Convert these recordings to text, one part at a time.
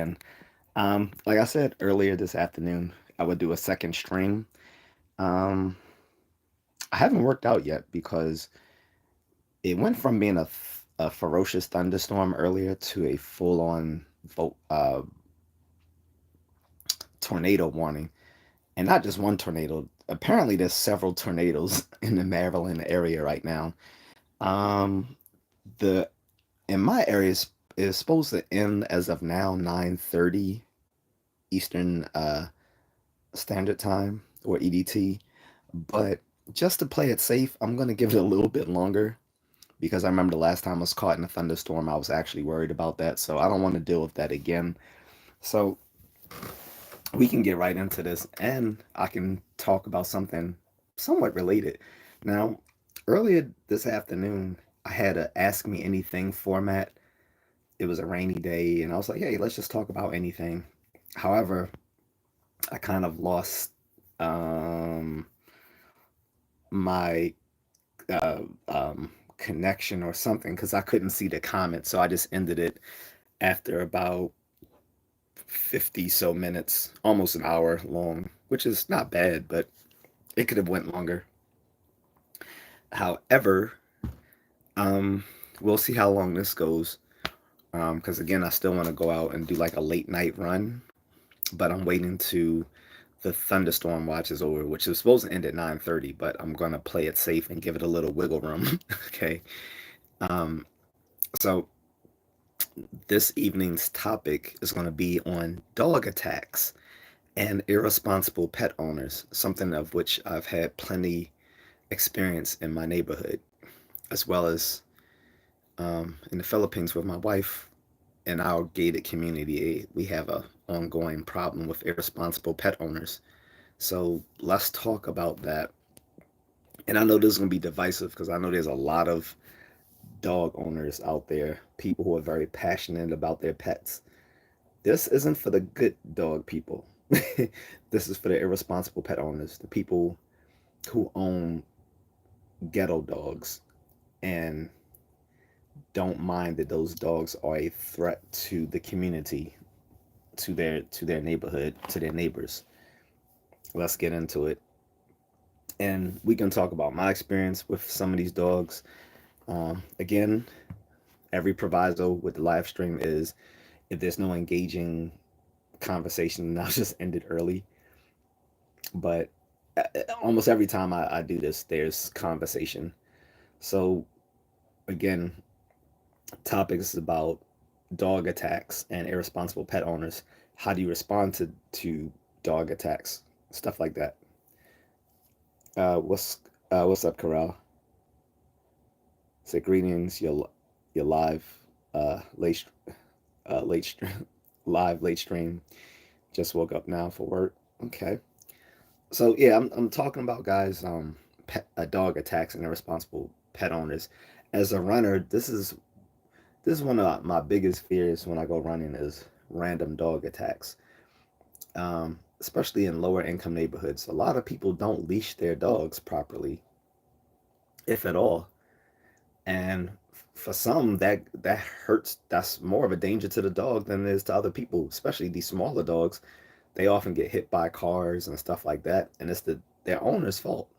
And like I said earlier this afternoon, I would do a second stream. Um, I haven't worked out yet because it went from being a ferocious thunderstorm earlier to a full-on tornado warning, and not just one tornado. Apparently, there's several tornadoes in the Maryland area right now. Um, the in my area is supposed to end as of now 9:30 Eastern Standard Time or EDT. But just to play it safe, I'm gonna give it a little bit longer because I remember the last time I was caught in a thunderstorm, I was actually worried about that. So I don't want to deal with that again. So we can get right into this and I can talk about something somewhat related. Now, earlier this afternoon, I had a Ask Me Anything format. It was a rainy day, and I was like, hey, let's just talk about anything. However, I kind of lost um, my connection or something because I couldn't see the comments. So I just ended it after about 50 so minutes, almost an hour long, which is not bad, but it could have went longer. However, um, we'll see how long this goes. Because again, I still want to go out and do like a late night run, but I'm waiting to the thunderstorm watch is over, which is supposed to end at 9:30, but I'm gonna play it safe and give it a little wiggle room. Okay. Um, so this evening's topic is going to be on dog attacks and irresponsible pet owners, something of which I've had plenty experience in my neighborhood, as well as in the Philippines with my wife. In our gated community, we have a ongoing problem with irresponsible pet owners. So let's talk about that. And I know this is going to be divisive because I know there's a lot of dog owners out there, people who are very passionate about their pets. This isn't for the good dog people. This is for the irresponsible pet owners, the people who own ghetto dogs and don't mind that those dogs are a threat to the community, to their neighborhood, to their neighbors. Let's get into it. And we can talk about my experience with some of these dogs. Again, every proviso with the live stream is if there's no engaging conversation, I'll just end it early. But almost every time I do this, there's conversation. So again, topics about dog attacks and irresponsible pet owners. How do you respond to dog attacks? Stuff like that. What's up, Corral? Say greetings. Your live late late live late stream. Just woke up now for work. Okay. So yeah, I'm talking about guys dog attacks and irresponsible pet owners. As a runner, this is one of my biggest fears when I go running is random dog attacks. Especially in lower income neighborhoods, a lot of people don't leash their dogs properly, if at all. And for some, that hurts. That's more of a danger to the dog than it is to other people, especially these smaller dogs. They often get hit by cars and stuff like that, and it's their owner's fault.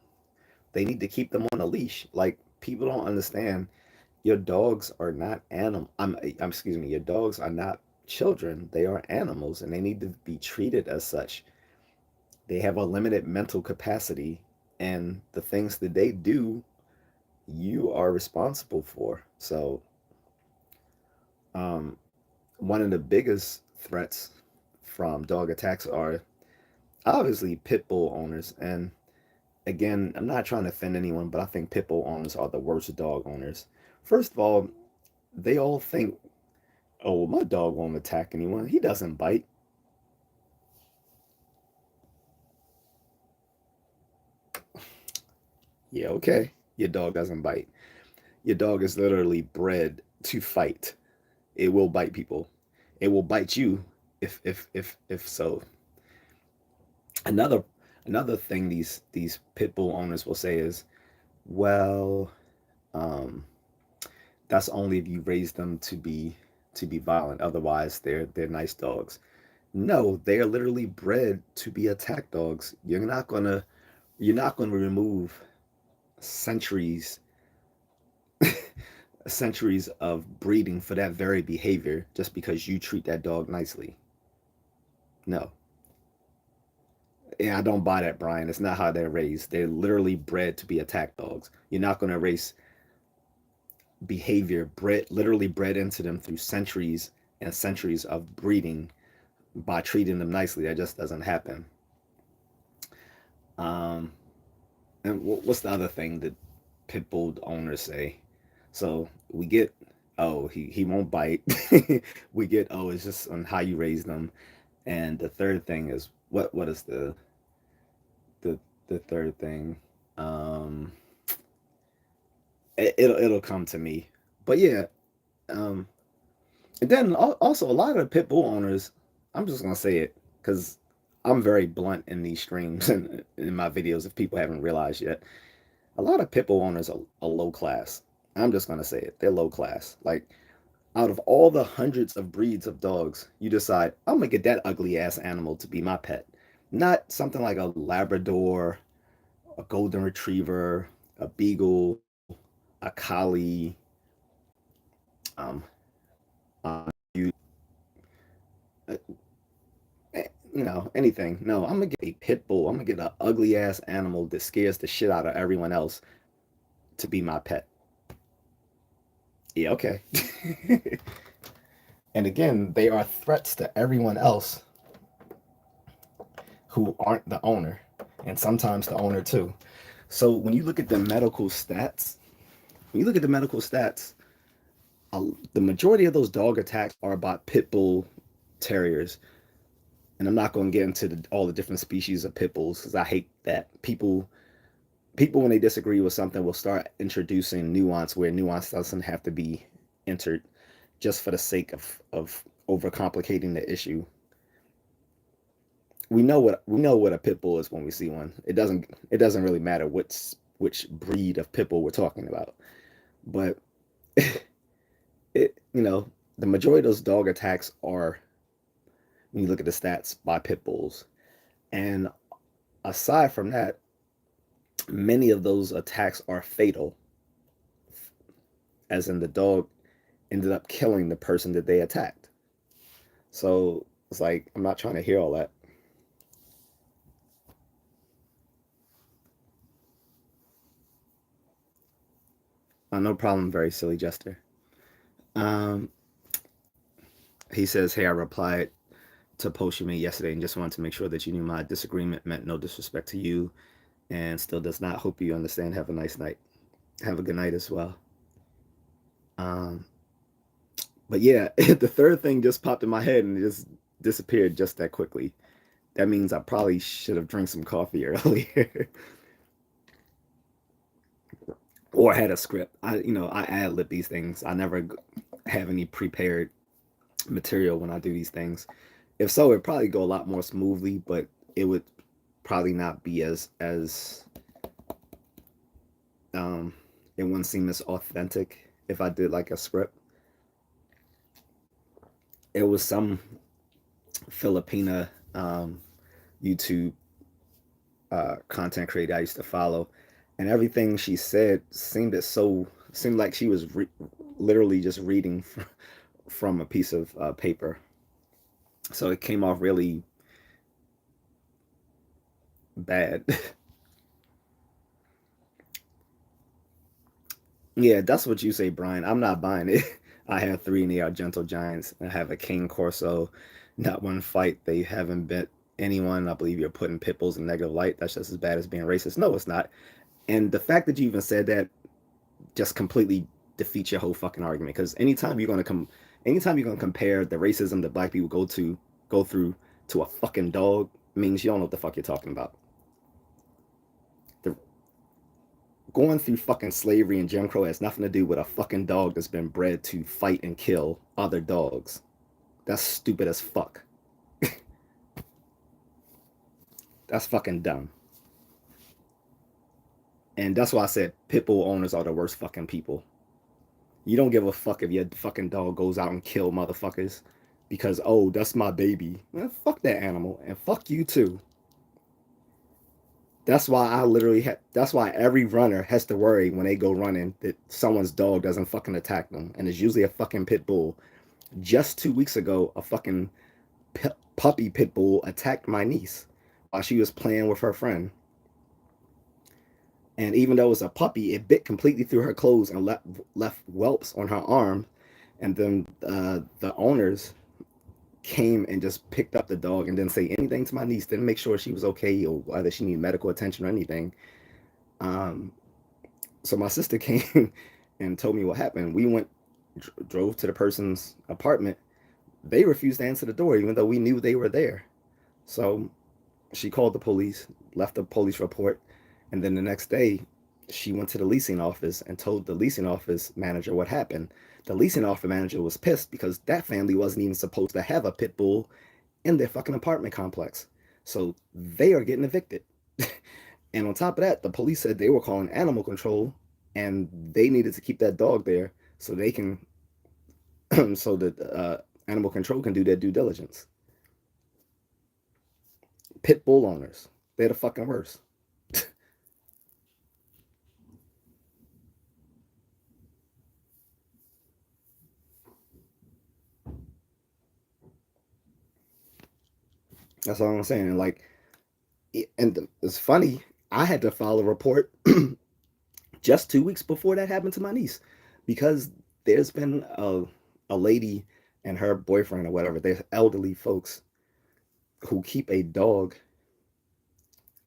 They need to keep them on a leash. Like people don't understand. Your dogs are not I'm excuse me. Your dogs are not children. They are animals, and they need to be treated as such. They have a limited mental capacity, and the things that they do, you are responsible for. So, um, one of the biggest threats from dog attacks are obviously pit bull owners. And again, I'm not trying to offend anyone, but I think pit bull owners are the worst dog owners. First of all, they all think, oh, my dog won't attack anyone. He doesn't bite. Yeah, okay. Your dog doesn't bite. Your dog is literally bred to fight. It will bite people. It will bite you if so. Another another thing these pit bull owners will say is, well, um, that's only if you raise them to be to be violent. Otherwise, they're nice dogs. No, they are literally bred to be attack dogs. You're not gonna remove centuries centuries of breeding for that very behavior just because you treat that dog nicely. No. Yeah, I don't buy that, Brian. It's not how they're raised. They're literally bred to be attack dogs. You're not going to erase behavior literally bred into them through centuries and centuries of breeding by treating them nicely. That just doesn't happen. Um, and what's the other thing that pit bull owners say? So we get, oh, he won't bite. We get, oh, it's just on how you raise them. And the third thing is what is the the third thing? Um, it'll come to me. But yeah, um, and then also a lot of the pit bull owners, I'm just gonna say it because I'm very blunt in these streams and in my videos. If people haven't realized yet, a lot of pit bull owners are low class. I'm just gonna say it. They're low class. Like out of all the hundreds of breeds of dogs, you decide I'm gonna get that ugly ass animal to be my pet, not something like a Labrador, a Golden Retriever, a Beagle, a Collie, um, you, uh, anything. No, I'm gonna get a pit bull. I'm gonna get an ugly ass animal that scares the shit out of everyone else to be my pet. Yeah, okay. And again, they are threats to everyone else who aren't the owner, and sometimes the owner too. So when you look at the medical stats, when you look at the medical stats, the majority of those dog attacks are about pit bull terriers. And I'm not going to get into all the different species of pit bulls because I hate that people when they disagree with something will start introducing nuance where nuance doesn't have to be entered just for the sake of overcomplicating the issue. We know what a pit bull is when we see one. It doesn't really matter which breed of pit bull we're talking about. But the majority of those dog attacks are, when you look at the stats, by pit bulls. And aside from that, many of those attacks are fatal, as in the dog ended up killing the person that they attacked. So it's like, I'm not trying to hear all that. No problem, very silly jester. Um, he says, hey, I replied to post you made yesterday and just wanted to make sure that you knew my disagreement meant no disrespect to you and still does not. Hope you understand. Have a nice night. Have a good night as well. Um, but yeah, the third thing just popped in my head and it just disappeared just that quickly. That means I probably should have drank some coffee earlier. Or had a script. I ad lib these things. I never have any prepared material when I do these things. If so, it'd probably go a lot more smoothly, but it would probably not be as um it wouldn't seem as authentic if I did like a script. It was some Filipina YouTube content creator I used to follow, and everything she said seemed like she was literally just reading from a piece of paper. So it came off really bad. Yeah, that's what you say, Brian. I'm not buying it. I have three and they are gentle giants. I have a King Corso. Not one fight. They haven't bit anyone. I believe you're putting pit bulls in negative light. That's just as bad as being racist. No, it's not. And the fact that you even said that just completely defeats your whole fucking argument. Because anytime you're gonna compare the racism that black people go through to a fucking dog means you don't know what the fuck you're talking about. The Going through fucking slavery and Jim Crow has nothing to do with a fucking dog that's been bred to fight and kill other dogs. That's stupid as fuck. That's fucking dumb. And that's why I said pit bull owners are the worst fucking people. You don't give a fuck if your fucking dog goes out and kill motherfuckers because, oh, that's my baby. Man, fuck that animal and fuck you too. That's why I literally that's why every runner has to worry when they go running that someone's dog doesn't fucking attack them, and it's usually a fucking pit bull. Just 2 weeks ago, a fucking puppy pit bull attacked my niece while she was playing with her friend. And even though it was a puppy, it bit completely through her clothes and left whelps on her arm. And then the owners came and just picked up the dog and didn't say anything to my niece, didn't make sure she was okay or whether she needed medical attention or anything. So my sister came and told me what happened. We drove to the person's apartment. They refused to answer the door even though we knew they were there. So she called the police, left a police report, and then the next day she went to the leasing office and told the leasing office manager what happened. The leasing office manager was pissed because that family wasn't even supposed to have a pit bull in their fucking apartment complex. So they are getting evicted. And on top of that, the police said they were calling animal control and they needed to keep that dog there so they can, so that animal control can do their due diligence. Pit bull owners, they're the fucking worst. That's all I'm saying. Like, and it's funny, I had to file a report just 2 weeks before that happened to my niece because there's been a lady and her boyfriend or whatever, they're elderly folks who keep a dog,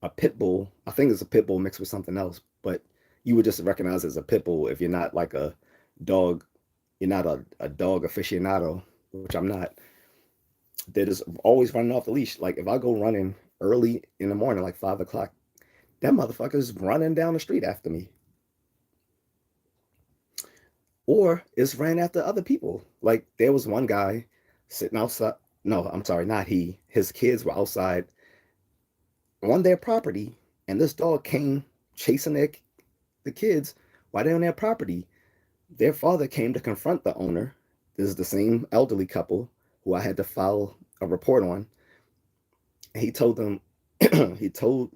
a pit bull. I think it's a pit bull mixed with something else, but you would just recognize it as a pit bull if you're not like a dog, you're not a dog aficionado, which I'm not. That is always running off the leash. Like if I go running early in the morning, like 5 o'clock, that motherfucker's running down the street after me. Or it's ran after other people. Like there was one guy sitting outside. No, I'm sorry, not he. His kids were outside on their property, and this dog came chasing the kids while they're on their property. Their father came to confront the owner. This is the same elderly couple who I had to file a report on. He told them, he told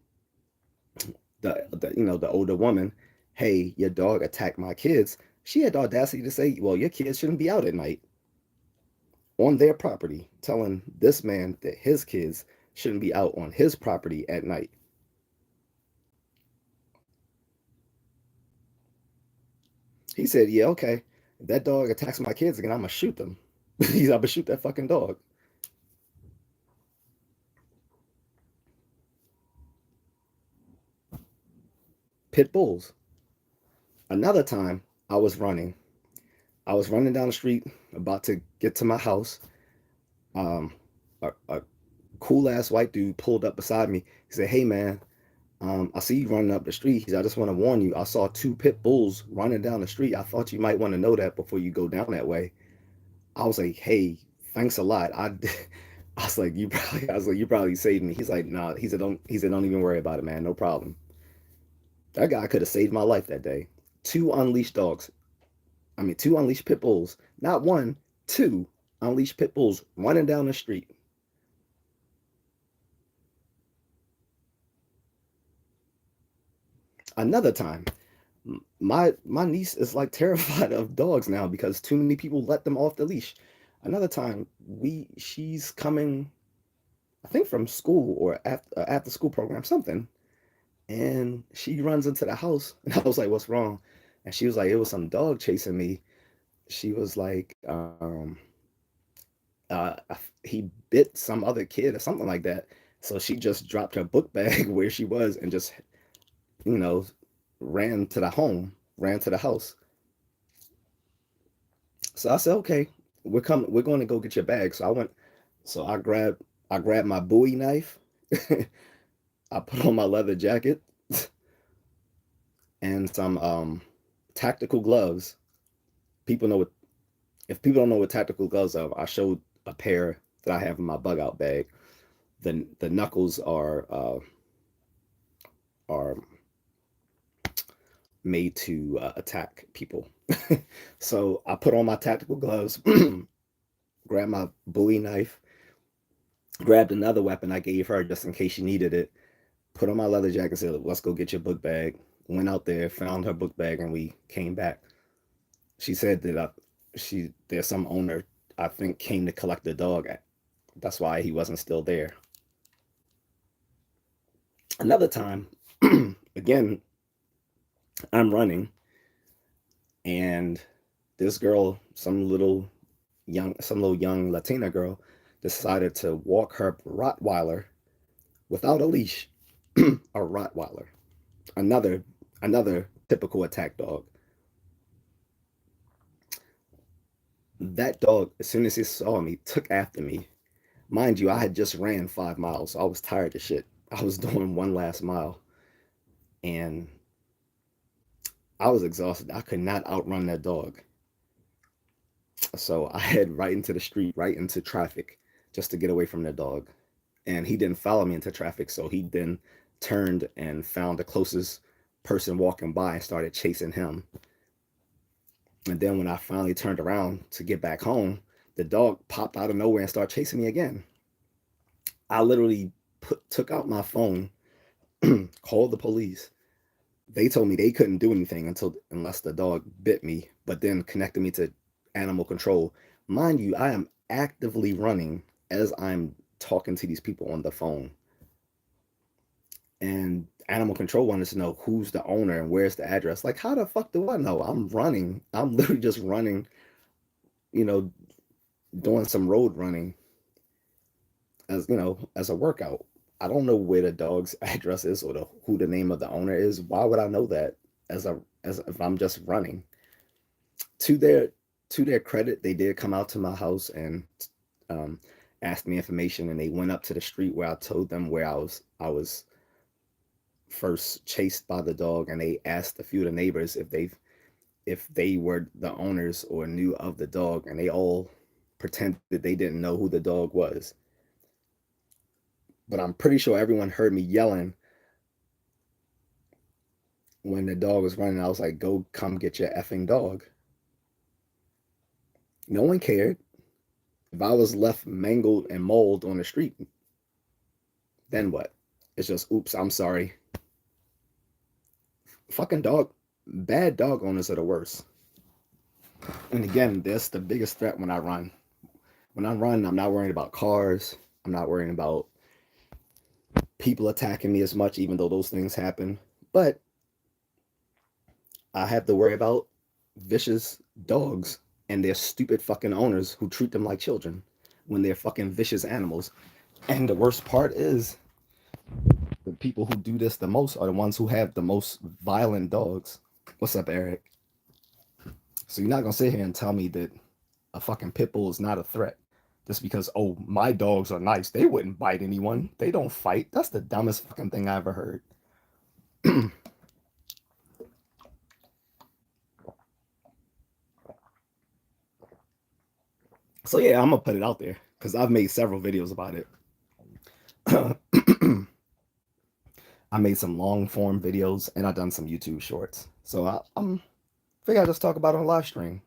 the older woman, "Hey, your dog attacked my kids." She had the audacity to say, "Well, your kids shouldn't be out at night," on their property, telling this man that his kids shouldn't be out on his property at night. He said, "Yeah, okay. If that dog attacks my kids again, I'm gonna shoot them." He's, "I'm gonna shoot that fucking dog." Pit bulls. Another time, I was running. I was running down the street, about to get to my house. A cool ass white dude pulled up beside me. He said, "Hey man, I see you running up the street." He said, "I just want to warn you. I saw two pit bulls running down the street. I thought you might want to know that before you go down that way." I was like, "Hey, thanks a lot." I was like, you probably saved me." He's like, "Nah." He said, "Don't." He said, "Don't even worry about it, man. No problem." That guy could have saved my life that day. Two unleashed dogs. I mean, two unleashed pit bulls. Not one, two unleashed pit bulls running down the street. Another time, my niece is like terrified of dogs now because too many people let them off the leash. Another time, she's coming, I think from school or after school program, something, and she runs into the house, and I was like, "What's wrong?" And she was like, "It was some dog chasing me." She was like, he bit some other kid or something like that. So she just dropped her book bag where she was and just, you know, ran to the house. So I said, "Okay, we're coming. We're going to go get your bag." So I went. So I grabbed my Bowie knife. I put on my leather jacket and some tactical gloves. People know what If people don't know what tactical gloves are, I showed a pair that I have in my bug out bag. The knuckles are made to attack people. So I put on my tactical gloves, grabbed my Bowie knife, grabbed another weapon I gave her just in case she needed it, put on my leather jacket, said, let's go get your book bag. Went out there, found her book bag, and we came back. She said that there's some owner, I think, came to collect the dog. That's why he wasn't still there. Another time, again, I'm running, and this girl, some little young Latina girl, decided to walk her Rottweiler without a leash. A Rottweiler, another another typical attack dog. That dog, as soon as he saw me, took after me. Mind you, I had just ran 5 miles, so I was tired of shit. I was doing one last mile, and I was exhausted. I could not outrun that dog. So I head right into the street, right into traffic, just to get away from the dog. And he didn't follow me into traffic, so he then turned and found the closest person walking by and started chasing him. And then when I finally turned around to get back home, the dog popped out of nowhere and started chasing me again. I literally took out my phone, called the police. They told me they couldn't do anything unless the dog bit me, but then connected me to animal control. Mind you, I am actively running as I'm talking to these people on the phone. And animal control wanted to know who's the owner and where's the address. Like, how the fuck do I know? I'm running. I'm literally just running, you know, doing some road running as a workout. I don't know where the dog's address is or who the name of the owner is. Why would I know that as if I'm just running? To their credit, they did come out to my house and um, asked me information, and they went up to the street where I told them where I was first chased by the dog, and they asked a few of the neighbors if they were the owners or knew of the dog, and they all pretended that they didn't know who the dog was. But I'm pretty sure everyone heard me yelling when the dog was running. I was like, go come get your effing dog. No one cared. If I was left mangled and mauled on the street, then what? It's just, oops, I'm sorry. Fucking bad dog owners are the worst. And again, that's the biggest threat when I run. When I run, I'm not worrying about cars. I'm not worrying about people attacking me as much, even though those things happen. But I have to worry about vicious dogs and their stupid fucking owners who treat them like children when they're fucking vicious animals. And the worst part is the people who do this the most are the ones who have the most violent dogs. What's up, Eric? So you're not gonna sit here and tell me that a fucking pit bull is not a threat just because, oh, my dogs are nice. They wouldn't bite anyone. They don't fight. That's the dumbest fucking thing I ever heard. So yeah, I'm gonna put it out there because I've made several videos about it. I made some long form videos and I've done some YouTube shorts. So I'm figure I just talk about it on live stream.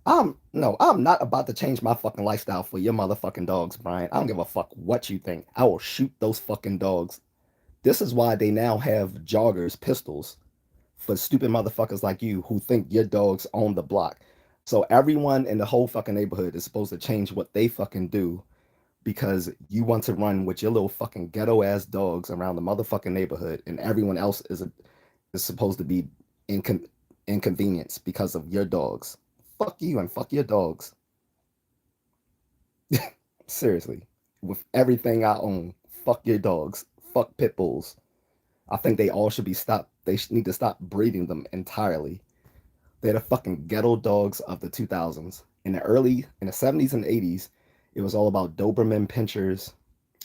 I'm not about to change my fucking lifestyle for your motherfucking dogs, Brian. I don't give a fuck what you think. I will shoot those fucking dogs. This is why they now have joggers pistols for stupid motherfuckers like you who think your dogs own the block. So everyone in the whole fucking neighborhood is supposed to change what they fucking do because you want to run with your little fucking ghetto ass dogs around the motherfucking neighborhood, and everyone else is supposed to be inconvenienced because of your dogs. Fuck you and fuck your dogs. Seriously, with everything I own, fuck your dogs. Fuck pit bulls. I think they all should be stopped. They need to stop breeding them entirely. They're the fucking ghetto dogs of the 2000s. In the 70s and 80s, it was all about Doberman Pinschers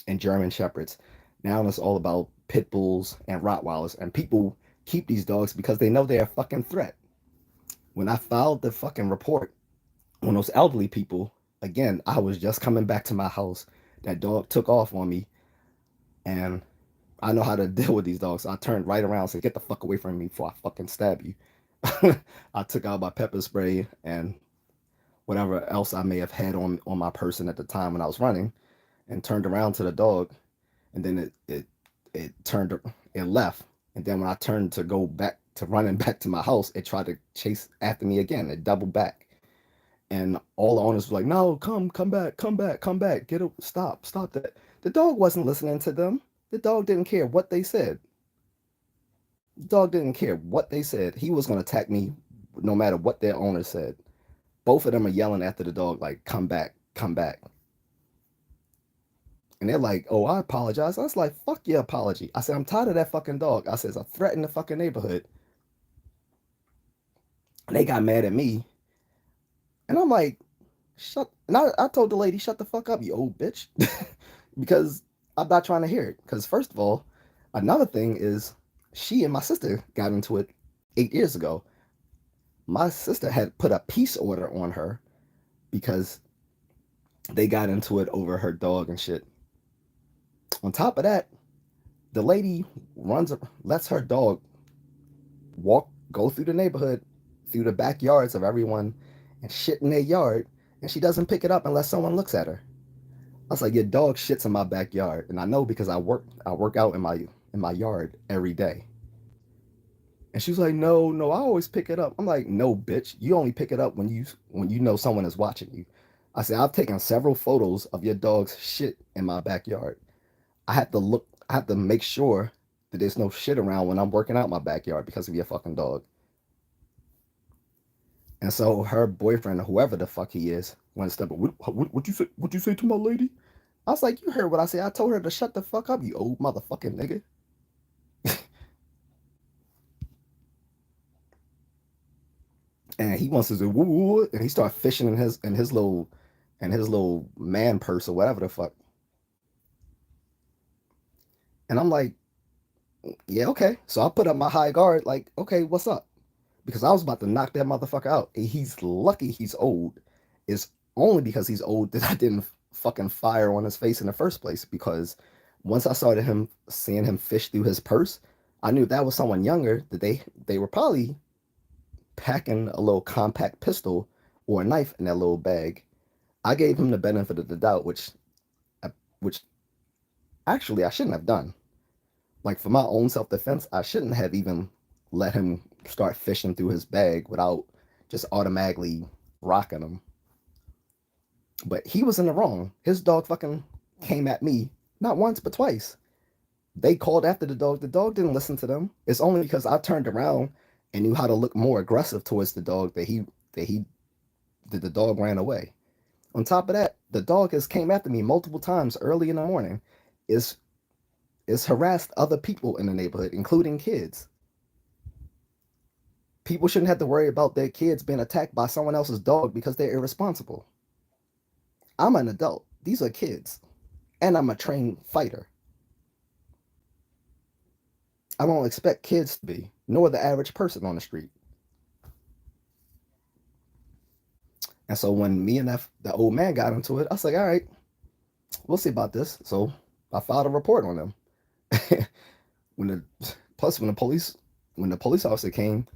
and German Shepherds. Now it's all about pit bulls and Rottweilers. And people keep these dogs because they know they're a fucking threat. When I filed the fucking report on those elderly people, again, I was just coming back to my house. That dog took off on me, and I know how to deal with these dogs. So I turned right around and said, "Get the fuck away from me before I fucking stab you." I took out my pepper spray and whatever else I may have had on my person at the time when I was running, and turned around to the dog, and then it turned it left, and then when I turned to go back to running back to my house, it tried to chase after me again. It doubled back, and all the owners were like, "No, come back, come back, come back, get it, stop that." The dog wasn't listening to them. The dog didn't care what they said. The dog didn't care what they said. He was going to attack me no matter what their owner said. Both of them are yelling after the dog, like, "Come back, come back." And they're like, "Oh, I apologize." I was like, "Fuck your apology." I said, "I'm tired of that fucking dog." I said, "I threatened the fucking neighborhood." And they got mad at me. And I'm like, shut. And I told the lady, "Shut the fuck up, you old bitch." Because I'm not trying to hear it. Because, first of all, another thing is she and my sister got into it 8 years ago. My sister had put a peace order on her because they got into it over her dog and shit. On top of that, the lady lets her dog go through the neighborhood, through the backyards of everyone, and shit in their yard, and she doesn't pick it up unless someone looks at her. I was like, "Your dog shits in my backyard," and I know because I work out in my yard every day. And she was like, "No, no, I always pick it up." I'm like, "No, bitch, you only pick it up when you know someone is watching you." I said, "I've taken several photos of your dog's shit in my backyard. I have to make sure that there's no shit around when I'm working out my backyard because of your fucking dog." And so her boyfriend, or whoever the fuck he is, went a step. What you say? What you say to my lady? I was like, "You heard what I said. I told her to shut the fuck up, you old motherfucking nigga." And he wants to do woo woo, and he started fishing in his little man purse or whatever the fuck. And I'm like, "Yeah, okay." So I put up my high guard, like, "Okay, what's up?" Because I was about to knock that motherfucker out. And he's lucky he's old. It's only because he's old that I didn't fucking fire on his face in the first place. Because once I started seeing him fish through his purse, I knew that was someone younger that they were probably packing a little compact pistol or a knife in that little bag. I gave him the benefit of the doubt, which actually I shouldn't have done. Like, for my own self defense, I shouldn't have even let him start fishing through his bag without just automatically rocking him. But he was in the wrong. His dog fucking came at me not once but twice. They called after the dog. The dog didn't listen to them. It's only because I turned around and knew how to look more aggressive towards the dog that the dog ran away. On top of that, the dog has came after me multiple times early in the morning. Is is harassed other people in the neighborhood, including kids. People shouldn't have to worry about their kids being attacked by someone else's dog because they're irresponsible. I'm an adult. These are kids. And I'm a trained fighter. I don't expect kids to be, nor the average person on the street. And so when me and the old man got into it, I was like, "All right, we'll see about this." So I filed a report on them. when the plus when the police officer came,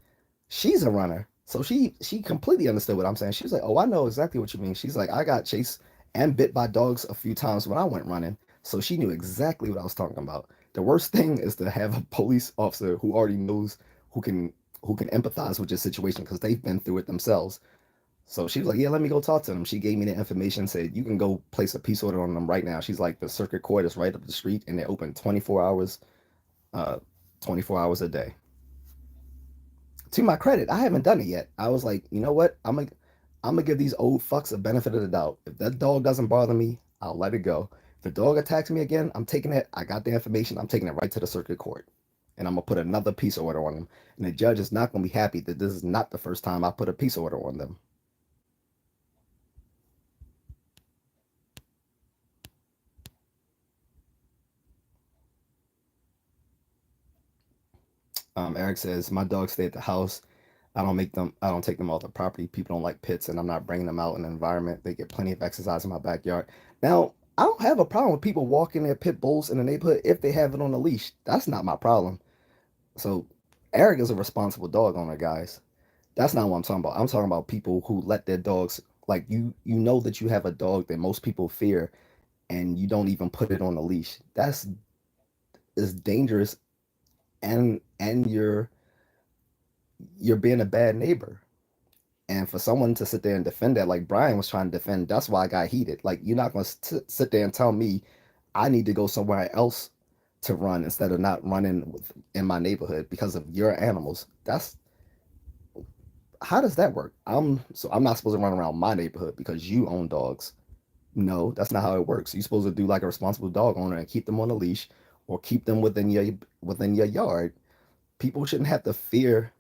she's a runner. So she completely understood what I'm saying. She was like, "Oh, I know exactly what you mean." She's like, "I got chased and bit by dogs a few times when I went running." So she knew exactly what I was talking about. The worst thing is to have a police officer who already knows who can who can empathize with your situation because they've been through it themselves. So she was like, "Yeah, let me go talk to them." She gave me the information, said, "You can go place a peace order on them right now." She's like, "The circuit court is right up the street and they're open uh 24 hours a day." To my credit, I haven't done it yet. I was like, "You know what? I'm gonna give these old fucks a benefit of the doubt. If that dog doesn't bother me, I'll let it go. If the dog attacks me again, I'm taking it. I got the information. I'm taking it right to the circuit court, and I'm gonna put another peace order on them. And the judge is not gonna be happy that this is not the first time I put a peace order on them." Eric says, "My dogs stay at the house. I don't take them off the property. People don't like pits, and I'm not bringing them out in an environment. They get plenty of exercise in my backyard." Now, I don't have a problem with people walking their pit bulls in the neighborhood if they have it on a leash. That's not my problem. So Eric is a responsible dog owner, guys. That's not what I'm talking about. I'm talking about people who let their dogs, like, you know that you have a dog that most people fear and you don't even put it on a leash. That's is dangerous, and you're being a bad neighbor. And for someone to sit there and defend that, like Brian was trying to defend, that's why I got heated. Like, you're not going to sit there and tell me I need to go somewhere else to run instead of not running in my neighborhood because of your animals. That's how does that work? I'm not supposed to run around my neighborhood because you own dogs. No, that's not how it works. You're supposed to do like a responsible dog owner and keep them on a leash or keep them within your yard. People shouldn't have to fear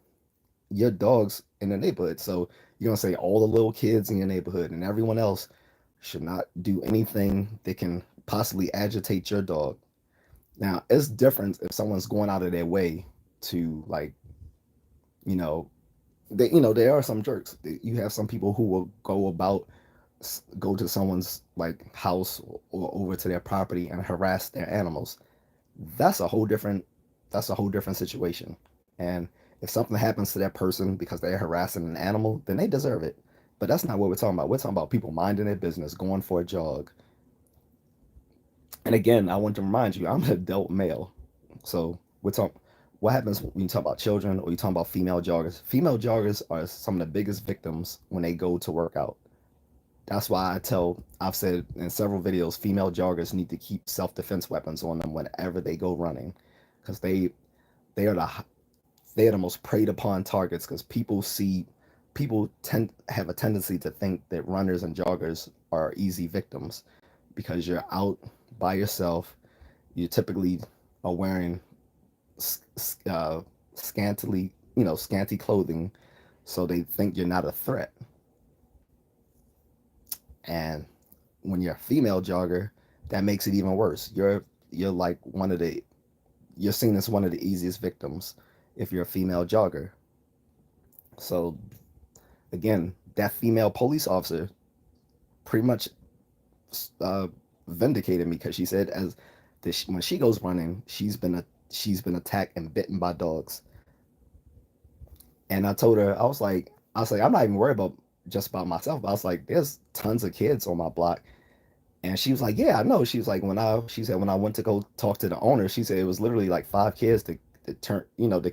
your dogs in the neighborhood. So you're gonna say all the little kids in your neighborhood and everyone else should not do anything that can possibly agitate your dog. Now, it's different if someone's going out of their way to, like, you know, there are some jerks. You have some people who will go to someone's like house or over to their property and harass their animals. That's a whole different that's a whole different situation. And if something happens to that person because they're harassing an animal, then they deserve it. But that's not what we're talking about. We're talking about people minding their business, going for a jog. And again, I want to remind you, I'm an adult male. So we're talking what happens when you talk about children or you talk about female joggers. Female joggers are some of the biggest victims when they go to work out. That's why I've said in several videos, female joggers need to keep self-defense weapons on them whenever they go running, because they are the most preyed upon targets. Because people tend have a tendency to think that runners and joggers are easy victims because you're out by yourself. You typically are wearing uh, scanty clothing, so they think you're not a threat. And when you're a female jogger, that makes it even worse. You're like you're seen as one of the easiest victims if you're a female jogger. So again, that female police officer pretty much uh, vindicated me because she said when she goes running, she's been attacked and bitten by dogs. And I told her, I was like, I'm not even worried about just about myself. But I was like, there's tons of kids on my block. And she was like, yeah, I know. She said when I went to go talk to the owner, she said it was literally like five kids that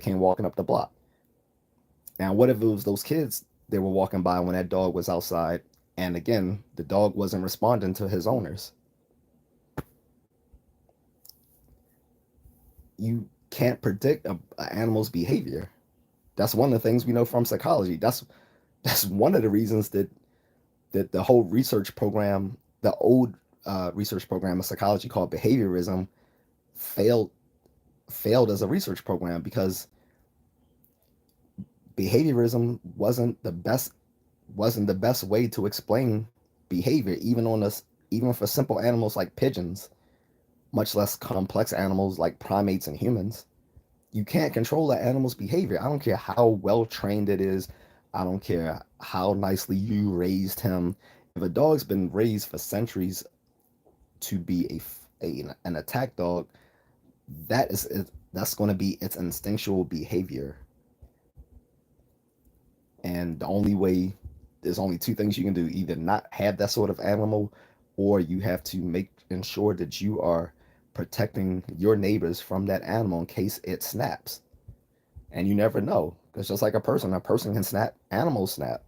came walking up the block. Now, what if it was those kids that were walking by when that dog was outside? And again, the dog wasn't responding to his owners. You can't predict a animal's behavior. That's one of the things we know from psychology. That's one of the reasons that the whole research program, the old research program of psychology called behaviorism, failed failed as a research program because behaviorism wasn't the best way to explain behavior, even for simple animals like pigeons, much less complex animals like primates and humans. You can't control the animal's behavior. I don't care how well trained it is. I don't care how nicely you raised him. If a dog's been raised for centuries to be an attack dog, that's going to be its instinctual behavior. And there's only two things you can do: either not have that sort of animal, or you have to make ensure that you are protecting your neighbors from that animal in case it snaps. And you never know. It's just like a person can snap, animals snap.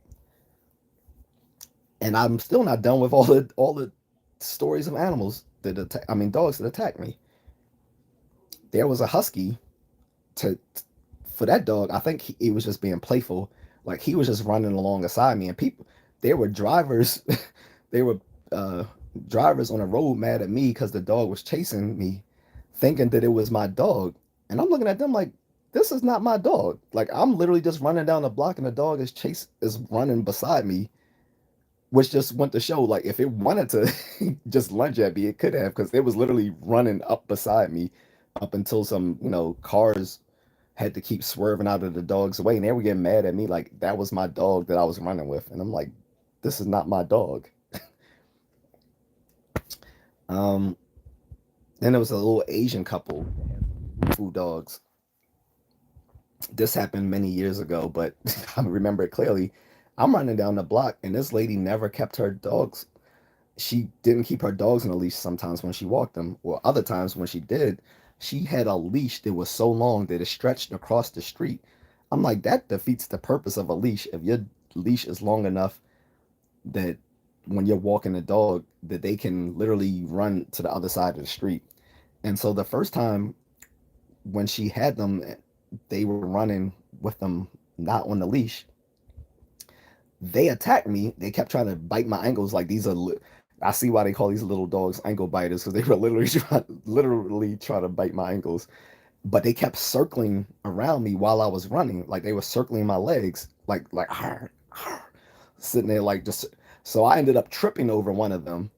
And I'm still not done with all the stories of dogs that attack me. There was a husky to for that dog. I think he was just being playful. Like, he was just running along beside me, and there were drivers, they were uh, drivers on the road mad at me because the dog was chasing me, thinking that it was my dog. And I'm looking at them like, this is not my dog. Like, I'm literally just running down the block, and the dog is running beside me, which just went to show, like, if it wanted to just lunge at me, it could have, because it was literally running up beside me up until some, cars had to keep swerving out of the dog's way, and they were getting mad at me like that was my dog that I was running with. And I'm like, this is not my dog. Um, then there was a little Asian couple that had food dogs. This happened many years ago, but I remember it clearly. I'm running down the block, and this lady never kept her dogs. She didn't keep her dogs in a leash sometimes when she walked them, or other times when she did, she had a leash that was so long that it stretched across the street. I'm like, that defeats the purpose of a leash. If your leash is long enough that when you're walking a dog, that they can literally run to the other side of the street. And so the first time when she had them, they were running with them not on the leash. They attacked me. They kept trying to bite my ankles. Like these are, I see why they call these little dogs ankle biters because they were literally trying to bite my ankles. But they kept circling around me while I was running. Like they were circling my legs, like sitting there like just. So I ended up tripping over one of them,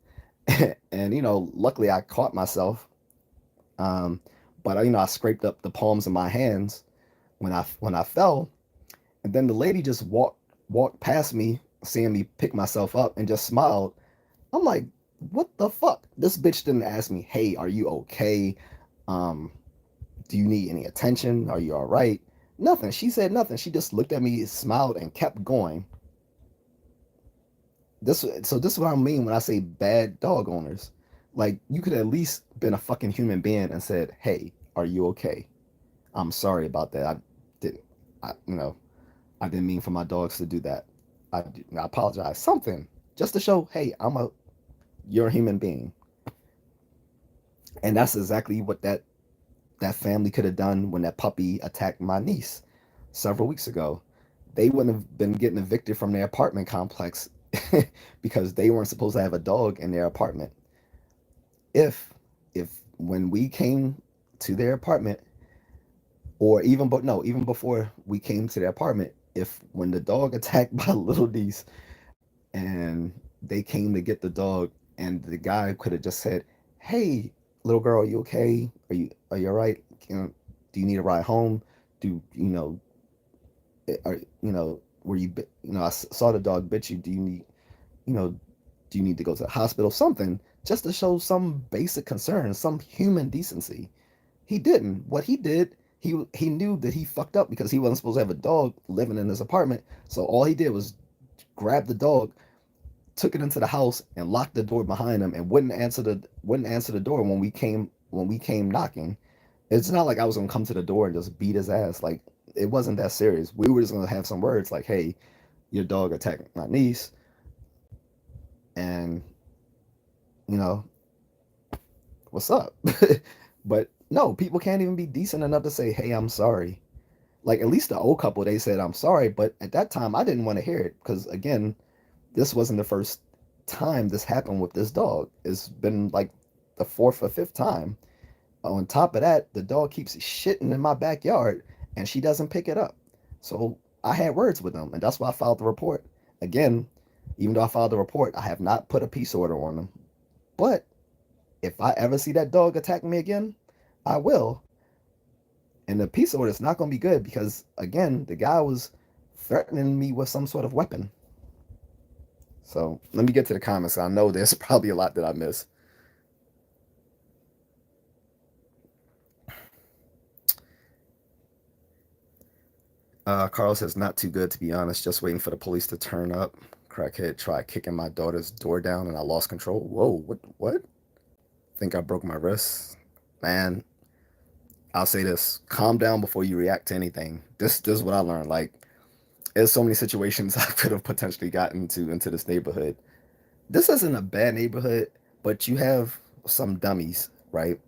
and luckily I caught myself. Um, but I scraped up the palms of my hands when I fell, and then the lady just walked past me, seeing me pick myself up, and just smiled. I'm like, what the fuck? This bitch didn't ask me, hey, are you okay? Um, do you need any attention? Are you all right? Nothing. She said nothing. She just looked at me, smiled, and kept going. This is what I mean when I say bad dog owners. Like you could at least been a fucking human being and said, hey, are you okay? I'm sorry about that. Didn't I didn't mean for my dogs to do that. I apologize. Something just to show, hey, you're a human being, and that's exactly what that family could have done when that puppy attacked my niece several weeks ago. They wouldn't have been getting evicted from their apartment complex because they weren't supposed to have a dog in their apartment. If if when we came to their apartment, or even but no, even before we came to their apartment, if when the dog attacked my little niece and they came to get the dog and the guy could have just said, hey, little girl, are you okay? Are you all right? Do you need a ride home? Do are were I saw the dog bit you. You know do you need to go to the hospital? Something just to show some basic concern, some human decency. He didn't. What he did, he knew that he fucked up because he wasn't supposed to have a dog living in his apartment. So all he did was grab the dog, took it into the house, and locked the door behind him, and wouldn't answer the door when we came knocking. It's not like I was gonna come to the door and just beat his ass. Like it wasn't that serious. We were just gonna have some words like, "Hey, your dog attacked my niece," and you know what's up. But no, people can't even be decent enough to say, "Hey, I'm sorry." Like at least the old couple, they said, "I'm sorry," but at that time, I didn't want to hear it because again, this wasn't the first time this happened with this dog. It's been like the fourth or fifth time. On top of that, the dog keeps shitting in my backyard and she doesn't pick it up. So I had words with them, and that's why I filed the report. Again, even though I filed the report, I have not put a peace order on them. But if I ever see that dog attack me again, I will. And the peace order is not going to be good because, again, the guy was threatening me with some sort of weapon. So let me get to the comments. I know there's probably a lot that I missed. Carl says, not too good to be honest. Just waiting for the police to turn up. Crackhead tried kicking my daughter's door down and I lost control. Whoa, what? What? Think I broke my wrist? Man, I'll say this: calm down before you react to anything. This is what I learned. Like, there's so many situations I could have potentially gotten into this neighborhood. This isn't a bad neighborhood, but you have some dummies, right?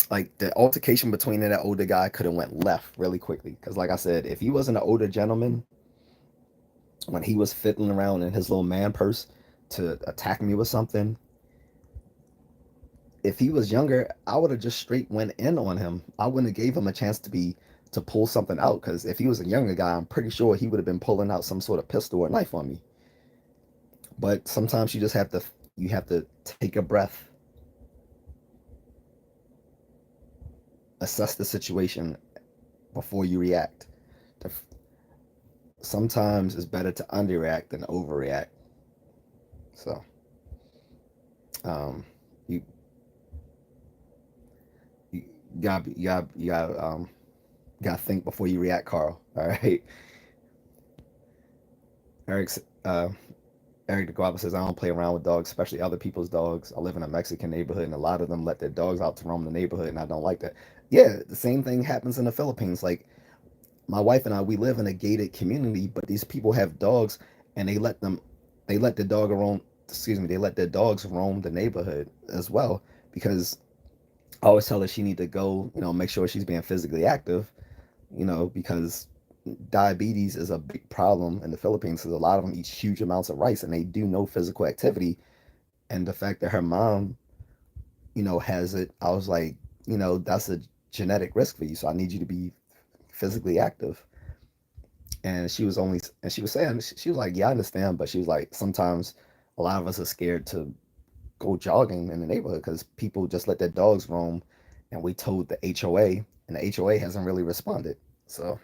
Like the altercation between that older guy could have went left really quickly. Because, like I said, if he wasn't an older gentleman when he was fiddling around in his little man purse to attack me with something, if he was younger, I would have just straight went in on him. I wouldn't have gave him a chance to pull something out. Because if he was a younger guy, I'm pretty sure he would have been pulling out some sort of pistol or knife on me. But sometimes you have to take a breath, assess the situation before you react. Sometimes it's better to underreact than overreact. So, um, You you gotta think before you react, Carl. All right. Eric's Eric the Guava says, I don't play around with dogs, especially other people's dogs. I live in a Mexican neighborhood, and a lot of them let their dogs out to roam the neighborhood, and I don't like that. Yeah, the same thing happens in the Philippines. Like, my wife and I, we live in a gated community, but these people have dogs, and they let the dog roam, excuse me, they let their dogs roam the neighborhood as well, because I always tell her she need to go, make sure she's being physically active, because diabetes is a big problem in the Philippines because a lot of them eat huge amounts of rice and they do no physical activity. And the fact that her mom, has it, I was like, that's a genetic risk for you. So I need you to be physically active. And she was saying, she was like, yeah, I understand. But she was like, sometimes a lot of us are scared to go jogging in the neighborhood because people just let their dogs roam. And we told the HOA, and the HOA hasn't really responded. So,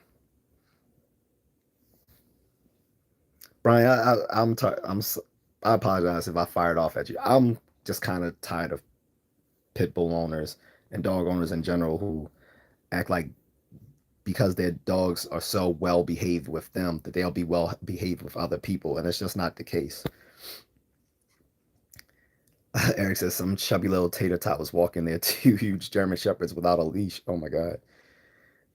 Brian, I apologize if I fired off at you. I'm just kind of tired of pit bull owners and dog owners in general who act like because their dogs are so well behaved with them that they'll be well behaved with other people, and it's just not the case. Eric says some chubby little tater tot was walking there, two huge German shepherds without a leash. Oh my god!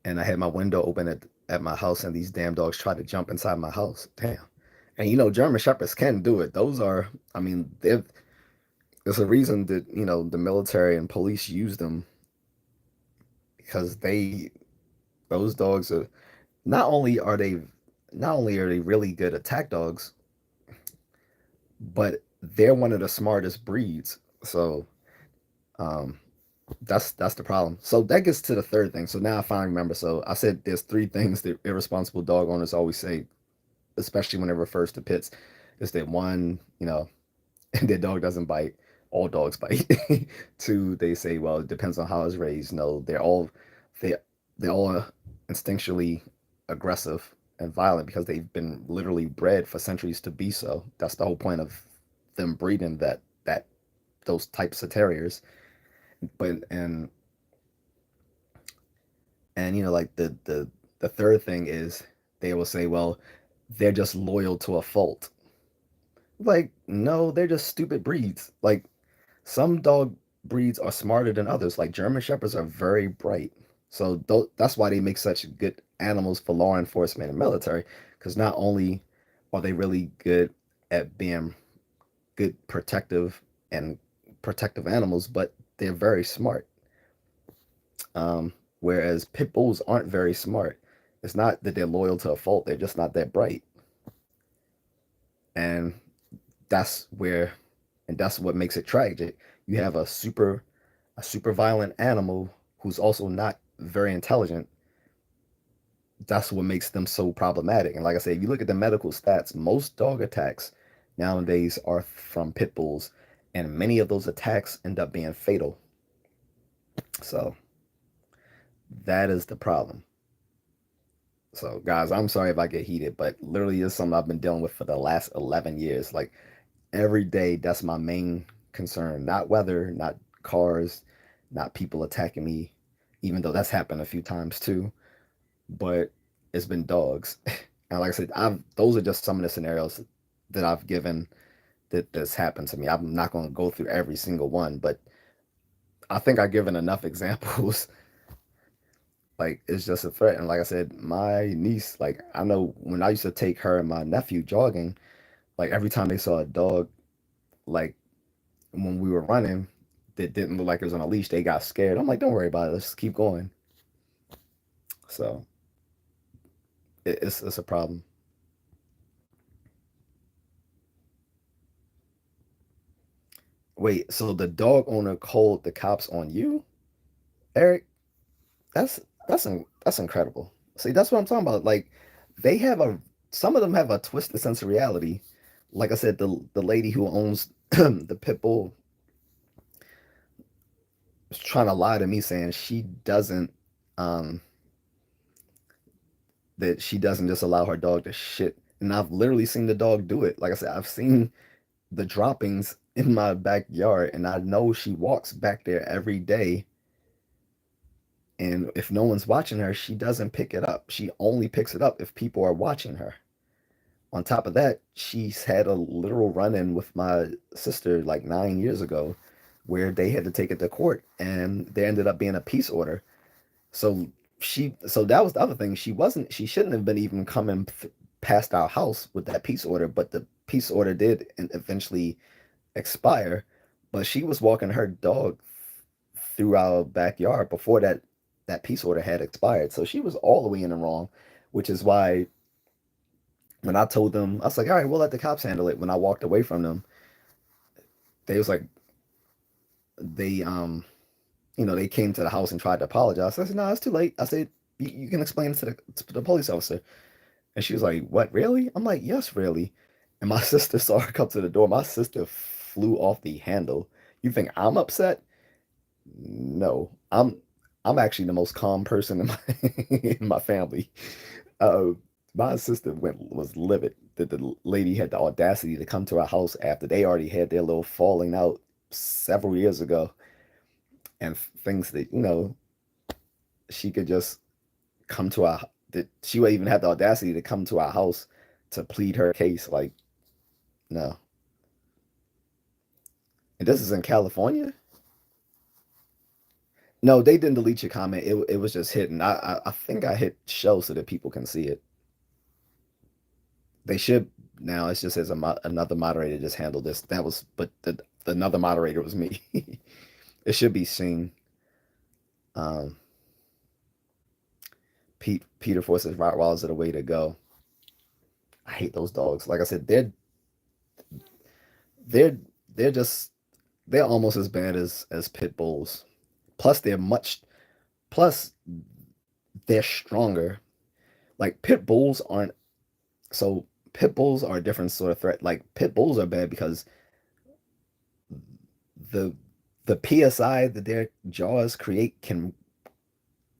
And I had my window open at my house, and these damn dogs tried to jump inside my house. Damn. And German shepherds can do it. Those are, I mean, there's a reason that the military and police use them because those dogs are not only are they really good attack dogs, but they're one of the smartest breeds. So um, that's the problem. So that gets to the third thing. So now I finally remember. So I said there's three things that irresponsible dog owners always say, especially when it refers to pits. Is that one, their dog doesn't bite. All dogs bite. Two, they say, well, it depends on how it's raised. No, they they're all instinctually aggressive and violent because they've been literally bred for centuries to be so. That's the whole point of them breeding that those types of terriers. But and like the third thing is they will say, well, they're just loyal to a fault. Like, no, they're just stupid breeds. Like, some dog breeds are smarter than others. Like, German Shepherds are very bright. So that's why they make such good animals for law enforcement and military. Because not only are they really good at being good and protective animals, but they're very smart. Whereas pit bulls aren't very smart. It's not that they're loyal to a fault; they're just not that bright. And that's where and that's what makes it tragic. You have a super violent animal who's also not very intelligent. That's what makes them so problematic. And like I said, if you look at the medical stats, most dog attacks nowadays are from pit bulls, and many of those attacks end up being fatal. So that is the problem. So guys, I'm sorry if I get heated, but literally it's something I've been dealing with for the last 11 years. Like every day, that's my main concern. Not weather, not cars, not people attacking me, even though that's happened a few times too. But it's been dogs. And like I said, I've those are just some of the scenarios that I've given that's happened to me. I'm not going to go through every single one, but I think I've given enough examples. Like it's just a threat. And like I said, my niece, like I know when I used to take her and my nephew jogging, like every time they saw a dog, like when we were running that didn't look like it was on a leash, they got scared. I'm like, don't worry about it. Let's just keep going. So it's a problem. Wait, so the dog owner called the cops on you, Eric? That's that's incredible. See, that's what I'm talking about. Like they have a some of them have a twisted sense of reality. Like I said, the lady who owns the pit bull was trying to lie to me, saying um she doesn't just allow her dog to shit. And I've literally seen the dog do it. Like I said, I've seen the droppings in my backyard, and I know she walks back there every day. And if no one's watching her, she doesn't pick it up. She only picks it up if people are watching her. On top of that, she's had a literal run-in with my sister like 9 years ago, where they had to take it to court, and there ended up being a peace order. So that was the other thing. She shouldn't have been even coming past our house with that peace order, but the peace order did eventually expire. But she was walking her dog through our backyard before that peace order had expired. So she was all the way in the wrong, which is why when I told them, I was like, all right, we'll let the cops handle it. When I walked away from them, they was like, they they came to the house and tried to apologize. I said, no, it's too late. I said, you can explain it to the police officer. And she was like, what, really? I'm like, yes, really. And my sister saw her come to the door. My sister flew off the handle. You think I'm upset? No, I'm actually the most calm person in my in my family. Uh, my sister was livid that the lady had the audacity to come to our house after they already had their little falling out several years ago, and things that she could just come to our that she would even have the audacity to come to our house to plead her case. Like, no. And this is in California. No, they didn't delete your comment. It was just hidden. I think I hit show so that people can see it. They should now. It's just as another moderator just handled this. That was, but another moderator was me. It should be seen. Um, Peter forces Rottweilers are the way to go. I hate those dogs. Like I said, they're they're just they're almost as bad as pit bulls. Plus, plus they're stronger. Like pit bulls aren't. So pit bulls are a different sort of threat. Like pit bulls are bad because the the psi that their jaws create can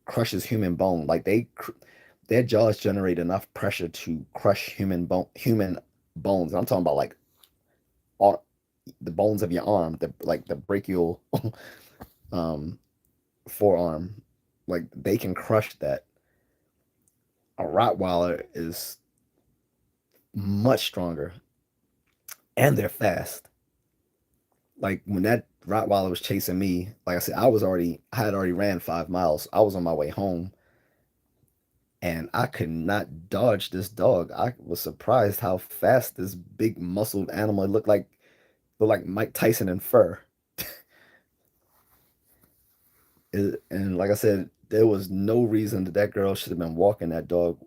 crushes human bone. Like their jaws generate enough pressure to crush human bones. I'm talking about like all, the bones of your arm, the brachial um forearm. Like they can crush that. A Rottweiler is much stronger, and they're fast. Like when that Rottweiler was chasing me, like I said, I had already ran 5 miles. I was on my way home, and I could not dodge this dog. I was surprised how fast this big muscled animal looked like Mike Tyson in fur. And like I said, there was no reason that girl should have been walking that dog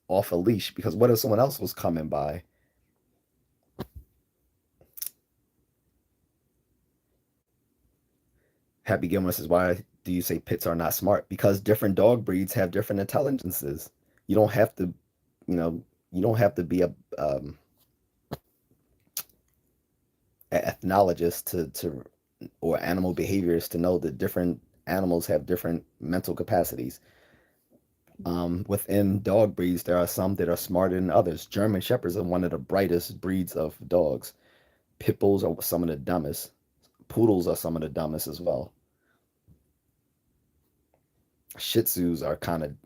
off a leash, because what if someone else was coming by? Happy Gilmore says, why do you say pits are not smart? Because different dog breeds have different intelligences. You don't have to, you don't have to be an ethnologist to or animal behaviorist to know that different animals have different mental capacities. Within dog breeds, there are some that are smarter than others. German Shepherds are one of the brightest breeds of dogs. Pit Bulls are some of the dumbest. Poodles are some of the dumbest as well. Shih Tzus are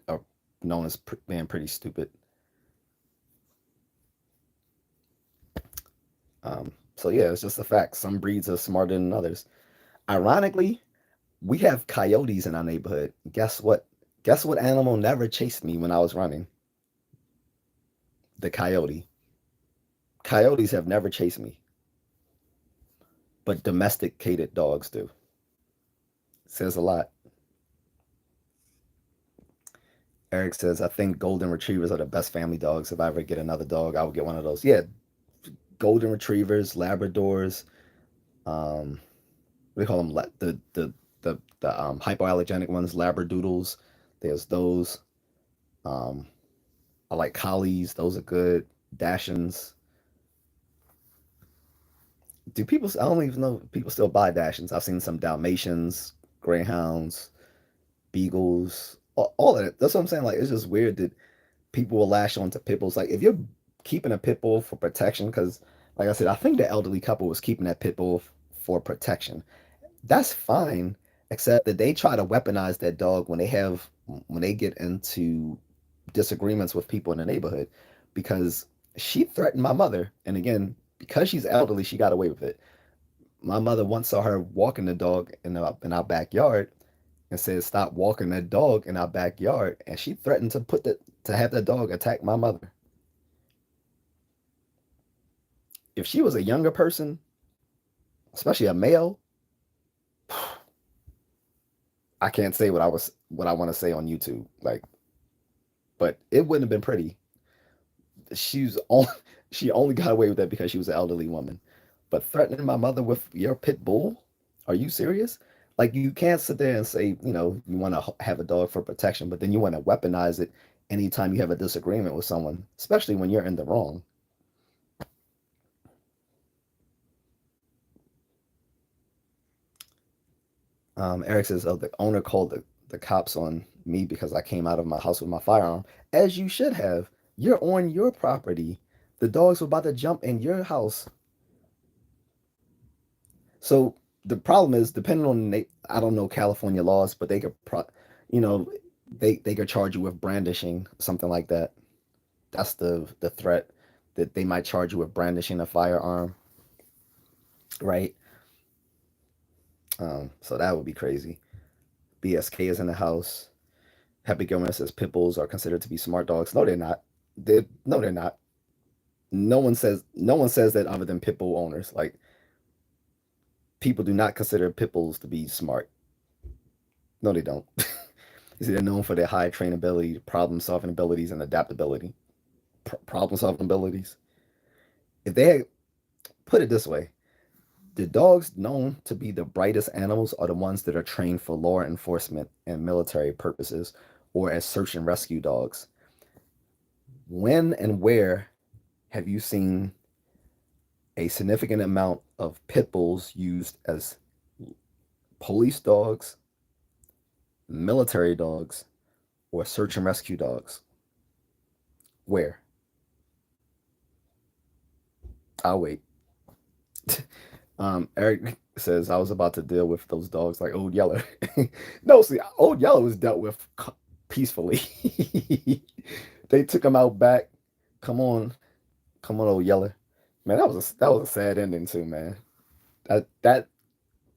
are known as being pretty stupid. So yeah, it's just a fact. Some breeds are smarter than others. Ironically, we have coyotes in our neighborhood. Guess what? Guess what animal never chased me when I was running? The coyote. Coyotes have never chased me, but domesticated dogs do. Says a lot. Eric says, I think golden retrievers are the best family dogs. If I ever get another dog, I will get one of those. Yeah, golden retrievers, Labradors, what do they call them? The hypoallergenic ones, Labradoodles. There's those. Um, I like collies. Those are good. Dachshunds. Do people? I don't even know if people still buy Dachshunds. I've seen some Dalmatians, Greyhounds, Beagles, all of it. That's what I'm saying. Like it's just weird that people will lash onto pit bulls. Like if you're keeping a pit bull for protection, because like I said, I think the elderly couple was keeping that pit bull for protection. That's fine, except that they try to weaponize that dog when they get into disagreements with people in the neighborhood, because she threatened my mother, and again, because she's elderly, she got away with it. My mother once saw her walking the dog in our backyard and said, "Stop walking that dog in our backyard," and she threatened to have that dog attack my mother. If she was a younger person, especially a male, I can't say what I want to say on YouTube, like, but it wouldn't have been pretty. She's only she only got away with that because she was an elderly woman. But threatening my mother with your pit bull? Are you serious? Like, you can't sit there and say, you want to have a dog for protection, but then you want to weaponize it anytime you have a disagreement with someone, especially when you're in the wrong. Eric says, "Oh, the owner called the cops on me because I came out of my house with my firearm. As you should have. You're on your property. The dogs were about to jump in your house. So the problem is, depending on I don't know California laws, but you know, they could charge you with brandishing, something like that. That's the threat, that they might charge you with brandishing a firearm, right? So that would be crazy. BSK is in the house. Happy Gilmer says pit bulls are considered to be smart dogs. No, they're not. No, they're not. No one says that other than pit bull owners. Like, people do not consider pit bulls to be smart. No, they don't. They're known for their high trainability, problem solving abilities, and adaptability. Problem solving abilities. If they had, put it this way, the dogs known to be the brightest animals are the ones that are trained for law enforcement and military purposes, or as search and rescue dogs. When and where have you seen a significant amount of pit bulls used as police dogs, military dogs, or search and rescue dogs? Where? I'll wait. Eric says, I was about to deal with those dogs like Old Yeller. No, see, Old Yeller was dealt with peacefully. They took him out back. Come on, come on, Old Yeller. Man, that was a sad ending too, man. That that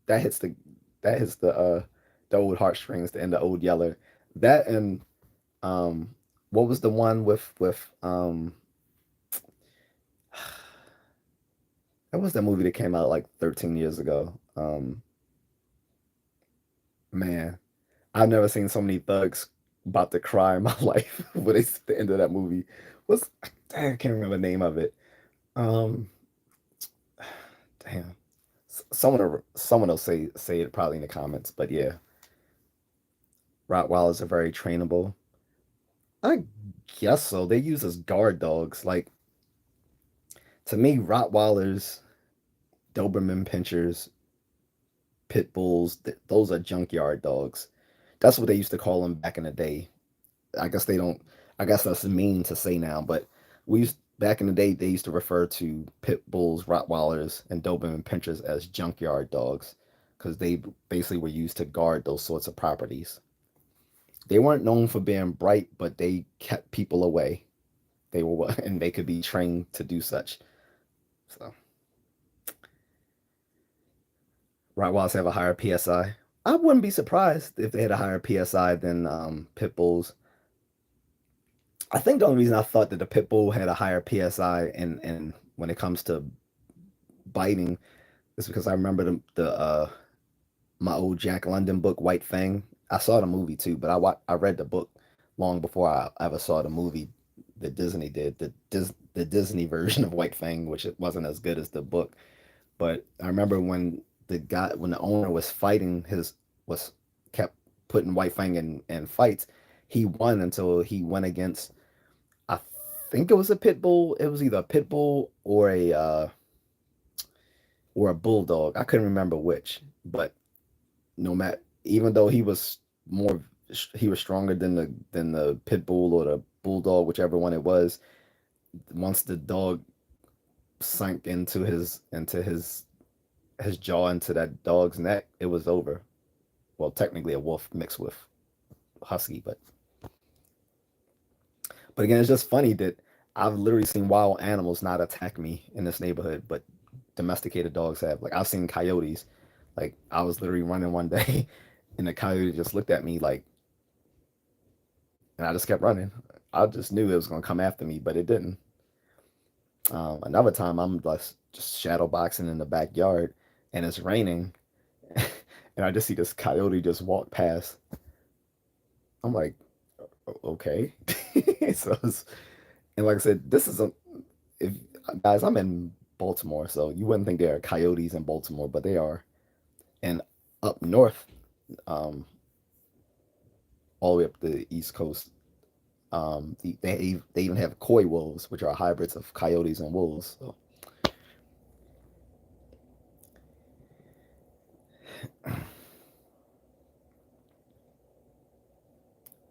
that hits the old heartstrings, the end of Old Yeller. That and what was the one with that was that movie that came out like 13 years ago. Man, I've never seen so many thugs about to cry in my life. But it's the end of that movie was, I can't remember the name of it. Um, damn, someone will say it probably in the comments. But yeah, Rottweilers are very trainable. I guess so. They use as guard dogs. Like, to me, Rottweilers, Doberman Pinschers, Pit Bulls, those are junkyard dogs. That's what they used to call them back in the day. I guess they don't. I guess that's mean to say now, but back in the day, they used to refer to pit bulls, Rottweilers, and Doberman Pinschers as junkyard dogs because they basically were used to guard those sorts of properties. They weren't known for being bright, but they kept people away. They were and they could be trained to do such. So Rottweilers have a higher PSI. I wouldn't be surprised if they had a higher PSI than pit bulls. I think the only reason I thought that the pit bull had a higher PSI and when it comes to biting is because I remember the my old Jack London book White Fang. I saw the movie too, but I read the book long before I ever saw the movie that Disney did, the Disney version of White Fang, which it wasn't as good as the book. But I remember when the owner was fighting his was kept putting White Fang in fights, he won until he went against, I think it was a pit bull. It was either a pit bull or a bulldog. I couldn't remember which, but no matter, even though more he was stronger than the pit bull or the bulldog, whichever one it was. Once the dog sunk into his jaw into that dog's neck, it was over. Well, technically a wolf mixed with husky, but again, it's just funny that I've literally seen wild animals not attack me in this neighborhood, but domesticated dogs have. Like I've seen coyotes. Like I was literally running one day, and the coyote just looked at me like, and I just kept running. I just knew it was gonna come after me, but it didn't. Another time, I'm just shadow boxing in the backyard, and it's raining, and I just see this coyote just walk past. I'm like, okay. so, and like I said, this is a if guys, I'm in Baltimore, so you wouldn't think there are coyotes in Baltimore, but they are. And up north, um, all the way up the East Coast, they even have coy wolves, which are hybrids of coyotes and wolves. So,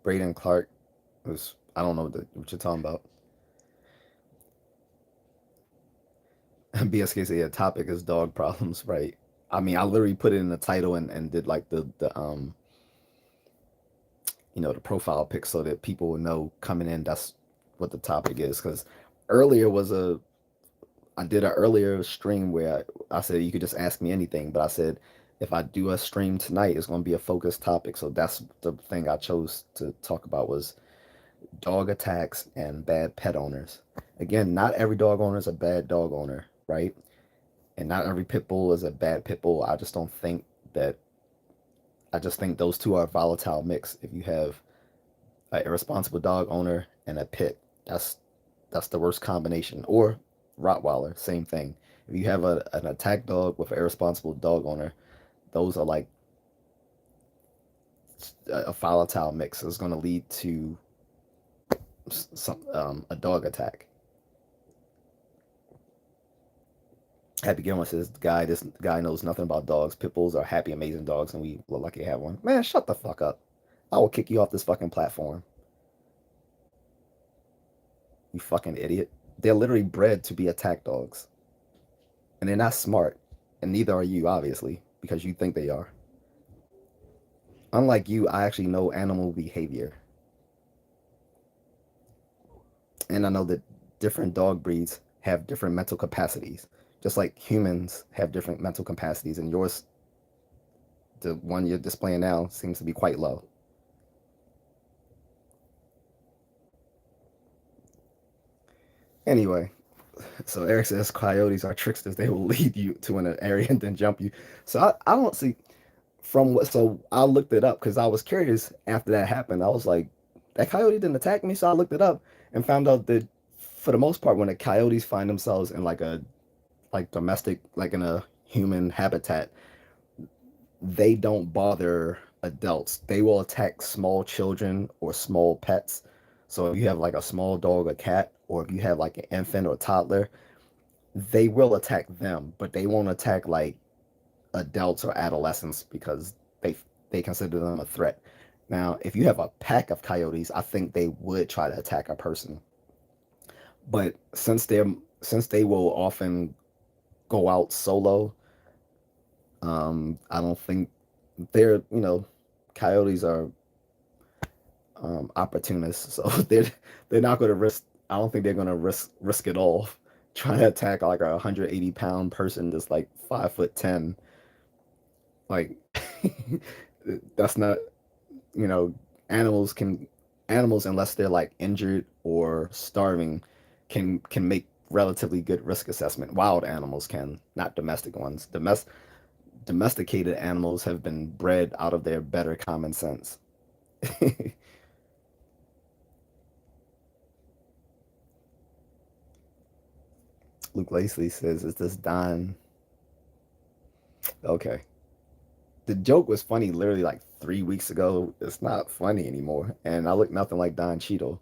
Braden Clark was I don't know what you're talking about. BSK said, yeah, topic is dog problems, right? I mean, I literally put it in the title and did like the profile pic so that people will know coming in that's what the topic is. Because earlier was a I did an earlier stream where I said you could just ask me anything, but I said if I do a stream tonight, it's going to be a focused topic. So that's the thing I chose to talk about was dog attacks and bad pet owners. Again, not every dog owner is a bad dog owner, right? And not every pit bull is a bad pit bull. I just don't think that. I just think those two are a volatile mix. If you have an irresponsible dog owner and a pit, that's the worst combination. Or Rottweiler, same thing. If you have an attack dog with an irresponsible dog owner, those are like a volatile mix. It's going to lead to a dog attack. Happy Gilmore says, this guy knows nothing about dogs. Pit bulls are happy, amazing dogs, and we look lucky to have one. Man, shut the fuck up. I will kick you off this fucking platform. You fucking idiot. They're literally bred to be attack dogs. And they're not smart. And neither are you, obviously, because you think they are. Unlike you, I actually know animal behavior. And I know that different dog breeds have different mental capacities. Just like humans have different mental capacities, and yours, the one you're displaying now, seems to be quite low. Anyway, so Eric says coyotes are tricksters. They will lead you to an area and then jump you. So I don't see from what. So I looked it up because I was curious after that happened. I was like, that coyote didn't attack me. So I looked it up and found out that for the most part, when the coyotes find themselves in like domestic, like in a human habitat, they don't bother adults. They will attack small children or small pets. So if you have like a small dog or cat, or if you have like an infant or toddler, they will attack them, but they won't attack like adults or adolescents because they consider them a threat. Now, if you have a pack of coyotes, I think they would try to attack a person. But since they will often go out solo, I don't think coyotes are opportunists, so they're not going to risk. I don't think they're going to risk it all trying to attack like a 180-pound person that's like 5'10". Like that's not you know animals unless they're like injured or starving can make relatively good risk assessment. Wild animals can, not domestic ones. Domesticated animals have been bred out of their better common sense. Luke Lacey says, "Is this Don?" Okay. The joke was funny literally like 3 weeks ago. It's not funny anymore. And I look nothing like Don Cheadle.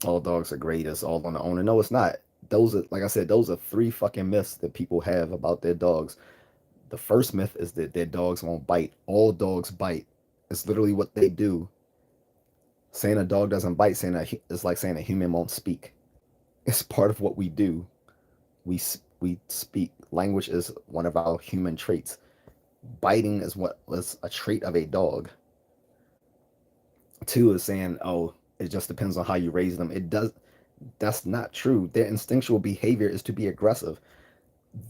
All dogs are great. It's all on the owner. No, it's not. Those are, like I said, those are three fucking myths that people have about their dogs. The first myth is that their dogs won't bite. All dogs bite. It's literally what they do. Saying a dog doesn't bite, is like saying a human won't speak. It's part of what we do. We speak. Language is one of our human traits. Biting is what was a trait of a dog. Two is saying, oh, it just depends on how you raise them. It does. That's not true. Their instinctual behavior is to be aggressive.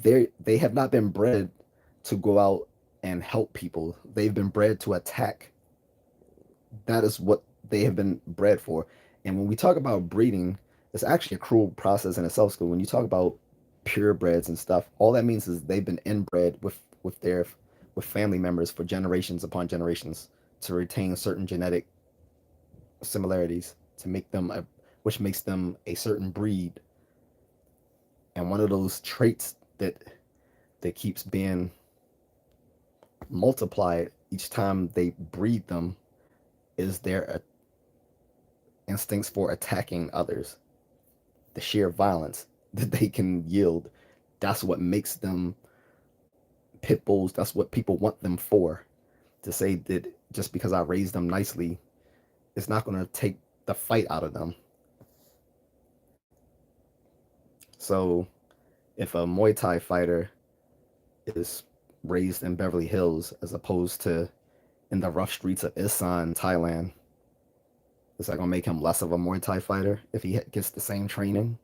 They have not been bred to go out and help people. They've been bred to attack. That is what they have been bred for. And when we talk about breeding, it's actually a cruel process in itself. So when you talk about purebreds and stuff, all that means is they've been inbred with family members for generations upon generations to retain certain genetic similarities to make them which makes them a certain breed. And one of those traits that keeps being multiplied each time they breed them is their instincts for attacking others. The sheer violence that they can yield. That's what makes them pit bulls. That's what people want them for. To say that just because I raised them nicely, it's not going to take the fight out of them. So if a Muay Thai fighter is raised in Beverly Hills as opposed to in the rough streets of Isan, Thailand, is that going to make him less of a Muay Thai fighter if he gets the same training?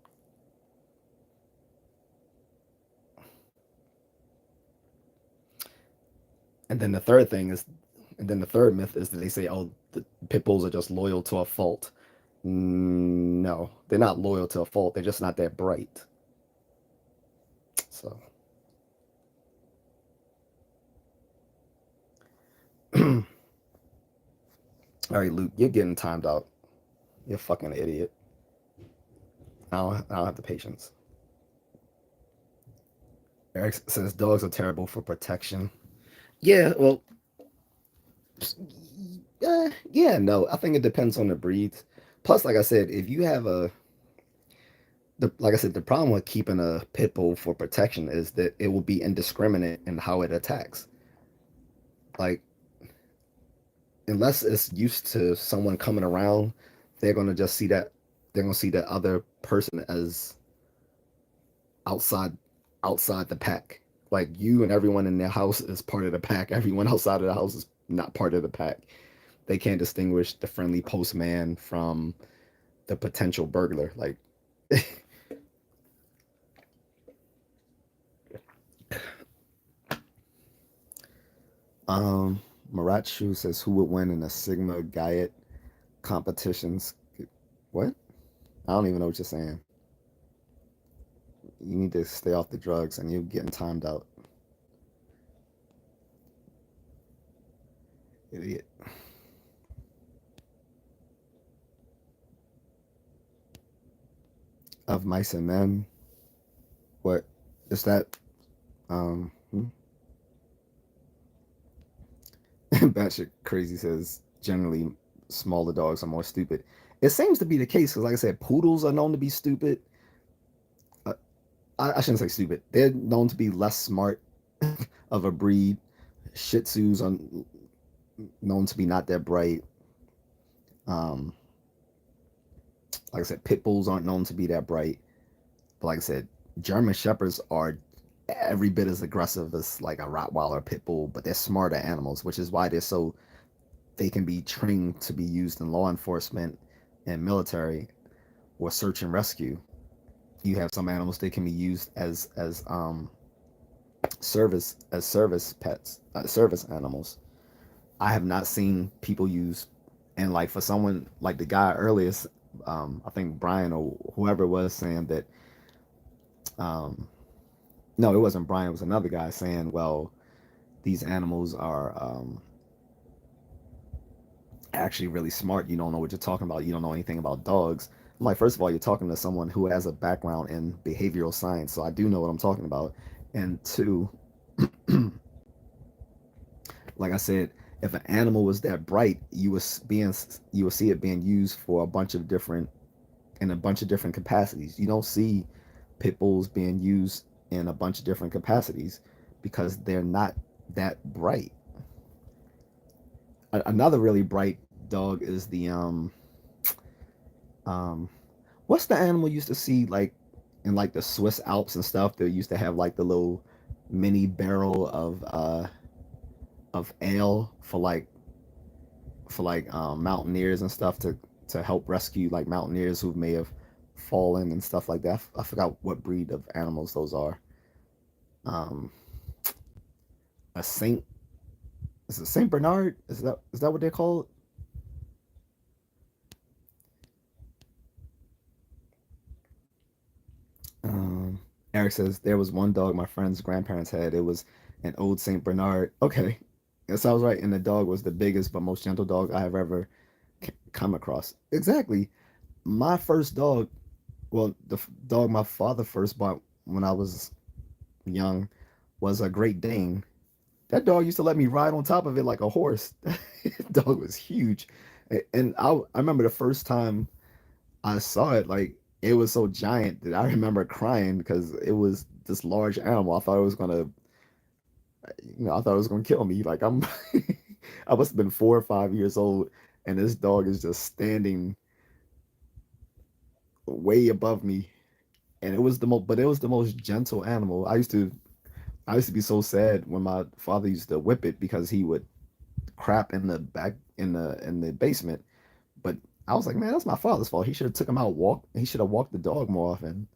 And then the third thing is, and then the third myth is that they say, oh, the pit bulls are just loyal to a fault. No, they're not loyal to a fault. They're just not that bright. So, all right, Luke, you're getting timed out. You're a fucking idiot. I don't have the patience. Eric says dogs are terrible for protection. Yeah, well, yeah, no. I think it depends on the breeds. Plus, like I said, if you have like I said, the problem with keeping a pit bull for protection is that it will be indiscriminate in how it attacks. Like, unless it's used to someone coming around, they're gonna just see that they're gonna see that other person as outside outside the pack. Like you and everyone in their house is part of the pack. Everyone outside of the house is not part of the pack. They can't distinguish the friendly postman from the potential burglar. Like Marachu says who would win in a Sigma Guyot competitions? What? I don't even know what you're saying. You need to stay off the drugs and you're getting timed out. Idiot. Of mice and men. What is that? Hmm? Batshit crazy says generally smaller dogs are more stupid. It seems to be the case because, like I said, poodles are known to be stupid. Uh, I shouldn't say stupid. They're known to be less smart of a breed. Shih Tzus are known to be not that bright. Um, like I said, pit bulls aren't known to be that bright. But like I said, German shepherds are every bit as aggressive as like a Rottweiler pit bull, but they're smarter animals, which is why they can be trained to be used in law enforcement and military or search and rescue. You have some animals that can be used as service pets, service animals. I have not seen people use, and like for someone like the guy earlier, I think Brian or whoever was saying that, um, no, it wasn't Brian, it was another guy saying, well, these animals are actually really smart. You don't know what you're talking about. You don't know anything about dogs. I'm like, first of all, you're talking to someone who has a background in behavioral science, so I do know what I'm talking about. And two, like I said, if an animal was that bright, you would see it being used for a bunch of different in a bunch of different capacities. You don't see pit bulls being used in a bunch of different capacities because they're not that bright. Another really bright dog is the Um, what's the animal you used to see like in like the Swiss Alps and stuff? They used to have like the little mini barrel of ale for like mountaineers and stuff to help rescue like mountaineers who may have fallen and stuff like that. I forgot what breed of animals those are. Um, a Saint is it Saint Bernard? Is that what they're called? Um, Eric says there was one dog my friend's grandparents had. It was an old Saint Bernard. Okay, that sounds right. And the dog was the biggest but most gentle dog I have ever come across. Exactly. My first dog, well, dog my father first bought when I was young, was a Great Dane. That dog used to let me ride on top of it like a horse. Dog was huge, and I remember the first time I saw it, like it was so giant that I remember crying because it was this large animal. I thought it was gonna, I thought it was gonna kill me. Like I'm, I must have been 4 or 5 years old, and this dog is just standing way above me, and it was the most, but it was the most gentle animal. I used to be so sad when my father used to whip it because he would crap in the back in the basement. But I was like, man, that's my father's fault. He should have took him out walk. He should have walked the dog more often.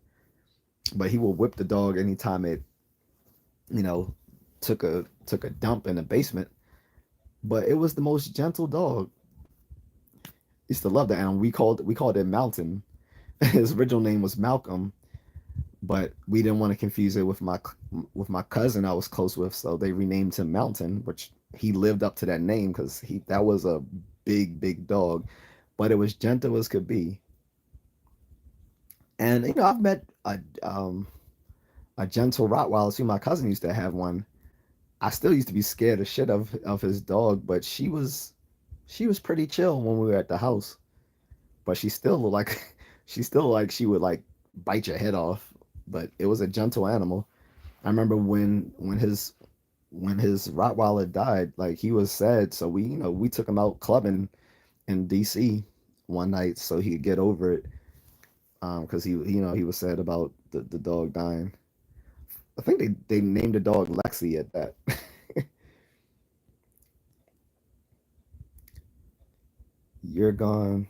But he would whip the dog anytime it, you know, took a dump in the basement. But it was the most gentle dog. Used to love the animal. We called it Mountain. His original name was Malcolm, but we didn't want to confuse it with my cousin I was close with, so they renamed him Mountain, which he lived up to that name because he that was a big dog, but it was gentle as could be. And I've met a gentle Rottweiler too. My cousin used to have one. I still used to be scared of shit of his dog, but she was pretty chill when we were at the house. But she still looked like she still like she would like bite your head off. But it was a gentle animal. I remember when his Rottweiler died, like he was sad, so we took him out clubbing in DC one night so he could get over it. Because he was sad about the dog dying. I think they named the dog Lexi at that. You're gone.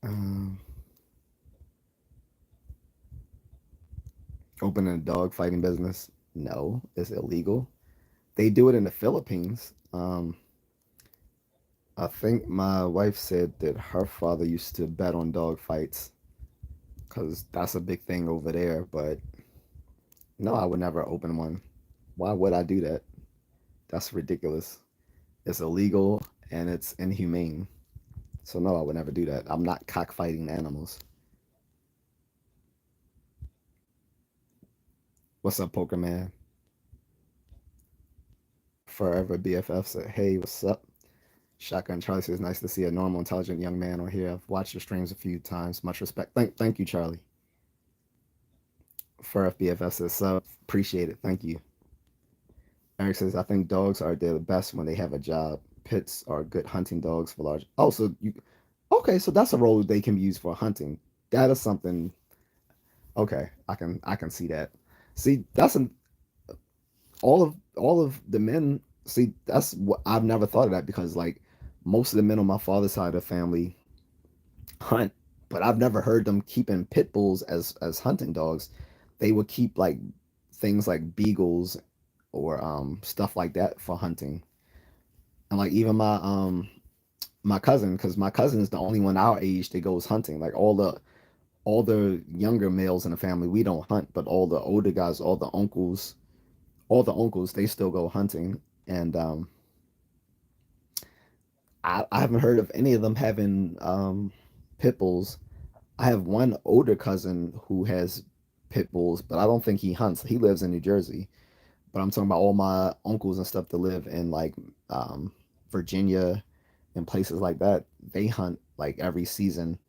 Um, Opening a dog fighting business? No, it's illegal. They do it in the Philippines. I think my wife said that her father used to bet on dog fights because that's a big thing over there. But no, I would never open one. Why would I do that? That's ridiculous. It's illegal and it's inhumane. So no, I would never do that. I'm not cockfighting animals. What's up, Poker Man? Forever BFF said, "Hey, what's up?" Shotgun Charlie says, "Nice to see a normal, intelligent young man on here. I've watched your streams a few times. Much respect." Thank you, Charlie. Forever BFF says, "Sub, appreciate it. Thank you." Eric says, "I think dogs are the best when they have a job. Pits are good hunting dogs for large." Oh, so you okay? So that's a role they can be used for hunting. That is something. Okay, I can see that. See, that's an all of the men. See, that's what I've never thought of that because like most of the men on my father's side of the family hunt, but I've never heard them keeping pit bulls as hunting dogs. They would keep like things like beagles or stuff like that for hunting. And like even my cousin, because my cousin is the only one our age that goes hunting. Like all the younger males in the family, we don't hunt, but all the older guys, all the uncles, they still go hunting. And I haven't heard of any of them having pit bulls. I have one older cousin who has pit bulls, but I don't think he hunts. He lives in New Jersey. But I'm talking about all my uncles and stuff that live in like Virginia and places like that. They hunt like every season.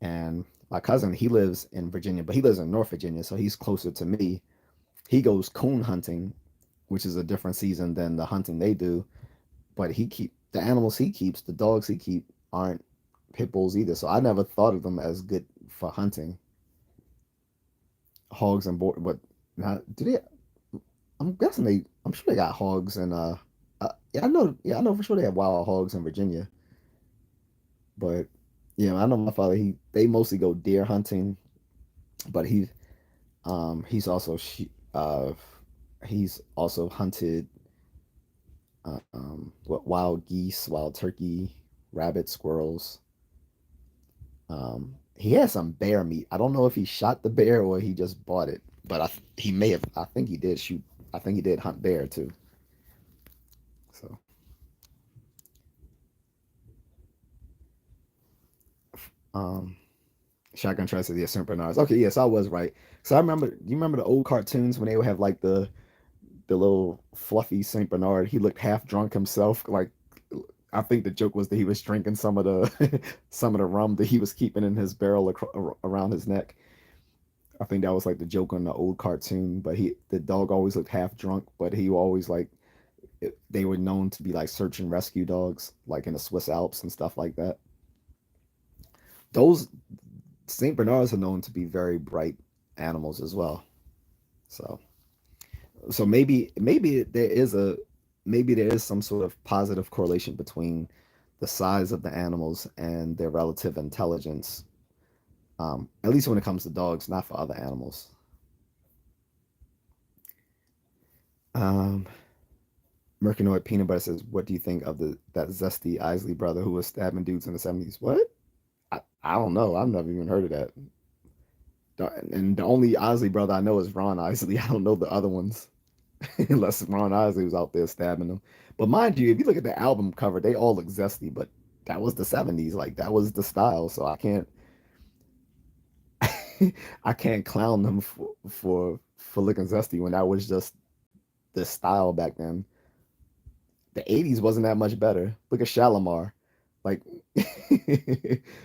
And my cousin, he lives in Virginia, but he lives in North Virginia, so he's closer to me. He goes coon hunting, which is a different season than the hunting they do. But the animals he keeps, the dogs he keep, aren't pit bulls either. So I never thought of them as good for hunting. Hogs and boar, but not do they? I'm guessing they. I'm sure they got hogs and yeah, I know. Yeah, I know for sure they have wild hogs in Virginia. But yeah, I know my father. They mostly go deer hunting, but he's also he's also hunted what wild geese, wild turkey, rabbit, squirrels. He had some bear meat. I don't know if he shot the bear or he just bought it, but he may have. I think he did shoot. I think he did hunt bear too. So, um, shotgun tries to the Saint Bernards. Okay, yes, I was right. So I remember. You remember the old cartoons when they would have like the little fluffy Saint Bernard? He looked half drunk himself. Like I think the joke was that he was drinking some of the some of the rum that he was keeping in his barrel around his neck. I think that was like the joke on the old cartoon. But the dog always looked half drunk, but he always like they were known to be like search and rescue dogs, like in the Swiss Alps and stuff like that. Those Saint Bernards are known to be very bright animals as well. So maybe maybe there is some sort of positive correlation between the size of the animals and their relative intelligence. At least when it comes to dogs, not for other animals. Um, Mercanoid Peanut Butter says, "What do you think of the that zesty Isley brother who was stabbing dudes in the 70s?" What? I don't know. I've never even heard of that. And the only Isley brother I know is Ron Isley. I don't know the other ones unless Ron Isley was out there stabbing them. But mind you, if you look at the album cover, they all look zesty. But that was the 70s. Like that was the style. So I can't clown them for looking zesty when that was just the style back then. The 80s wasn't that much better. Look at Shalimar. Like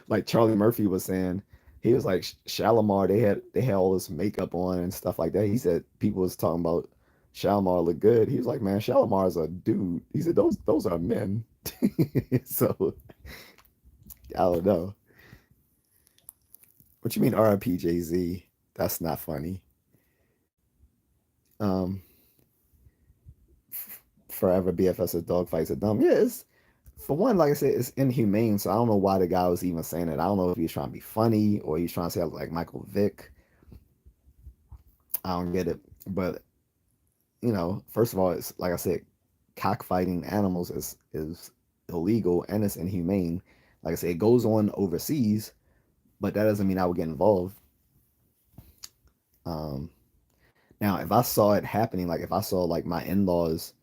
like Charlie Murphy was saying, he was like Shalimar, they had all this makeup on and stuff like that. He said people was talking about Shalimar look good. He was like, man, Shalimar's a dude. He said those are men. So I don't know. What you mean RIP Jay-Z? That's not funny. Um Forever BFS says dog fights are dumb. Yeah, it's for one, like I said, it's inhumane. So I don't know why the guy was even saying it. I don't know if he was trying to be funny or he's trying to say like Michael Vick. I don't get it. But first of all, it's like I said, cockfighting animals is illegal and it's inhumane. Like I said, it goes on overseas, but that doesn't mean I would get involved. Um, Now, if I saw it happening, like if I saw like my in-laws,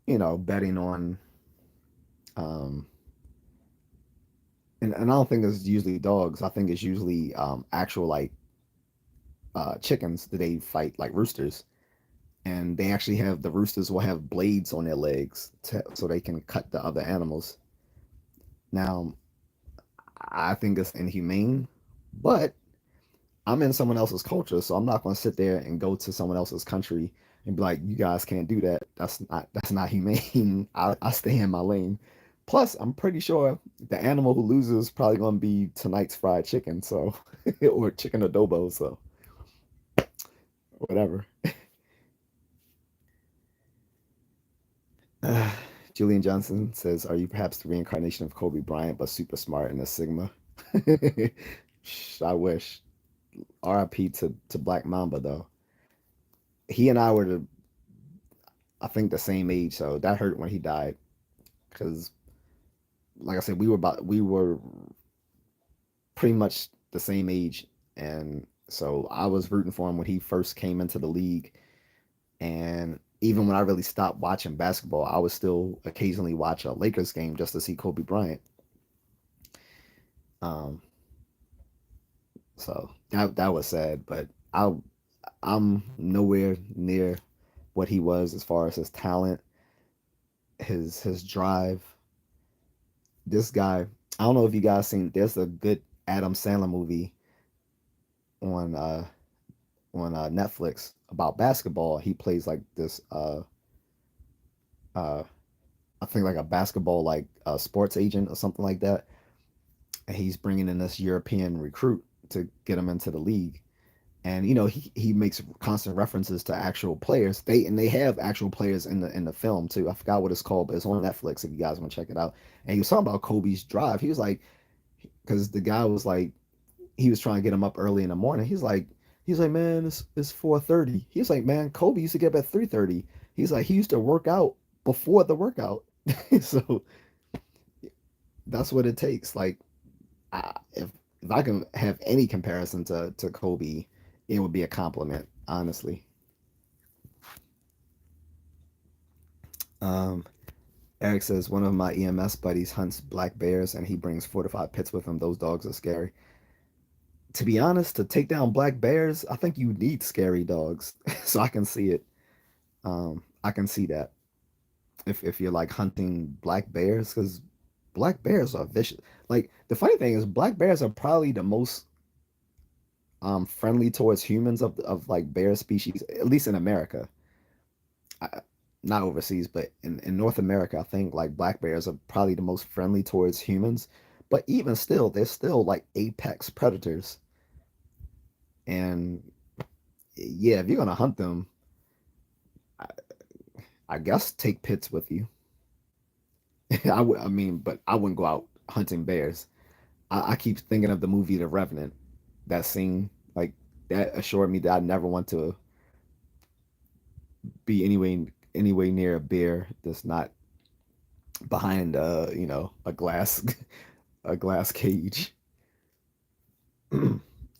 betting on, um, and I don't think it's usually dogs. I think it's usually actual like chickens that they fight like roosters, and they actually have the roosters will have blades on their legs so they can cut the other animals. Now, I think it's inhumane, but I'm in someone else's culture, so I'm not going to sit there and go to someone else's country and be like, "You guys can't do that. That's not humane." I stay in my lane. Plus, I'm pretty sure the animal who loses is probably going to be tonight's fried chicken, so or chicken adobo, so whatever. Uh, Julian Johnson says, "Are you perhaps the reincarnation of Kobe Bryant, but super smart and a Sigma?" I wish. RIP to Black Mamba though. He and I were I think the same age, so that hurt when he died. Because, like I said, we were pretty much the same age, and so I was rooting for him when he first came into the league, and even when I really stopped watching basketball, I would still occasionally watch a Lakers game just to see Kobe Bryant. Um, so that was sad, but I'm nowhere near what he was as far as his talent, his drive. This guy, I don't know if you guys seen. There's a good Adam Sandler movie on Netflix about basketball. He plays like this uh I think like a basketball like a sports agent or something like that, and he's bringing in this European recruit to get him into the league. And he makes constant references to actual players. They have actual players in the film too. I forgot what it's called, but it's on Netflix if you guys want to check it out. And he was talking about Kobe's drive. He was like, because the guy was like, he was trying to get him up early in the morning. He's like, man, it's 4:30. He's like, man, Kobe used to get up at 3:30. He's like, he used to work out before the workout. So that's what it takes. Like, if I can have any comparison to Kobe, it would be a compliment, honestly. Um, Eric says one of my EMS buddies hunts black bears and he brings fortified pits with him. Those dogs are scary. To be honest, to take down black bears, I think you need scary dogs. So I can see it. I can see that if you're like hunting black bears, because black bears are vicious. Like the funny thing is, black bears are probably the most friendly towards humans of like bear species, at least in America. I, Not overseas, but in North America, I think like black bears are probably the most friendly towards humans. But even still, they're still like apex predators. And yeah, if you're gonna hunt them, I, I guess take pits with you. I mean, but I wouldn't go out hunting bears. I keep thinking of the movie The Revenant. That scene, like that, assured me that I never want to be anyway near a bear that's not behind a glass a glass cage.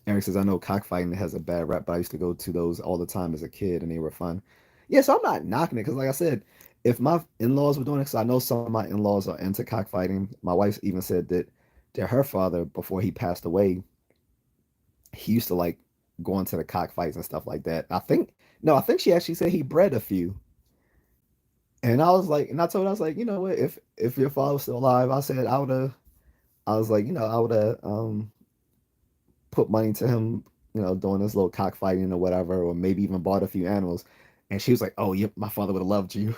Eric says, I know cockfighting has a bad rap, but I used to go to those all the time as a kid and they were fun. Yeah, so I'm not knocking it because, like I said, if my in laws were doing it, because I know some of my in laws are into cockfighting. My wife even said that her father, before he passed away, he used to like go into the cockfights and stuff like that. No, I think she actually said he bred a few. And I was like, and I told her, I was like, you know what, if your father was still alive, I said I would have, I was like, I would have put money to him, doing this little cockfighting or whatever, or maybe even bought a few animals. And she was like, "Oh, yep, my father would have loved you."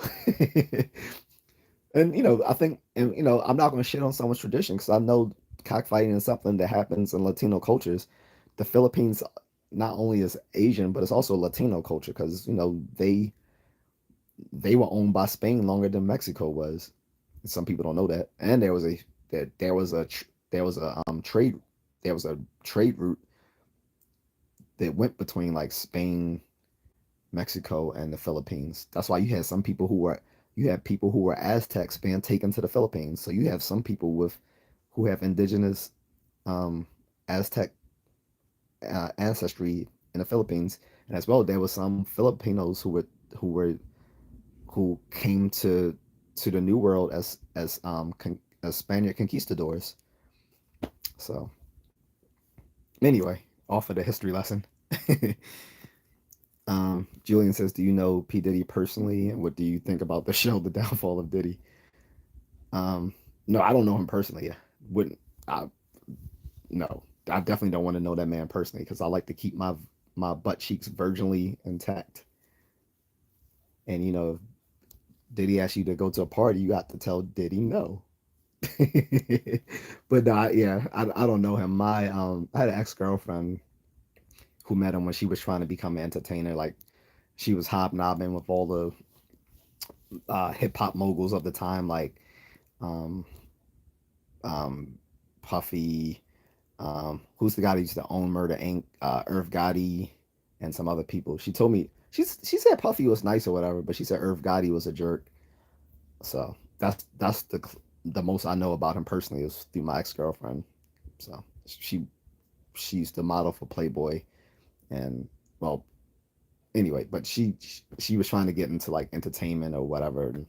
And I think, and I'm not going to shit on someone's tradition because I know cockfighting is something that happens in Latino cultures. The Philippines not only is Asian, but it's also Latino culture because they were owned by Spain longer than Mexico was. Some people don't know that. And there was a trade route that went between like Spain, Mexico, and the Philippines. That's why you had people who were Aztecs being taken to the Philippines. So you have some people who have indigenous Aztec ancestry in the Philippines, and as well there were some Filipinos who were who came to the New World as Spaniard conquistadors. So anyway, off of the history lesson. Julian says, "Do you know P Diddy personally, and what do you think about the show, The Downfall of Diddy?" Um, no, I don't know him personally. Wouldn't I? No, I definitely don't want to know that man personally because I like to keep my butt cheeks virginally intact. And if Diddy asks you to go to a party, you got to tell Diddy no. But yeah, I don't know him. I had an ex girlfriend who met him when she was trying to become an entertainer. Like she was hobnobbing with all the hip hop moguls of the time, like um, um, Puffy. Who's the guy that used to own Murder Inc? Irv Gotti and some other people. She told me she said Puffy was nice or whatever, but she said Irv Gotti was a jerk. So that's the most I know about him personally is through my ex girlfriend. So she used to model for Playboy, and well, anyway, but she was trying to get into like entertainment or whatever. And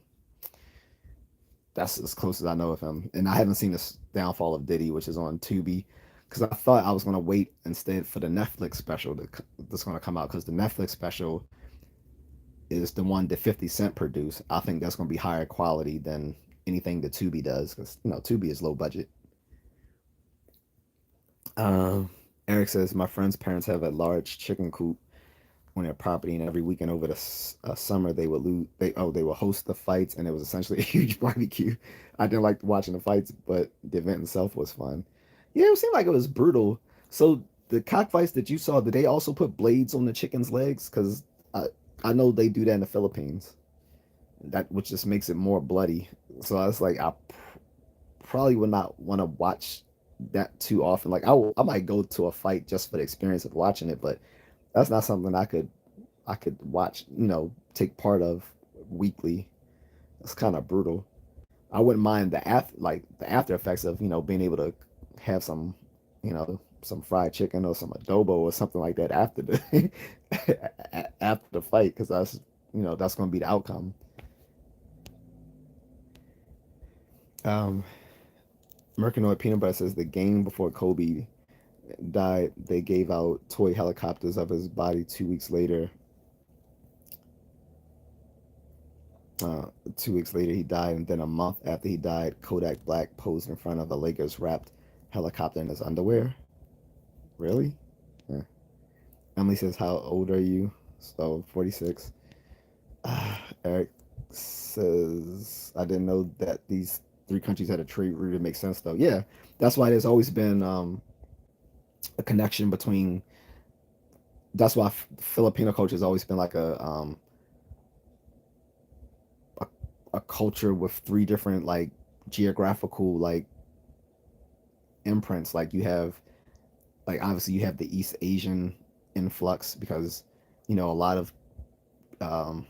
that's as close as I know of him. And I haven't seen this Downfall of Diddy, which is on Tubi, because I thought I was gonna wait instead for the Netflix special that's gonna come out because the Netflix special is the one that 50 Cent produced. I think that's gonna be higher quality than anything that Tubi does because Tubi is low budget. Um, Eric says my friend's parents have a large chicken coop. on their property, and every weekend over the summer they would they would host the fights, and it was essentially a huge barbecue. I didn't like watching the fights, but the event itself was fun. Yeah, it seemed like it was brutal. So the cockfights that you saw, did they also put blades on the chicken's legs? Because I know they do that in the Philippines. That which just makes it more bloody. So I was like, probably would not want to watch that too often. Like I might go to a fight just for the experience of watching it, but that's not something I could watch. Take part of weekly. It's kind of brutal. I wouldn't mind the after effects of being able to have some fried chicken or some adobo or something like that after the after the fight, because that's going to be the outcome. Um, Mercanoid Peanut Butter says the game before Kobe died, they gave out toy helicopters of his body 2 weeks later. 2 weeks later, he died, and then a month after he died, Kodak Black posed in front of a Lakers wrapped helicopter in his underwear. Really? Yeah. Emily says, "How old are you?" So 46. Eric says, "I didn't know that these three countries had a trade route." It makes sense though. Yeah, that's why there's always been a connection between. That's why Filipino culture has always been like a a culture with three different like geographical like imprints. Like you have like obviously you have the East Asian influx because a lot of um,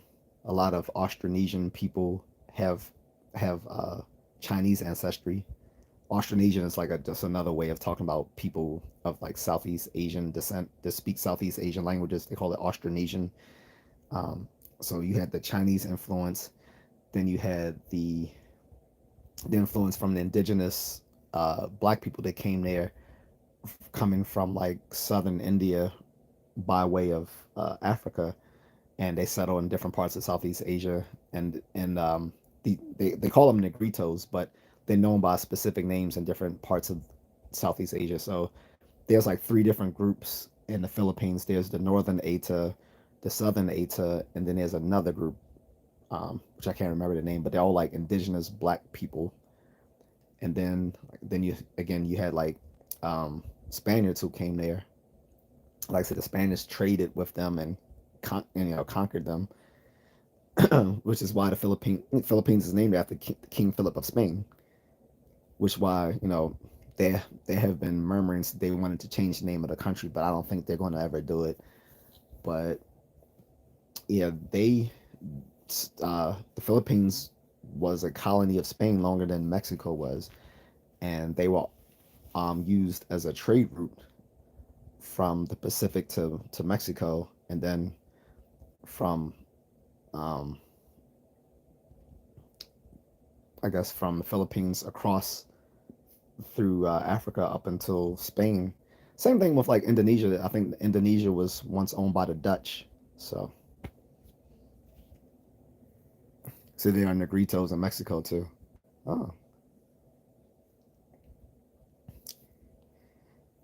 Austronesian people have have Chinese ancestry. Austronesian is like just another way of talking about people of like Southeast Asian descent that speak Southeast Asian languages. They call it Austronesian. Um, so you had the Chinese influence, then you had the influence from the indigenous black people that came there, coming from like southern India by way of Africa, and they settle in different parts of Southeast Asia, and they call them Negritos, but they're known by specific names in different parts of Southeast Asia. So there's like three different groups in the Philippines. There's the Northern Ata, the Southern Ata, and then there's another group, which I can't remember the name, but they're all like indigenous black people. And then you had like Spaniards who came there. Like I said, the Spanish traded with them and conquered them, which is why the Philippines is named after King Philip of Spain. Which why there have been murmurings they wanted to change the name of the country, but I don't think they're going to ever do it. But yeah, the Philippines was a colony of Spain longer than Mexico was, and they were used as a trade route from the Pacific to Mexico, and then from um, I guess from the Philippines across through Africa up until Spain. Same thing with like Indonesia. I think Indonesia was once owned by the Dutch. So they are Negritos in Mexico too. Oh.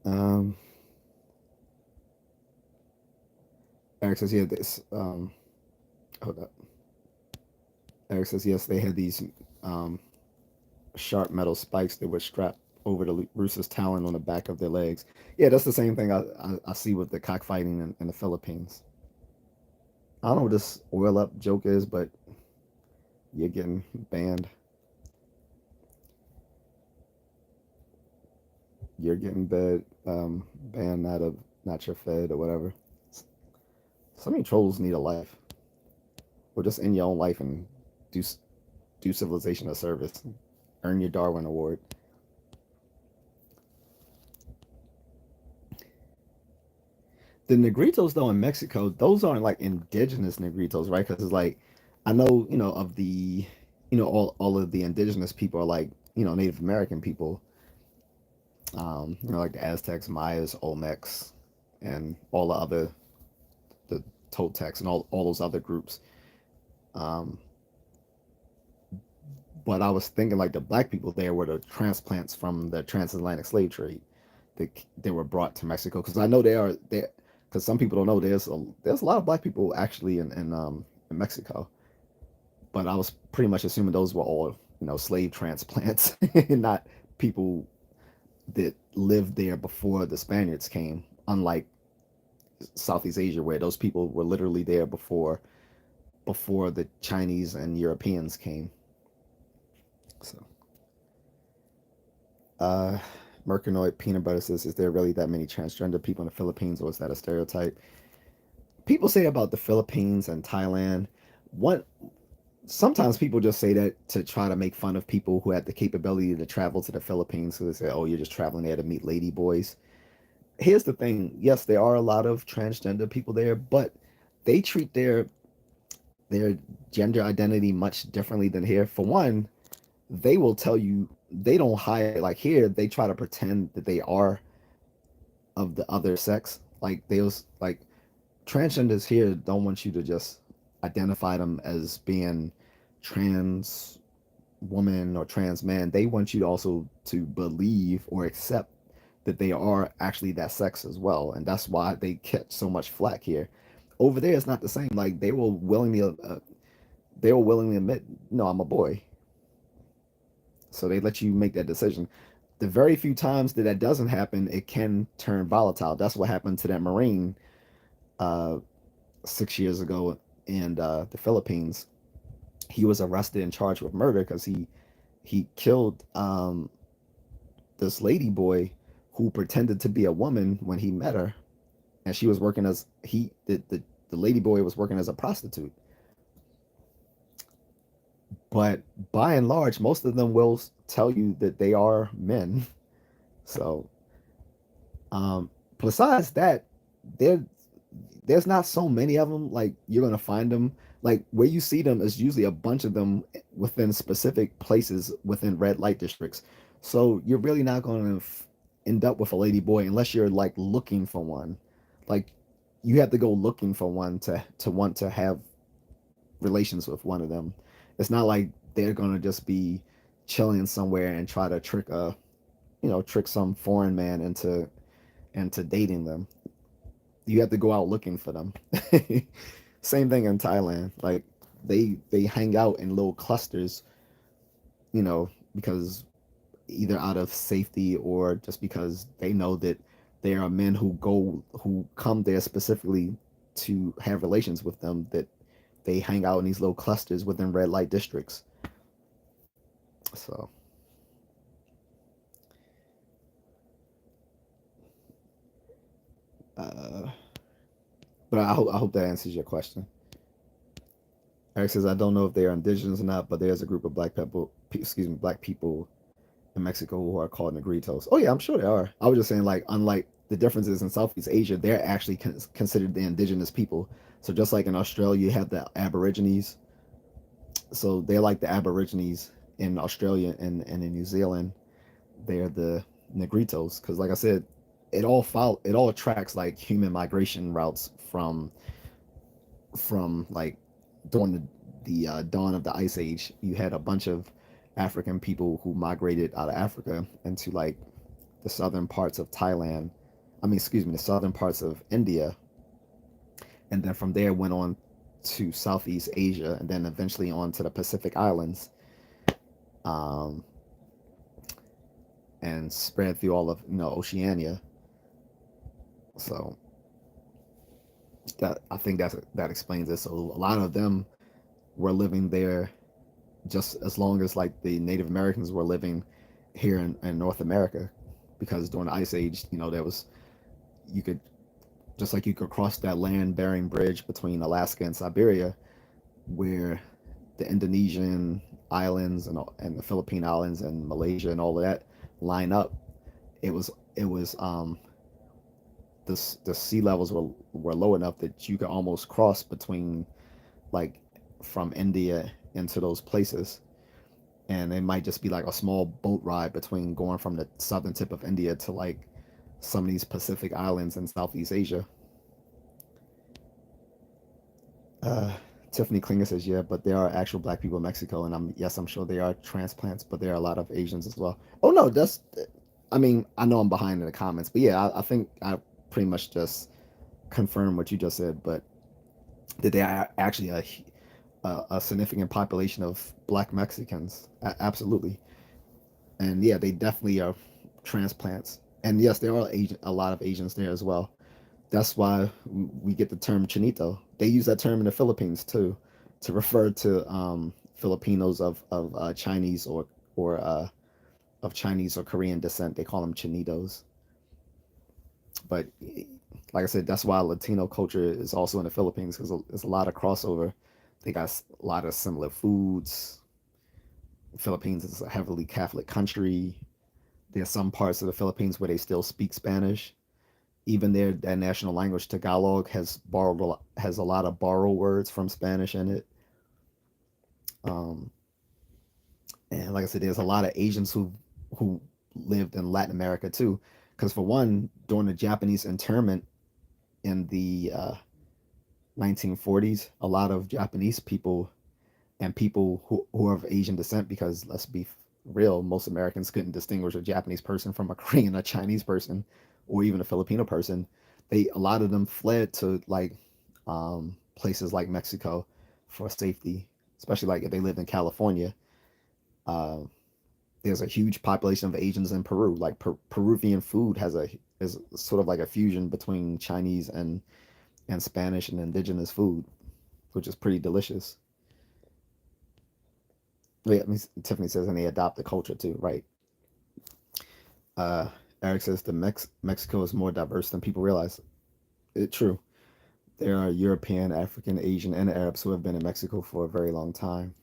Um, Eric says, yeah, this. Hold up. Eric says, yes, they had these um, sharp metal spikes that were strapped over the rooster's talon on the back of their legs. Yeah, that's the same thing I see with the cockfighting in the Philippines. I don't know what this oil up joke is, but you're getting banned. You're getting banned out of not your fed or whatever. Some of you trolls need a life, or just in your own life and do do civilization a service. Earn your Darwin Award. The Negritos though in Mexico, those aren't like indigenous Negritos, right? Because it's like I know of the all of the indigenous people are like Native American people, like the Aztecs, Mayas, Olmecs, and all the Toltecs and all those other groups. Um, but I was thinking like the black people there were the transplants from the transatlantic slave trade. They were brought to Mexico because I know they are there. because some people don't know there's a lot of black people actually in Mexico, but I was pretty much assuming those were all slave transplants, not people that lived there before the Spaniards came. Unlike Southeast Asia, where those people were literally there before the Chinese and Europeans came. So, uh, Mercanoid Peanut Butter says, "Is there really that many transgender people in the Philippines, or is that a stereotype?" People say about the Philippines and Thailand. One Sometimes people just say that to try to make fun of people who have the capability to travel to the Philippines. So they say, "Oh, you're just traveling there to meet lady boys." Here's the thing: yes, there are a lot of transgender people there, but they treat their gender identity much differently than here. For one, they will tell you they don't hide like here. They try to pretend that they are of the other sex. Like transgenders here don't want you to just identify them as being trans woman or trans man. They want you to also to believe or accept that they are actually that sex as well, and that's why they catch so much flack here. Over there, it's not the same. Like they will willingly admit, no, I'm a boy. So they let you make that decision. The very few times that doesn't happen, it can turn volatile. That's what happened to that Marine uh, 6 years ago in the Philippines. He was arrested and charged with murder because he killed this lady boy who pretended to be a woman when he met her, and she was working as the lady boy was working as a prostitute. But by and large, most of them will tell you that they are men. So, besides that, there there's not so many of them. Like you're gonna find them. Like where you see them is usually a bunch of them within specific places within red light districts. So you're really not gonna end up with a lady boy unless you're like looking for one. Like you have to go looking for one to want to have relations with one of them. It's not like they're gonna just be chilling somewhere and try to trick some foreign man into dating them. You have to go out looking for them. Same thing in Thailand. Like they hang out in little clusters, because either out of safety or just because they know that there are men who come there specifically to have relations with them, that they hang out in these little clusters within red light districts. So uh but I hope that answers your question. Eric says, I don't know if they are indigenous or not, but there's a group of black people in Mexico who are called Negritos. Oh yeah, I'm sure they are. I was just saying, like, unlike the differences in Southeast Asia, they're actually considered the indigenous people. So just like in Australia, you have the Aborigines. So they're like the Aborigines in Australia and in New Zealand. They're the Negritos because, like I said, it all tracks like human migration routes from like during the dawn of the Ice Age. You had a bunch of African people who migrated out of Africa into like the southern parts of Thailand. I mean, excuse me, the southern parts of India, and then from there went on to Southeast Asia, and then eventually on to the Pacific Islands, um, and spread through all of Oceania. So that I think that explains it. So a lot of them were living there just as long as like the Native Americans were living here in North America, because during the Ice Age, there was you could just like you could cross that land bearing bridge between Alaska and Siberia, where the Indonesian islands and the Philippine islands and Malaysia and all of that line up. It was the sea levels were low enough that you could almost cross between like from India into those places, and it might just be like a small boat ride between going from the southern tip of India to like some of these Pacific islands in Southeast Asia. Uh, Tiffany Klinger says, yeah, but there are actual black people in Mexico, and I'm sure they are transplants, but there are a lot of Asians as well. Oh no, I mean, I know I'm behind in the comments, but yeah, I think I pretty much just confirm what you just said, but that they are actually a significant population of Black Mexicans. Absolutely, and yeah, they definitely are transplants. And yes, there are a lot of Asians there as well. That's why we get the term Chinito. They use that term in the Philippines too, to refer to Filipinos of Chinese or of Chinese or Korean descent. They call them Chinitos. But like I said, that's why Latino culture is also in the Philippines because there's a lot of crossover. They got a lot of similar foods. The Philippines is a heavily Catholic country. There's some parts of the Philippines where they still speak Spanish. Even their national language Tagalog has a lot of borrowed words from Spanish in it. Um, and like I said, there's a lot of Asians who lived in Latin America too. Because for one, during the Japanese internment in the 1940s, a lot of Japanese people and people who are of Asian descent, because let's be real, most Americans couldn't distinguish a Japanese person from a Korean, a Chinese person, or even a Filipino person. A lot of them fled to like places like Mexico for safety, especially like if they lived in California. Uh, there's a huge population of Asians in Peru. Like Peruvian food is sort of like a fusion between Chinese and Spanish and indigenous food, which is pretty delicious. Yeah, I mean, Tiffany says, and they adopt the culture too, right? Uh, Eric says the Mexico is more diverse than people realize. True. There are European, African, Asian, and Arabs who have been in Mexico for a very long time,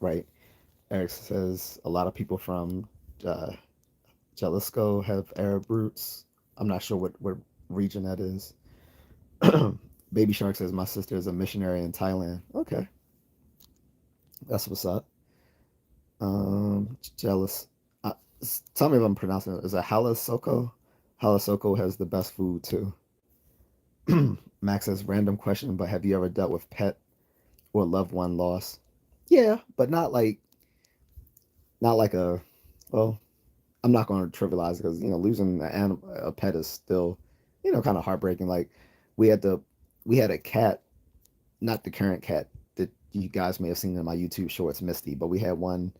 right? Eric says a lot of people from uh, Jalisco have Arab roots. I'm not sure what region that is. Baby Shark says my sister is a missionary in Thailand. Okay, that's what's up. Jealous. Uh, Tell me if I'm pronouncing it. Is it Halasoko? Halasoko has the best food too. Max says random question, but have you ever dealt with pet or loved one loss? Yeah, but not like a. Well, I'm not going to trivialize it because losing a pet is still kind of heartbreaking. Like we had the we had a cat, not the current cat that you guys may have seen in my YouTube shorts, Misty, but we had one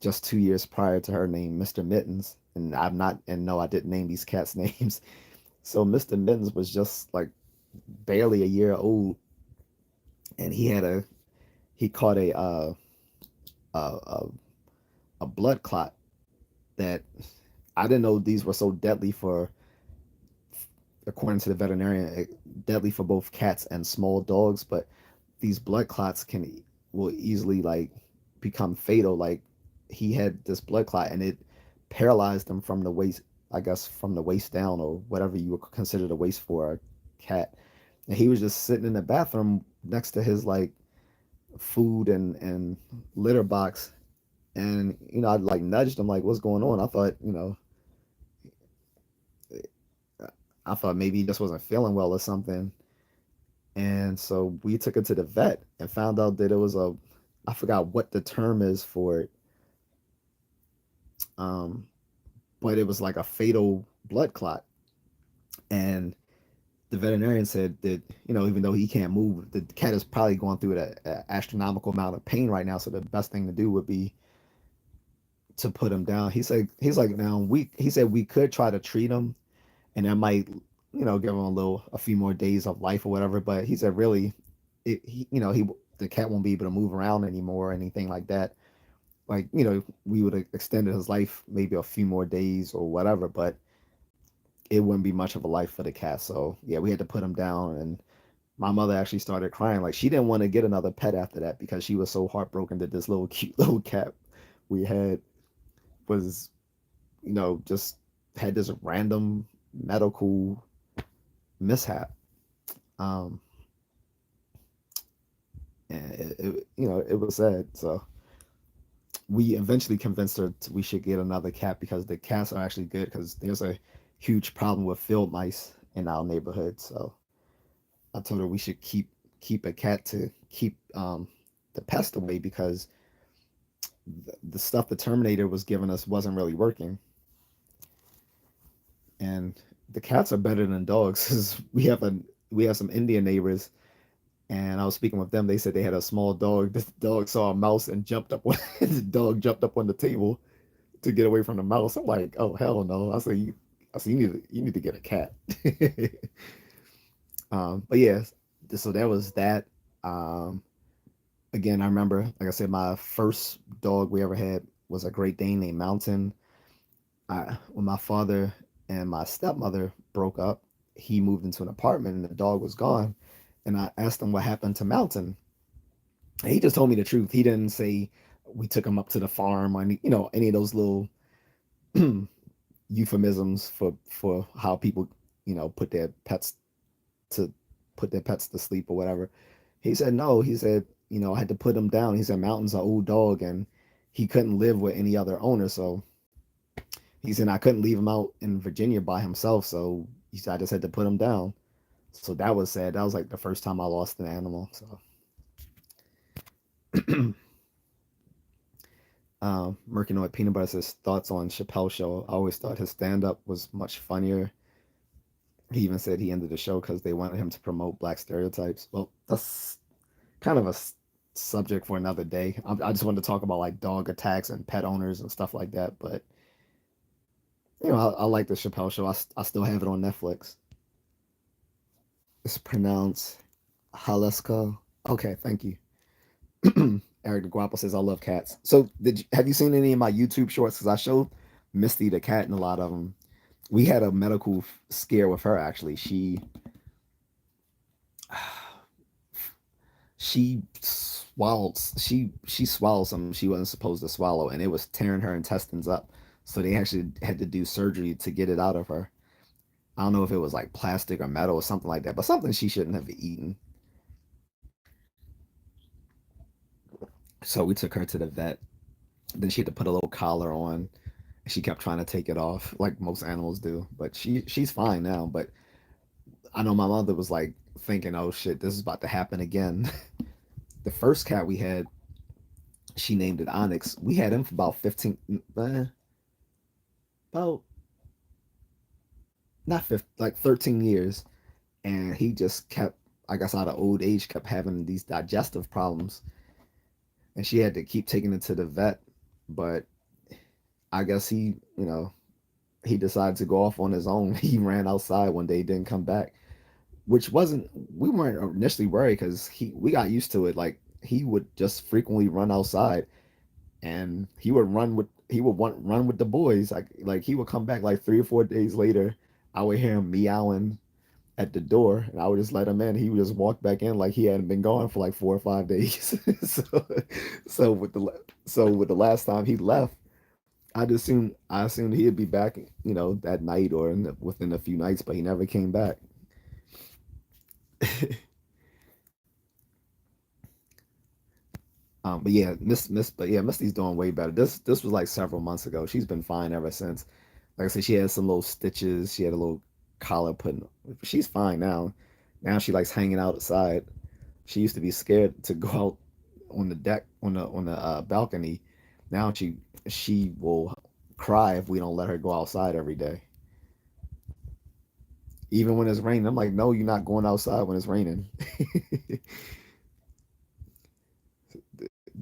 just 2 years prior to her named Mr. Mittens, and I'm not and no, I didn't name these cats names. So Mr. Mittens was just like barely a year old, and he caught a a blood clot that I didn't know these were so deadly for, according to the veterinarian, deadly for both cats and small dogs. But these blood clots will easily like become fatal. Like he had this blood clot and it paralyzed him from the waist, I guess from the waist down or whatever you would consider the waist for a cat. And he was just sitting in the bathroom next to his like food and litter box. And I like nudged him like, what's going on? I thought maybe he just wasn't feeling well or something. And so we took it to the vet and found out that it was I forgot what the term is for it. Um, but it was like a fatal blood clot. And the veterinarian said that, even though he can't move, the cat is probably going through an astronomical amount of pain right now. So the best thing to do would be to put him down. He's like, now he said we could try to treat him and that might, give him a few more days of life or whatever. But he said really, the cat won't be able to move around anymore or anything like that. Like, we would have extended his life maybe a few more days or whatever, but it wouldn't be much of a life for the cat. So yeah, we had to put him down. And my mother actually started crying. Like she didn't want to get another pet after that because she was so heartbroken that this little cute little cat we had was, just had this random medical mishap. Um, and it was sad. So we eventually convinced her we should get another cat because the cats are actually good because there's a huge problem with field mice in our neighborhood. So I told her we should keep a cat to keep the pest away because the stuff the Terminator was giving us wasn't really working. And the cats are better than dogs because we have we have some Indian neighbors, and I was speaking with them. They said they had a small dog. This dog saw a mouse and jumped up on the dog jumped up on the table to get away from the mouse. I'm like, oh hell no. I said you need to get a cat. But yeah, so that was that. Um, Again, I remember, like I said, my first dog we ever had was a Great Dane named Mountain. When my father and my stepmother broke up, he moved into an apartment and the dog was gone. And I asked him what happened to Mountain. And he just told me the truth. He didn't say we took him up to the farm or any, any of those little euphemisms for how people, put their pets to put their pets to sleep or whatever. He said no. He said, I had to put him down. He said Mountain's an old dog and he couldn't live with any other owner. So he said I couldn't leave him out in Virginia by himself. So he said I just had to put him down. So that was sad. That was like the first time I lost an animal. So Merkinoid Peanut Butter says thoughts on Chappelle show. I always thought his stand up was much funnier. He even said he ended the show because they wanted him to promote black stereotypes. Well, that's kind of a subject for another day. I just wanted to talk about like dog attacks and pet owners and stuff like that. But I like the Chappelle show. I still have it on Netflix. It's pronounced Haleska. Okay, thank you. Eric the Guapo says I love cats. So have you seen any of my YouTube shorts? Because I showed Misty the cat in a lot of them. We had a medical scare with her actually. She swallowed something she wasn't supposed to swallow, and it was tearing her intestines up. So they actually had to do surgery to get it out of her. I don't know if it was like plastic or metal or something like that, but something she shouldn't have eaten. So we took her to the vet. Then she had to put a little collar on. She kept trying to take it off, like most animals do. But she's fine now. But I know my mother was like thinking, "Oh shit, this is about to happen again." The first cat we had, she named it Onyx. We had him for about 15, about not 15, like 13 years, and he just kept, I guess, out of old age, kept having these digestive problems, and she had to keep taking it to the vet. But I guess he decided to go off on his own. He ran outside one day, didn't come back, which wasn't we weren't initially worried because we got used to it. Like he would just frequently run outside, and he would run with the boys. Like he would come back like 3 or 4 days later. I would hear him meowing at the door, and I would just let him in. He would just walk back in like he hadn't been gone for like 4 or 5 days. so so with the last time he left, I assumed he'd be back, that night or within a few nights, but he never came back. But yeah, Misty's doing way better. This was like several months ago. She's been fine ever since. Like I said, she had some little stitches. She had a little collar put in. She's fine now. Now she likes hanging outside. She used to be scared to go out on the deck on the balcony. Now she will cry if we don't let her go outside every day, even when it's raining. I'm like, no, you're not going outside when it's raining.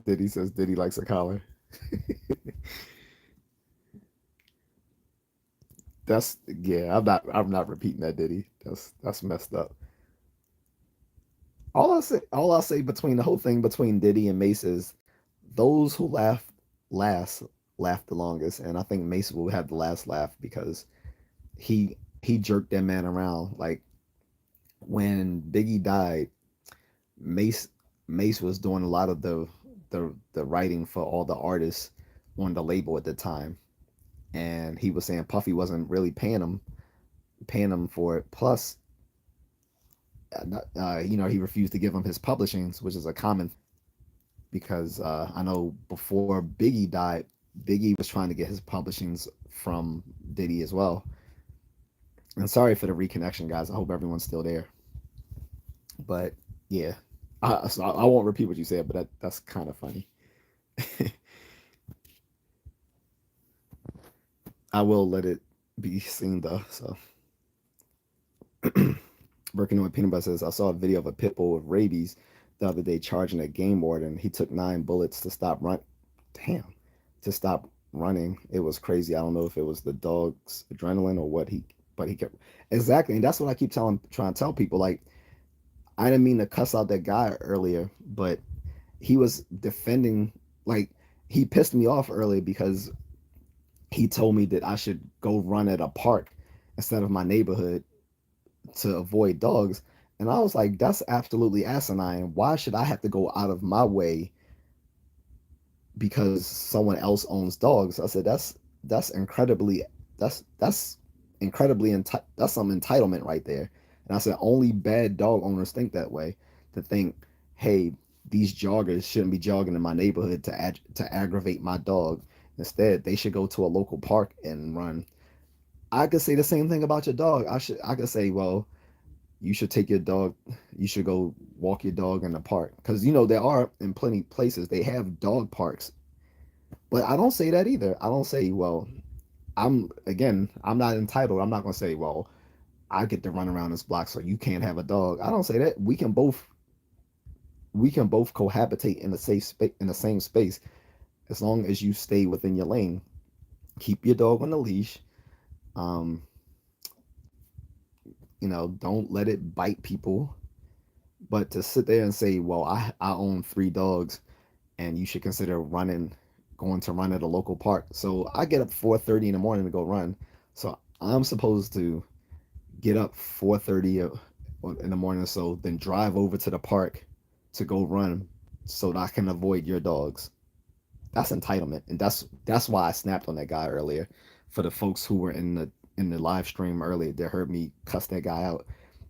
Diddy says Diddy likes a collar. That's yeah. I'm not repeating that, Diddy. That's messed up. All I say between the whole thing between Diddy and Mace is those who last laugh the longest, and I think Mace will have the last laugh because he jerked that man around. Like when Biggie died, Mace Mace was doing a lot of the writing for all the artists on the label at the time, and he was saying Puffy wasn't really paying him for it. Plus, he refused to give him his publishings, which is a common because I know before Biggie died, Biggie was trying to get his publishings from Diddy as well. And sorry for the reconnection, guys. I hope everyone's still there. But yeah, I won't repeat what you said, but that's kind of funny. I will let it be seen though. So Working with Peanut Butter says, I saw a video of a pit bull with rabies the other day charging a game warden. He took 9 bullets to stop run. Damn, to stop running. It was crazy. I don't know if it was the dog's adrenaline or what but he kept exactly. And that's what I keep trying to tell people. Like, I didn't mean to cuss out that guy earlier, but he was defending. Like, he pissed me off earlier because he told me that I should go run at a park instead of my neighborhood to avoid dogs. And I was like, that's absolutely asinine. Why should I have to go out of my way because someone else owns dogs? I said, that's incredibly that's that's some entitlement right there. And I said, only bad dog owners think that way. To think, hey, these joggers shouldn't be jogging in my neighborhood to aggravate my dog. Instead, they should go to a local park and run. I could say the same thing about your dog. I could say, well, you should take your dog, you should go walk your dog in the park, because there are in plenty places they have dog parks. But I don't say that either. I don't say, well, I'm not entitled. I'm not going to say, well, I get to run around this block so you can't have a dog. I don't say that. We can both cohabitate in the safe space, in the same space, as long as you stay within your lane. Keep your dog on the leash. um don't let it bite people. But to sit there and say, well, I own 3 dogs and you should consider going to run at a local park. So I get up 4:30 in the morning to go run. So I'm supposed to get up 4:30 in the morning or so, then drive over to the park to go run so that I can avoid your dogs. That's entitlement. And that's why I snapped on that guy earlier. For the folks who were in the live stream earlier that heard me cuss that guy out.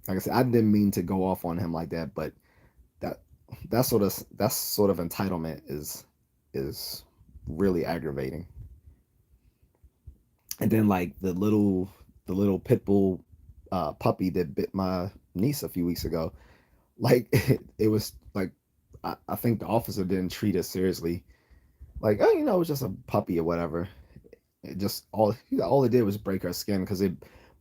Like I said, I didn't mean to go off on him like that, but that that sort of entitlement is really aggravating. And then, like, the little pit bull puppy that bit my niece a few weeks ago, like it was like, I think the officer didn't treat it seriously. Like, oh, it was just a puppy or whatever. It just all it did was break her skin,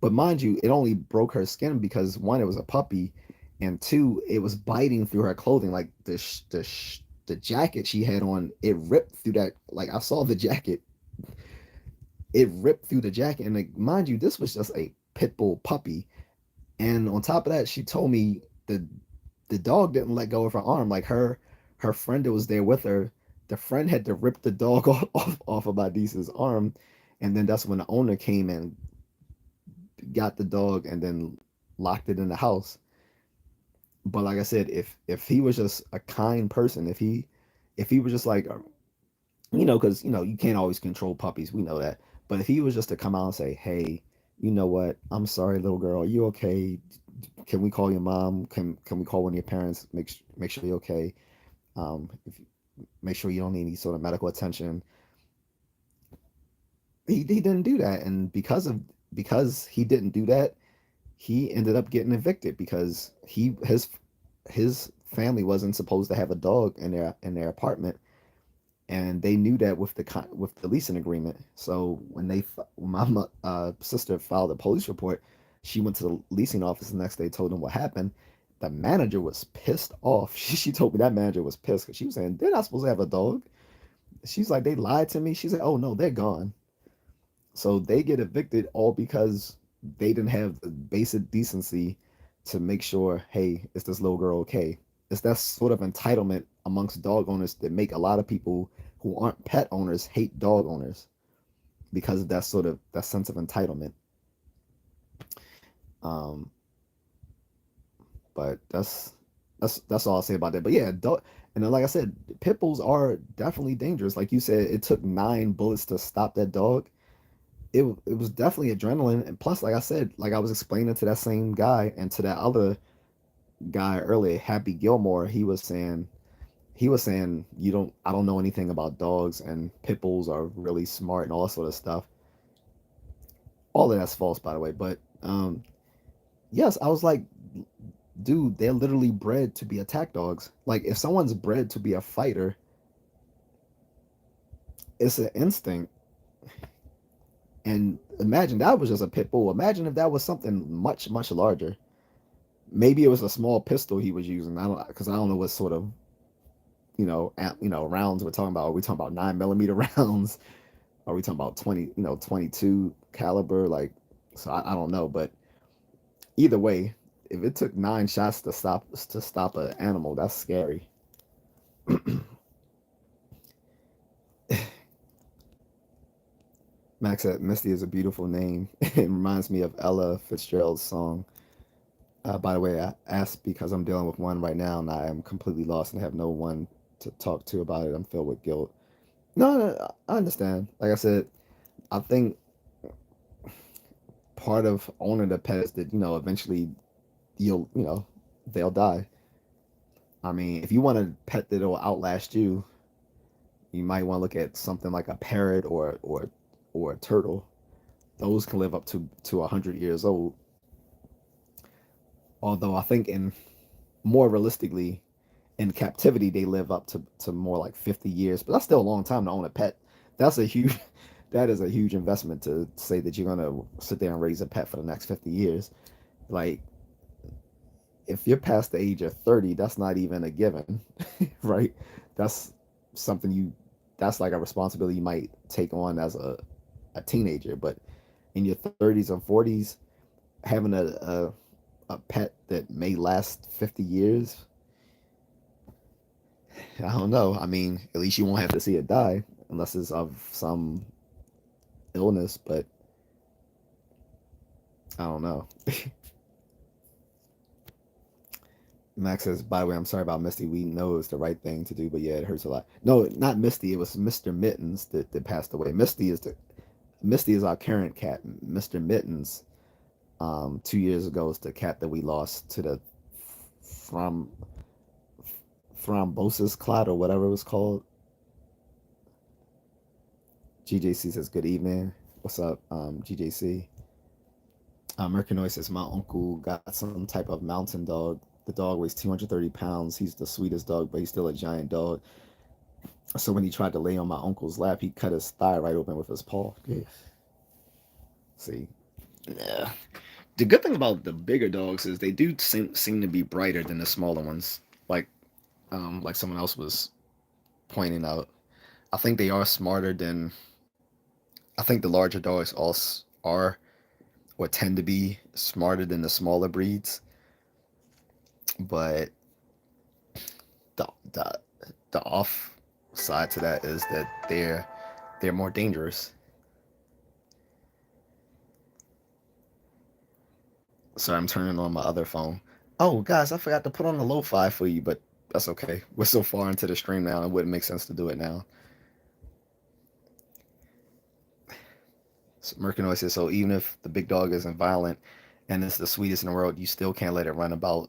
but mind you, it only broke her skin because, one, it was a puppy, and two, it was biting through her clothing. Like, the jacket she had on, it ripped through that. Like, I saw the jacket, it ripped through the jacket, and, like, mind you, this was just a pit bull puppy. And on top of that, she told me the dog didn't let go of her arm. Like, her friend that was there with her, the friend had to rip the dog off of my niece's arm, and then that's when the owner came and got the dog and then locked it in the house. But like I said, if he was just a kind person, if he was just like, because you can't always control puppies, we know that. But if he was just to come out and say, hey, you know what, I'm sorry, little girl, are you okay? Can we call your mom? Can we call one of your parents? Make sure you're okay. If Make sure you don't need any sort of medical attention. He didn't do that, and because he didn't do that, he ended up getting evicted because his family wasn't supposed to have a dog in their apartment, and they knew that with the leasing agreement. So when my sister filed a police report, she went to the leasing office the next day, told them what happened. The manager was pissed off. She told me that manager was pissed because she was saying they're not supposed to have a dog. She's like, they lied to me. She's like, oh no, they're gone. So they get evicted all because they didn't have the basic decency to make sure, hey, is this little girl okay? It's that sort of entitlement amongst dog owners that make a lot of people who aren't pet owners hate dog owners, because of that sense of entitlement. Um, but that's all I'll say about that. But yeah, and then, like I said, pit bulls are definitely dangerous. Like you said, it took 9 bullets to stop that dog. It was definitely adrenaline, and plus, like I said, like I was explaining to that same guy and to that other guy earlier, Happy Gilmore, he was saying, I don't know anything about dogs, and pit bulls are really smart and all that sort of stuff. All of that's false, by the way. But yes, I was like, dude, they're literally bred to be attack dogs. Like, if someone's bred to be a fighter, it's an instinct. And imagine that was just a pit bull. Imagine if that was something much, much larger. Maybe it was a small pistol he was using. I don't, because I don't know what sort of rounds we're talking about. Are we talking about 9 millimeter rounds? Are we talking about 22 caliber? Like, so I don't know, but either way, if it took 9 shots to stop an animal, that's scary. Max said Misty is a beautiful name. It reminds me of Ella Fitzgerald's song. By the way, I asked because I'm dealing with one right now and I am completely lost and have no one to talk to about it. I'm filled with guilt. No, no, I understand. Like I said, I think part of owning the pet is that eventually they'll die. I mean, if you want a pet that'll outlast you, you might want to look at something like a parrot or a turtle. Those can live up to 100 years old. Although I think in more realistically, in captivity they live up to more like 50 years, but that's still a long time to own a pet. That's a huge that is a huge investment to say that you're gonna sit there and raise a pet for the next 50 years. Like, if you're past the age of 30, that's not even a given, right? That's something that's like a responsibility you might take on as a teenager. But in your 30s and 40s, having a pet that may last 50 years, I don't know. I mean, at least you won't have to see it die unless it's of some illness, but I don't know. Max says, by the way, I'm sorry about Misty. We know it's the right thing to do, but yeah, it hurts a lot. No, not Misty. It was Mr. Mittens that passed away. Misty is our current cat. Mr. Mittens, 2 years ago, is the cat that we lost to the from thrombosis clot or whatever it was called. GJC says, good evening. What's up, GJC? Mercanoy says, my uncle got some type of mountain dog. The dog weighs 230 pounds. He's the sweetest dog, but he's still a giant dog. So when he tried to lay on my uncle's lap, he cut his thigh right open with his paw. Yeah. See, Yeah. The good thing about the bigger dogs is they do seem to be brighter than the smaller ones. Like someone else was pointing out. I think they are smarter than. I think the larger dogs also are or tend to be smarter than the smaller breeds. But the the the off side to that is that they're more dangerous. So I'm turning on my other phone. Oh, guys, I forgot to put on the lo-fi for you, but that's okay. We're so far into the stream now, it wouldn't make sense to do it now. So Mercanoy says, so even if the big dog isn't violent and it's the sweetest in the world, you still can't let it run about,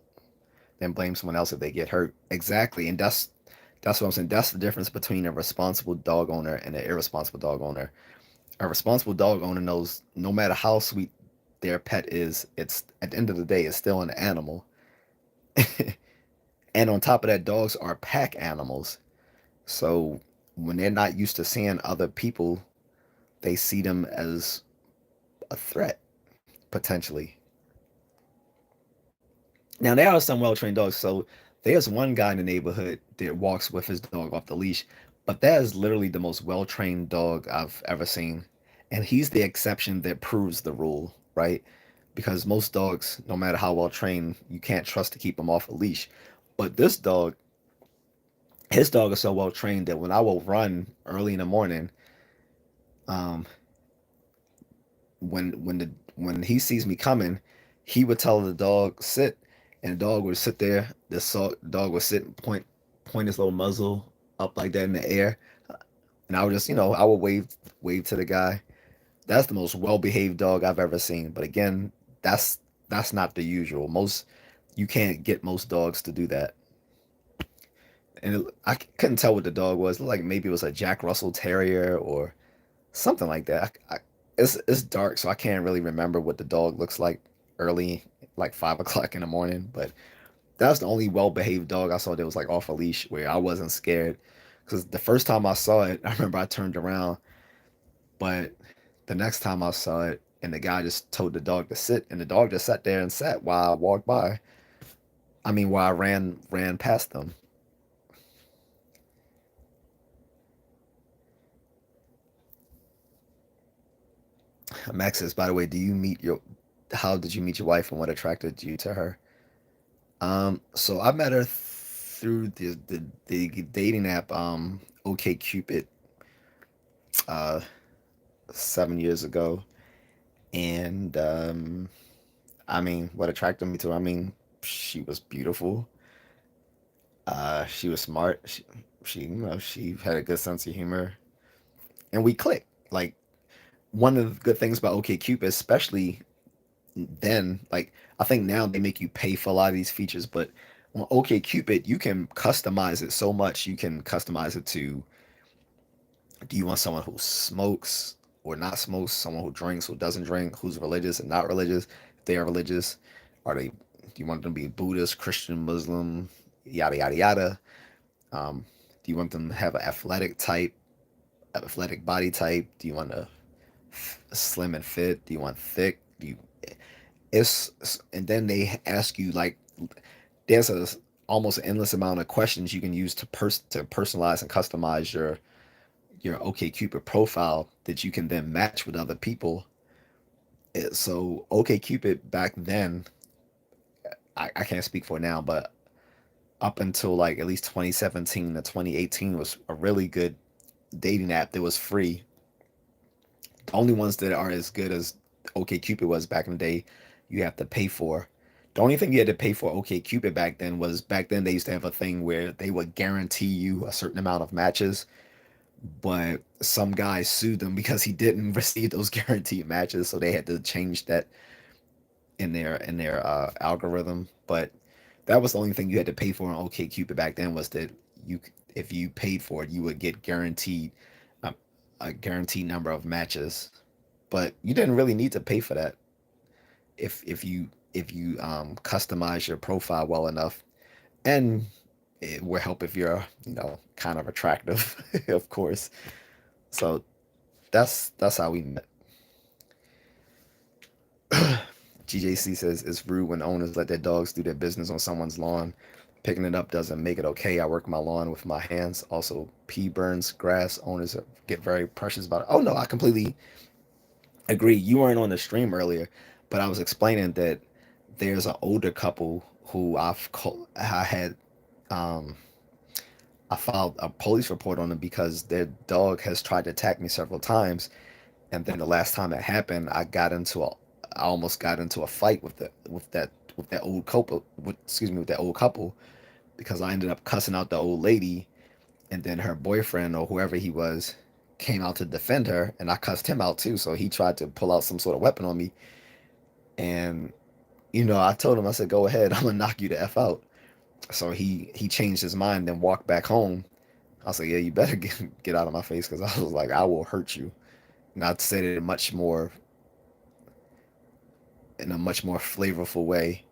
then blame someone else if they get hurt. Exactly, and that's what I'm saying. That's the difference between a responsible dog owner and an irresponsible dog owner. A responsible dog owner knows no matter how sweet their pet is, it's at the end of the day, it's still an animal. And on top of that, dogs are pack animals. So when they're not used to seeing other people, they see them as a threat, potentially. Now, there are some well trained dogs. So there's one guy in the neighborhood that walks with his dog off the leash, but that is literally the most well trained dog I've ever seen. And he's the exception that proves the rule, right? Because most dogs, no matter how well trained, you can't trust to keep them off a leash. But this dog, his dog is so well trained that when I will run early in the morning, um, when he sees me coming, he would tell the dog sit, and the dog would sit there. Dog would sit and point his little muzzle up like that in the air, and I would just I would wave to the guy. That's the most well behaved dog I've ever seen. But again, that's not the usual. You can't get most dogs to do that. And I couldn't tell what the dog was. It looked like maybe it was a Jack Russell Terrier or something like that. It's dark, so I can't really remember what the dog looks like early, like 5 o'clock in the morning. But that's the only well-behaved dog I saw that was like off a leash where I wasn't scared. Because the first time I saw it, I remember I turned around, but the next time I saw it, and the guy just told the dog to sit, and the dog just sat there and sat while I walked by. I mean, while I ran past them. Max says, by the way, do you meet your how did you meet your wife and what attracted you to her? So I met her through the dating app OK Cupid uh 7 years ago. And I mean, what attracted me to her? I mean, she was beautiful. She was smart. She had a good sense of humor, and we clicked. Like, one of the good things about OkCupid, especially then, like, I think now they make you pay for a lot of these features, but on OkCupid you can customize it so much. You can customize it to, do you want someone who smokes or not smokes, someone who drinks, who doesn't drink, who's religious and not religious. If they are religious, are they? Do you want them to be Buddhist, Christian, Muslim, yada yada yada? Do you want them to have an athletic body type? Do you want a slim and fit? Do you want thick? Do you? It's And then they ask you, like, there's a almost endless amount of questions you can use to personalize and customize your OkCupid profile that you can then match with other people. So OkCupid back then, I can't speak for now, but up until like at least 2017 to 2018 was a really good dating app that was free. The only ones that are as good as OkCupid was back in the day, you have to pay for. The only thing you had to pay for OkCupid back then was, back then they used to have a thing where they would guarantee you a certain amount of matches, but some guy sued them because he didn't receive those guaranteed matches, so they had to change that in their algorithm. But that was the only thing you had to pay for on OkCupid back then, was that you, if you paid for it, you would get guaranteed a, a guaranteed number of matches. But you didn't really need to pay for that if you customize your profile well enough, and it will help if you're, kind of attractive, of course. So that's how we met. GJC says it's rude when owners let their dogs do their business on someone's lawn. Picking it up doesn't make it okay. I work my lawn with my hands. Also, pea burns grass. Owners get very precious about it. Oh no, I completely agree. You weren't on the stream earlier, but I was explaining that there's an older couple who I had um, I filed a police report on them because their dog has tried to attack me several times, and then the last time it happened, I almost got into a fight with that old couple. With that old couple, because I ended up cussing out the old lady, and then her boyfriend or whoever he was came out to defend her, and I cussed him out too. So he tried to pull out some sort of weapon on me, and I told him, I said, "Go ahead, I'm gonna knock you the f out." So he changed his mind and walked back home. I was like, "Yeah, you better get out of my face," because I was like, "I will hurt you." And I said it in a much more flavorful way.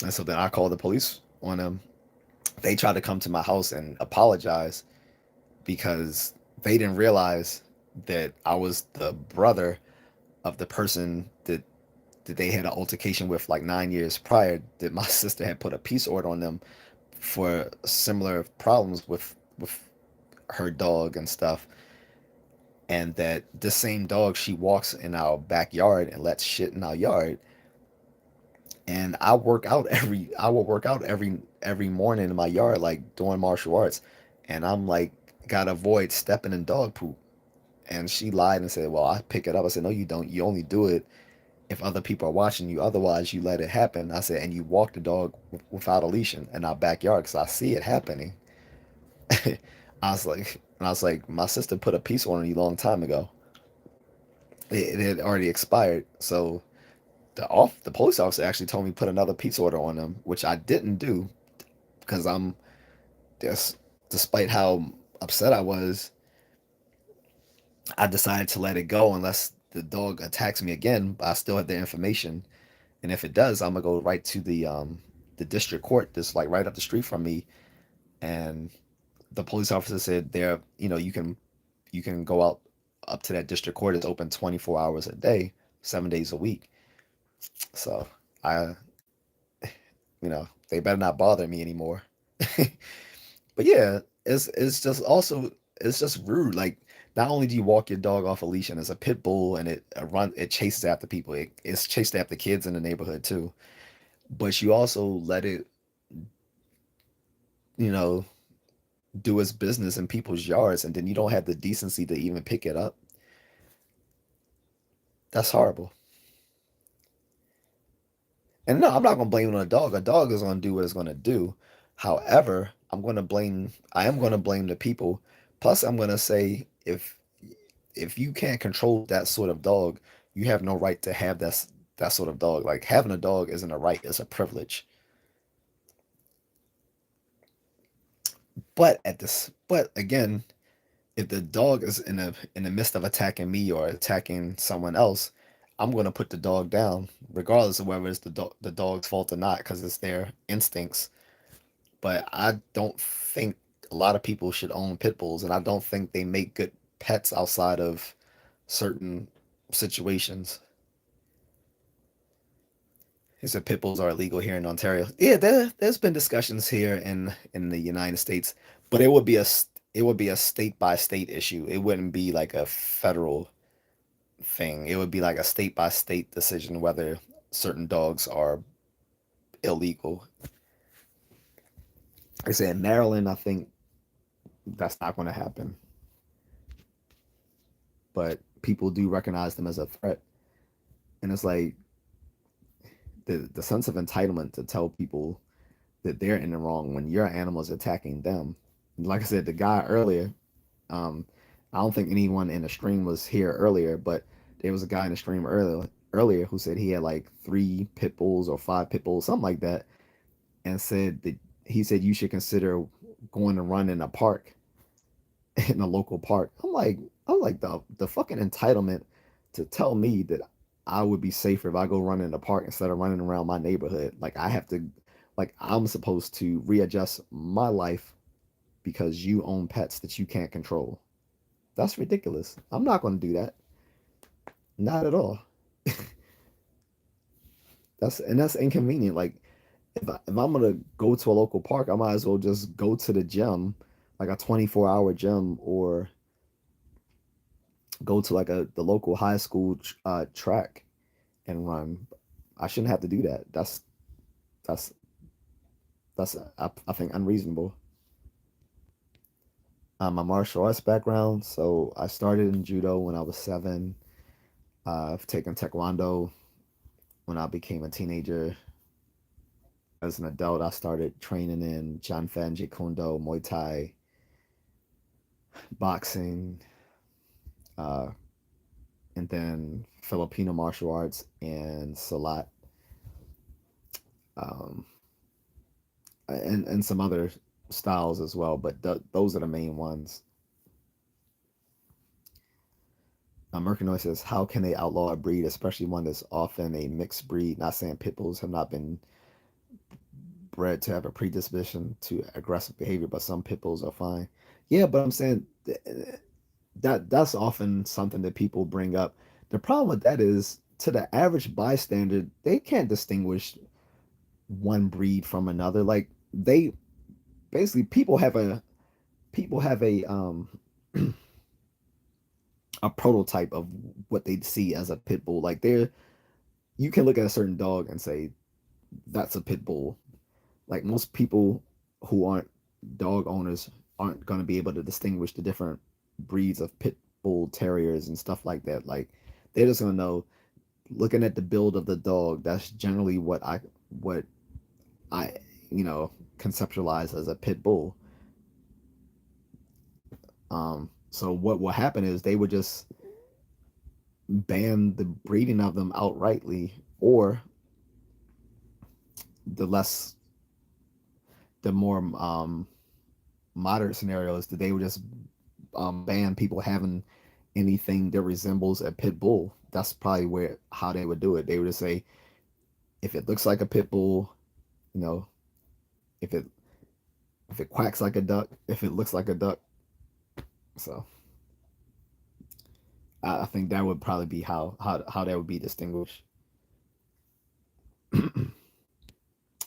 And so then I called the police on them. They tried to come to my house and apologize because they didn't realize that I was the brother of the person that they had an altercation with like 9 years prior, that my sister had put a peace order on them for similar problems with her dog and stuff. And that the same dog, she walks in our backyard and lets shit in our yard. And I will work out every morning in my yard, like doing martial arts, and I'm like, gotta avoid stepping in dog poop. And she lied and said, well, I pick it up. I said, no, you don't. You only do it if other people are watching you. Otherwise, you let it happen. I said, and you walk the dog without a leash in our backyard because I see it happening. I was like, my sister put a piece on you a long time ago. It had already expired. So the police officer actually told me to put another peace order on them, which I didn't do because I'm just, despite how upset I was, I decided to let it go unless the dog attacks me again. But I still have the information, and if it does, I'm gonna go right to the district court that's like right up the street from me. And the police officer said there, you can go out up to that district court. It's open 24 hours a day, 7 days a week. So I, you know, They better not bother me anymore. But yeah, it's just also it's just rude. Like not only do you walk your dog off a leash and it's a pit bull and it chases after people. It's chased after kids in the neighborhood too. But you also let it, you know, do its business in people's yards and then you don't have the decency to even pick it up. That's horrible. And no, I'm not gonna blame it on a dog. A dog is gonna do what it's gonna do. However, I am gonna blame the people. Plus, I'm gonna say if you can't control that sort of dog, you have no right to have that sort of dog. Like having a dog isn't a right; it's a privilege. But again, if the dog is in the midst of attacking me or attacking someone else, I'm gonna put the dog down, regardless of whether it's the dog's fault or not, because it's their instincts. But I don't think a lot of people should own pit bulls, and I don't think they make good pets outside of certain situations. He said pit bulls are illegal here in Ontario. Yeah, there's been discussions here in the United States, but it would be a state by state issue. It wouldn't be like a federal thing. It would be like a state by state decision whether certain dogs are illegal. Like I said in Maryland, I think that's not going to happen, but people do recognize them as a threat, and it's like the sense of entitlement to tell people that they're in the wrong when your animal is attacking them. Like I said, the guy earlier, um, I don't think anyone in the stream was here earlier, but there was a guy in the stream earlier who said he had like 3 pit bulls or 5 pit bulls, something like that, and said that he said you should consider going to run in a park, in a local park. I'm like the fucking entitlement to tell me that I would be safer if I go run in the park instead of running around my neighborhood. Like I have to, like I'm supposed to readjust my life because you own pets that you can't control. That's ridiculous. I'm not going to do that. Not at all. That's inconvenient. Like if I'm gonna go to a local park, I might as well just go to the gym, like a 24-hour gym, or go to like the local high school track and run. I shouldn't have to do that. That's I think unreasonable. My martial arts background. So I started in judo when I was 7. I've taken taekwondo when I became a teenager. As an adult, I started training in Janfen, Jeet Kune Do, Muay Thai, boxing, uh, and then Filipino martial arts and Salat, um, and some other styles as well. But those are the main ones. Mercanoy says, how can they outlaw a breed, especially one that's often a mixed breed? Not saying pit bulls have not been bred to have a predisposition to aggressive behavior, but some pit bulls are fine. Yeah, but I'm saying that's often something that people bring up. The problem with that is to the average bystander, they can't distinguish one breed from another. Like they basically people have a prototype of what they see as a pit bull. Like they're you can look at a certain dog and say that's a pit bull. Like most people who aren't dog owners aren't going to be able to distinguish the different breeds of pit bull terriers and stuff like that. Like they're just going to know looking at the build of the dog. That's generally what I conceptualize as a pit bull. So what will happen is they would just ban the breeding of them outrightly, or the less the more moderate scenario is that they would just ban people having anything that resembles a pit bull. That's probably where how they would do it. They would just say if it looks like a pit bull, you know, if it if it quacks like a duck, if it looks like a duck. So I think that would probably be how that would be distinguished.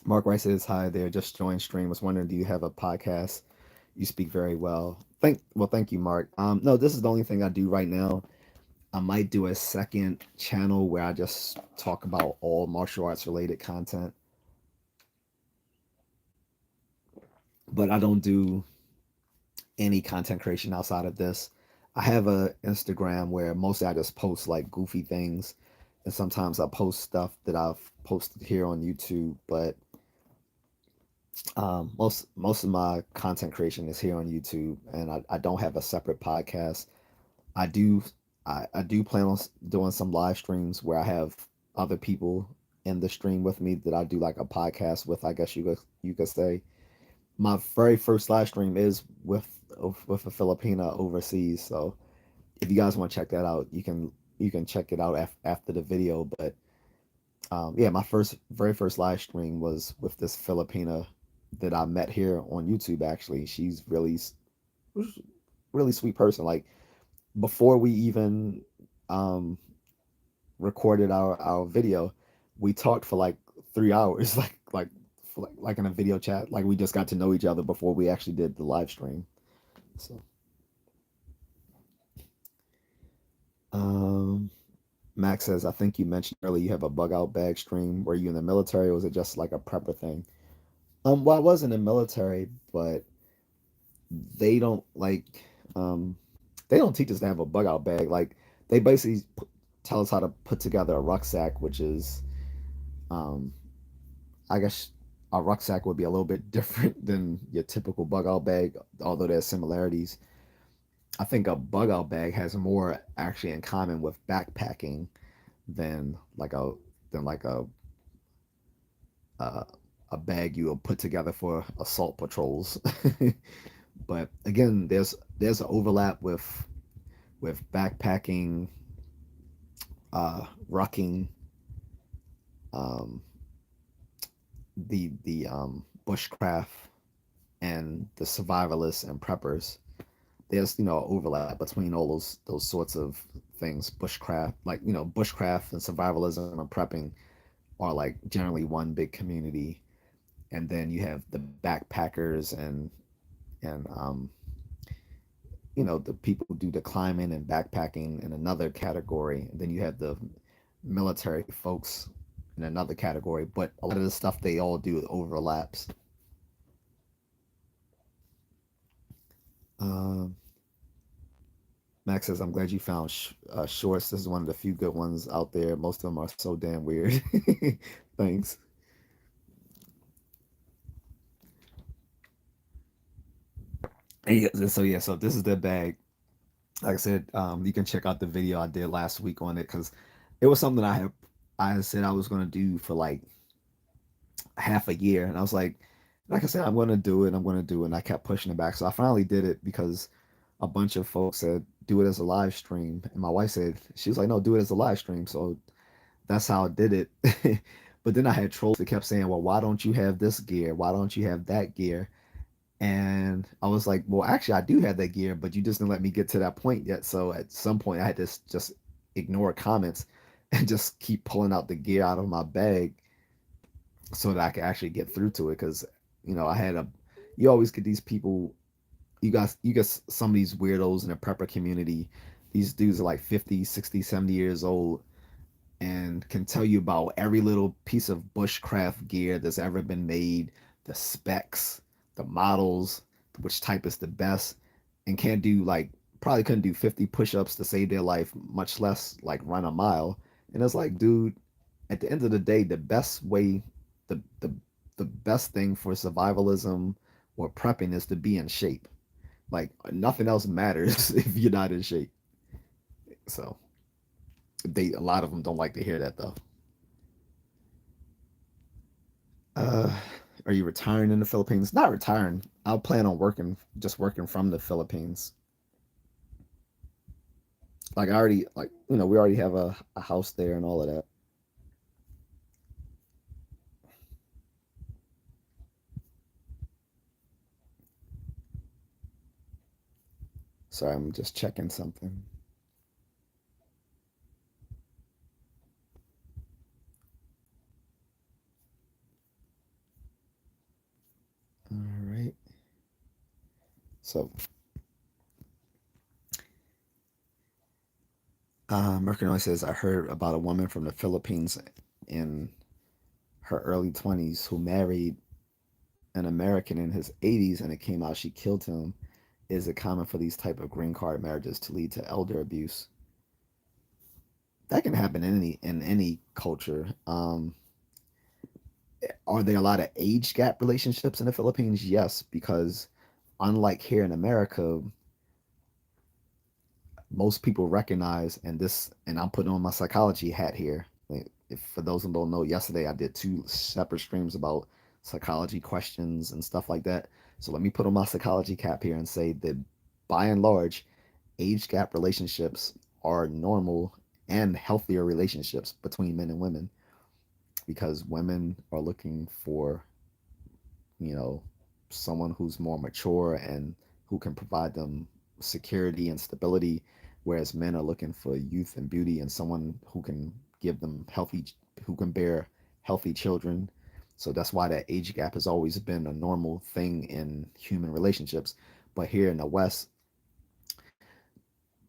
Mark Rice says, "Hi there, just joined stream. Was wondering, do you have a podcast? You speak very well. Thank you, Mark. No, this is the only thing I do right now. I might do a second channel where I just talk about all martial arts related content, but I don't do any content creation outside of this. I have a Instagram where mostly I just post like goofy things, and sometimes I post stuff that I've posted here on YouTube. But most of my content creation is here on YouTube, and I don't have a separate podcast. I do I do plan on doing some live streams where I have other people in the stream with me that I do like a podcast with. I guess you could say my very first live stream is with a Filipina overseas. So if you guys want to check that out, you can check it out after the video. But yeah, my very first live stream was with this Filipina that I met here on YouTube. Actually, she's really sweet person. Like before we even um, recorded our video, we talked for like 3 hours, like in a video chat. Like we just got to know each other before we actually did the live stream. So, um, Max says, I think you mentioned earlier you have a bug out bag stream. Were you in the military, or was it just like a prepper thing? Well, I was in the military, but they don't um, they don't teach us to have a bug out bag. Like they basically tell us how to put together a rucksack, which is, um, I guess, a rucksack would be a little bit different than your typical bug out bag, although there's similarities. I think a bug out bag has more actually in common with backpacking than like uh, a bag you will put together for assault patrols. But again, there's an overlap with backpacking, rucking, um, the bushcraft, and the survivalists and preppers. There's overlap between all those sorts of things. Bushcraft, like bushcraft and survivalism and prepping are like generally one big community, and then you have the backpackers and the people who do the climbing and backpacking in another category, and then you have the military folks in another category. But a lot of the stuff they all do overlaps. Um, Max says, "I'm glad you found shorts. This is one of the few good ones out there. Most of them are so damn weird." Thanks. And yeah, so this is the bag. Like I said, you can check out the video I did last week on it because it was something I said I was gonna do for like half a year, and I was like I said, I'm gonna do it. I'm gonna do it, and I kept pushing it back. So I finally did it because a bunch of folks said do it as a live stream, and my wife said she was like, no, do it as a live stream. So that's how I did it. But then I had trolls that kept saying, well, why don't you have this gear? Why don't you have that gear? And I was like, well, actually, I do have that gear, but you just didn't let me get to that point yet. So at some point, I had to just ignore comments and just keep pulling out the gear out of my bag so that I could actually get through to it. Because, you always get these people, you got some of these weirdos in the prepper community. These dudes are like 50, 60, 70 years old and can tell you about every little piece of bushcraft gear that's ever been made, the specs, the models, which type is the best, and can't do like probably couldn't do 50 push-ups to save their life, much less like run a mile. And it's like, dude, at the end of the day, the best way, the best thing for survivalism or prepping is to be in shape. Like nothing else matters if you're not in shape. So a lot of them don't like to hear that though. Uh, are you retiring in the Philippines? Not retiring. I'll plan on just working from the Philippines. Like I already, we already have a house there and all of that. Sorry, I'm just checking something. So Mercury says, I heard about a woman from the Philippines in her early 20s who married an American in his 80s, and it came out she killed him. Is it common for these type of green card marriages to lead to elder abuse? That can happen in any culture. Are there a lot of age gap relationships in the Philippines? Yes, because unlike here in America, most people recognize, and this, and I'm putting on my psychology hat here. Like, if for those who don't know, yesterday I did two separate streams about psychology questions and stuff like that. So let me put on my psychology cap here and say that by and large, age gap relationships are normal and healthier relationships between men and women, because women are looking for, you know, someone who's more mature and who can provide them security and stability, whereas men are looking for youth and beauty and someone who can give them healthy, who can bear healthy children. So that's why that age gap has always been a normal thing in human relationships. But here in the West,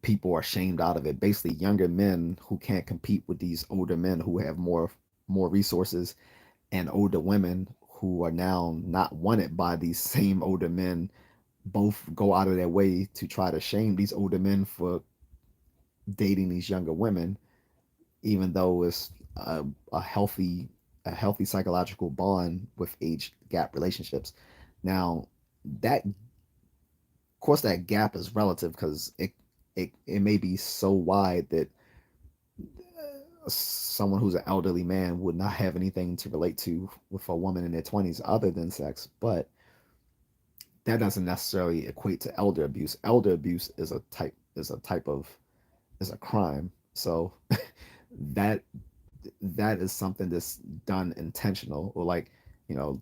people are shamed out of it. Basically, younger men who can't compete with these older men who have more resources, and older women who are now not wanted by these same older men, both go out of their way to try to shame these older men for dating these younger women, even though it's a healthy psychological bond with age gap relationships. Now, that, of course, that gap is relative because it may be so wide that someone who's an elderly man would not have anything to relate to with a woman in their 20s other than sex. But that doesn't necessarily equate to elder abuse. Elder abuse is a crime. So that that is something that's done intentional, or like, you know,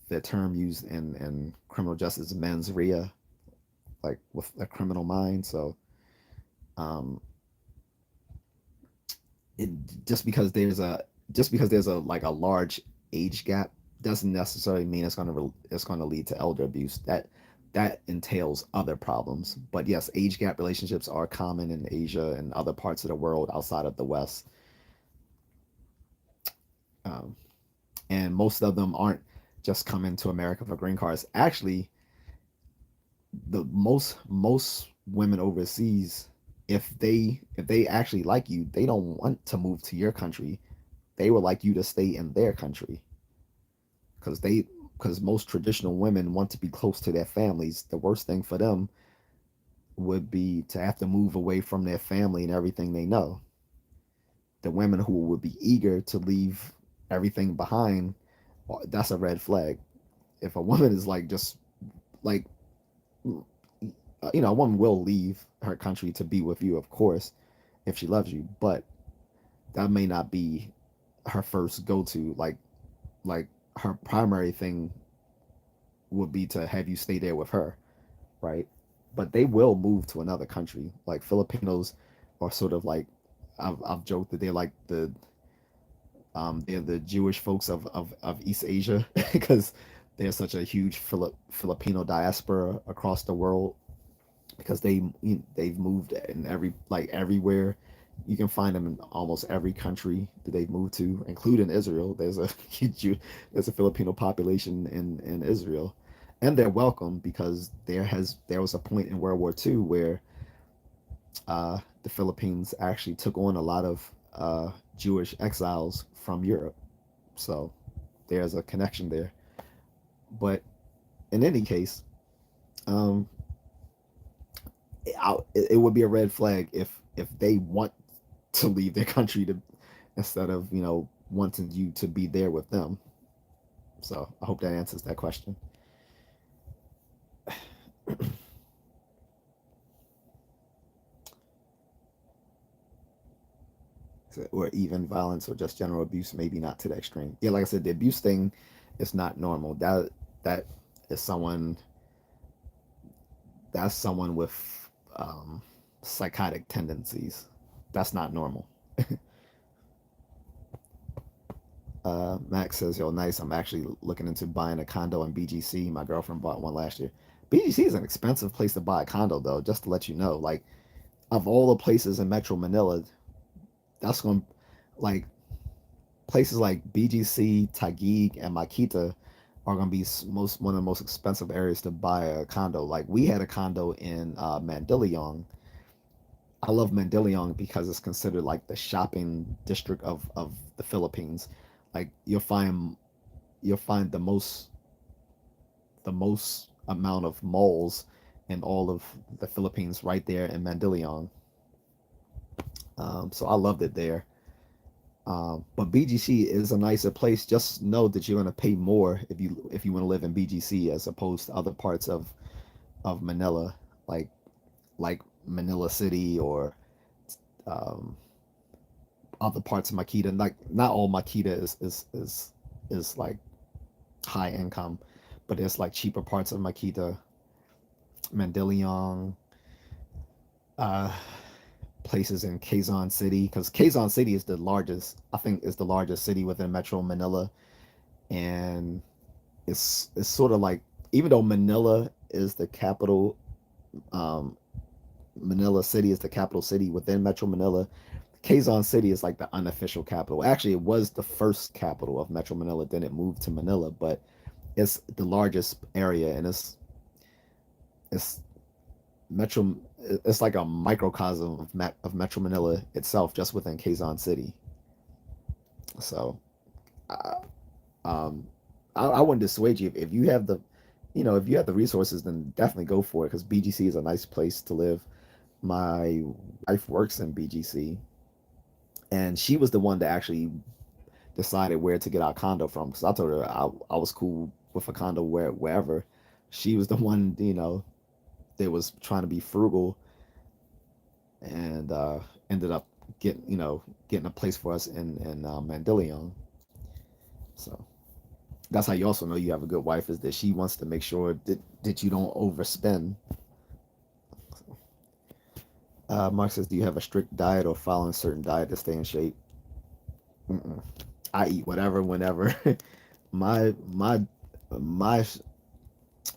the term used in criminal justice, mens rea, like with a criminal mind. So um it just because there's a like a large age gap doesn't necessarily mean it's going to lead to elder abuse. That entails other problems. But yes, age gap relationships are common in Asia and other parts of the world outside of the West. um, and most of them aren't just coming to America for green cards. Actually, the most women overseas, if they actually like you, they don't want to move to your country. They would like you to stay in their country, because most traditional women want to be close to their families. The worst thing for them would be to have to move away from their family and everything they know. The women who would be eager to leave everything behind, that's a red flag. If a woman is like, just like, a woman will leave her country to be with you, of course, if she loves you, but that may not be her first go to. Like her primary thing would be to have you stay there with her, right? But they will move to another country. Like Filipinos are sort of like, I've joked that they're the Jewish folks of East Asia because there's such a huge Filipino diaspora across the world, because they've moved in everywhere. You can find them in almost every country that they've moved to, including Israel. There's a Filipino population in Israel, and they're welcome because there was a point in World War II where the Philippines actually took on a lot of Jewish exiles from Europe. So there's a connection there. But in any case, um, it would be a red flag if they want to leave their country to, instead of, wanting you to be there with them. So I hope that answers that question. Or even violence or just general abuse, maybe not to the extreme. Yeah, like I said, the abuse thing is not normal. That is someone with psychotic tendencies. That's not normal. Max says, "Yo, nice. I'm actually looking into buying a condo in BGC. My girlfriend bought one last year. BGC is an expensive place to buy a condo, though. Just to let you know, like of all the places in Metro Manila, that's going like places like BGC, Taguig, and Makita are going to be most one of the most expensive areas to buy a condo. Like we had a condo in Mandaluyong. I love Mandaluyong because it's considered like the shopping district of the Philippines. Like you'll find the most amount of malls in all of the Philippines right there in Mandaluyong. So I loved it there. But BGC is a nicer place. Just know that you're going to pay more if you want to live in BGC as opposed to other parts of Manila, like like Manila City or um, other parts of Makita. Like not all Makita is like high income, but there's like cheaper parts of Makita, Mandaluyong, uh, places in Quezon City, because Quezon City is the largest. I think is the largest city within Metro Manila, and it's sort of like, even though Manila is the capital, um, Manila City is the capital city within Metro Manila. Quezon City is like the unofficial capital. Actually, it was the first capital of Metro Manila. Then it moved to Manila, but it's the largest area, and it's Metro. It's like a microcosm of Metro Manila itself, just within Quezon City. So, uh, um, I wouldn't dissuade you if you have if you have the resources, then definitely go for it because BGC is a nice place to live. My wife works in BGC, and she was the one that actually decided where to get our condo from because I told her I was cool with a condo wherever. She was the one, that was trying to be frugal and ended up getting a place for us in Mandaluyong. So that's how you also know you have a good wife, is that she wants to make sure that you don't overspend. Mark says, "Do you have a strict diet or following a certain diet to stay in shape?" Mm-mm. I eat whatever, whenever. my my my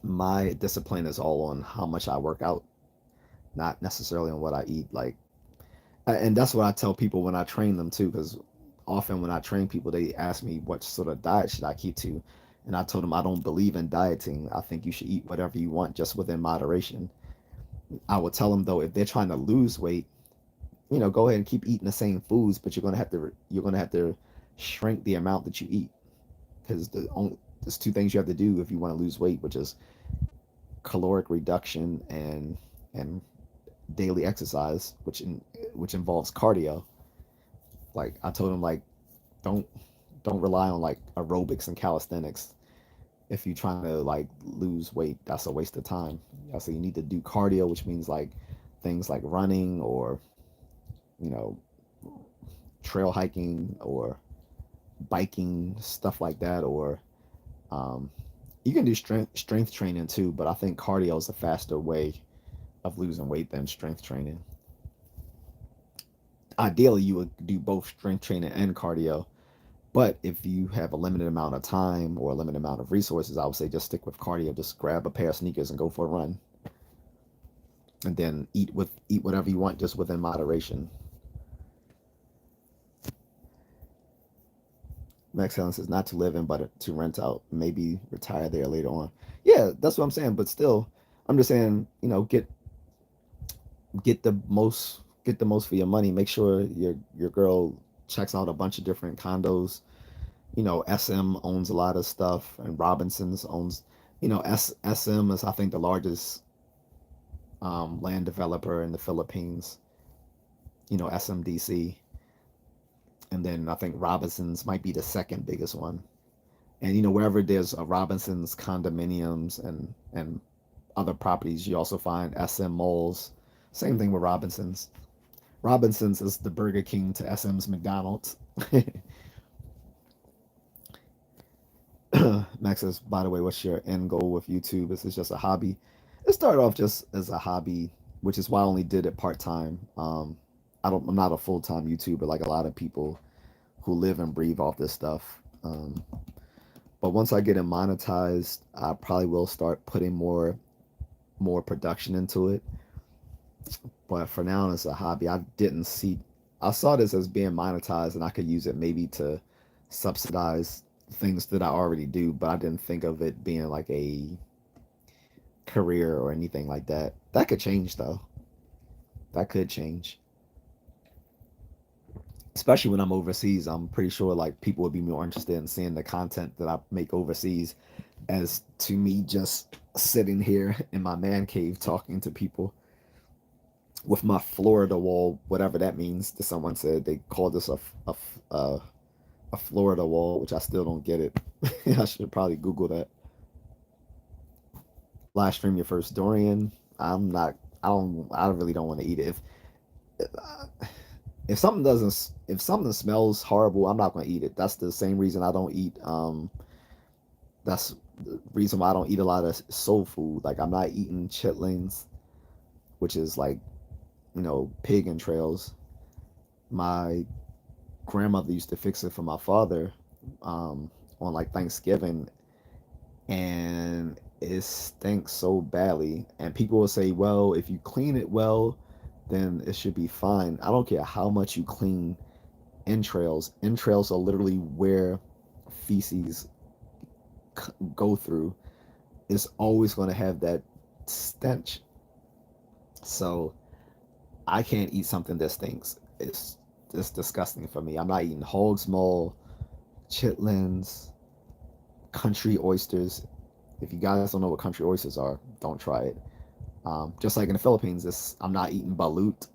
my discipline is all on how much I work out, not necessarily on what I eat. Like, and that's what I tell people when I train them too, because often when I train people, they ask me what sort of diet should I keep to, and I told them I don't believe in dieting. I think you should eat whatever you want, just within moderation. I would tell them though, if they're trying to lose weight, go ahead and keep eating the same foods, but you're gonna have to shrink the amount that you eat, because there's two things you have to do if you want to lose weight, which is caloric reduction and daily exercise, which involves cardio. Like I told him, like don't don't rely on like aerobics and calisthenics. If you're trying to like lose weight, that's a waste of time. I say you need to do cardio, which means like things like running or you know trail hiking or biking, stuff like that, or um, you can do strength training too. But I think cardio is a faster way of losing weight than strength training. Ideally, you would do both strength training and cardio. But if you have a limited amount of time or a limited amount of resources, I would say just stick with cardio. Just grab a pair of sneakers and go for a run, and then eat whatever you want, just within moderation. Max Allen says not to live in, but to rent out. Maybe retire there later on. Yeah, that's what I'm saying. But still, I'm just saying, get the most for your money. Make sure your girl checks out a bunch of different condos. SM owns a lot of stuff, and Robinsons owns. SM is, I think, the largest land developer in the Philippines. SMDC, and then I think Robinsons might be the second biggest one. And wherever there's a Robinsons condominiums and other properties, you also find SM malls. Same thing with Robinsons. Robinsons is the Burger King to SM's McDonald's. Max says, by the way, what's your end goal with YouTube? Is this just a hobby? It started off just as a hobby, which is why I only did it part time. I'm not a full time YouTuber like a lot of people who live and breathe off this stuff. But once I get it monetized, I probably will start putting more more production into it. But for now, it's a hobby. I saw this as being monetized, and I could use it maybe to subsidize things that I already do. But I didn't think of it being like a career or anything like that. That could change though. That could change, especially when I'm overseas. I'm pretty sure like people would be more interested in seeing the content that I make overseas as to me just sitting here in my man cave talking to people with my Florida wall, whatever that means. To someone said they called this a, a Florida wall, which I still don't get it. I should probably Google that. Live stream your first durian. I'm not. I don't. I really don't want to eat it. If something doesn't, if something smells horrible, I'm not going to eat it. That's the same reason I don't eat. That's the reason why I don't eat a lot of soul food. Like I'm not eating chitlins, which is like pig entrails. My grandmother used to fix it for my father on like Thanksgiving, and it stinks so badly. And people will say, well, if you clean it well, then it should be fine. I don't care how much you clean entrails. Entrails are literally where feces go through. It's always going to have that stench. So I can't eat something that stinks. It's disgusting for me. I'm not eating hogs maw, chitlins, country oysters. If you guys don't know what country oysters are, don't try it. Just like in the Philippines, I'm not eating balut.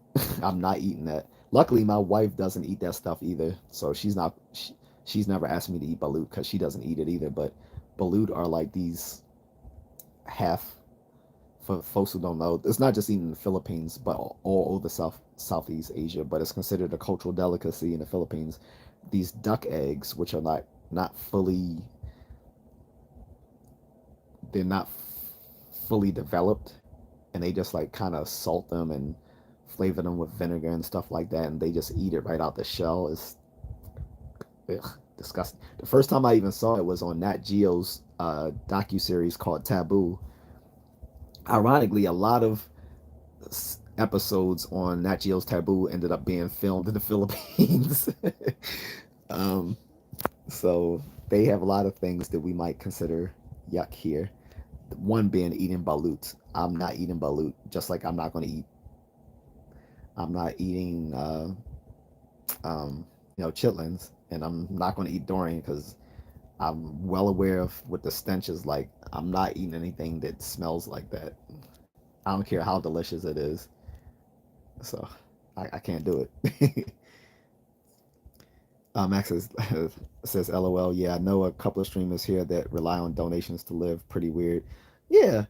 I'm not eating that. Luckily, my wife doesn't eat that stuff either, so she's never asked me to eat balut because she doesn't eat it either. But balut are like these half, for folks who don't know, it's not just eaten in the Philippines, but all over Southeast Asia. But it's considered a cultural delicacy in the Philippines. These duck eggs, which are not fully, they're not fully developed, and they just like kind of salt them and flavor them with vinegar and stuff like that, and they just eat it right out the shell. It's disgusting. The first time I even saw it was on Nat Geo's docu series called Taboo. Ironically, a lot of episodes on Nat Geo's Taboo ended up being filmed in the Philippines. um, so they have a lot of things that we might consider yuck here. One being eating balut. I'm not eating balut, just like I'm not eating chitlins, and I'm not going to eat durian because I'm well aware of what the stench is like. I'm not eating anything that smells like that. I don't care how delicious it is. So I can't do it. Max says, LOL. Yeah, I know a couple of streamers here that rely on donations to live. Pretty weird. Yeah.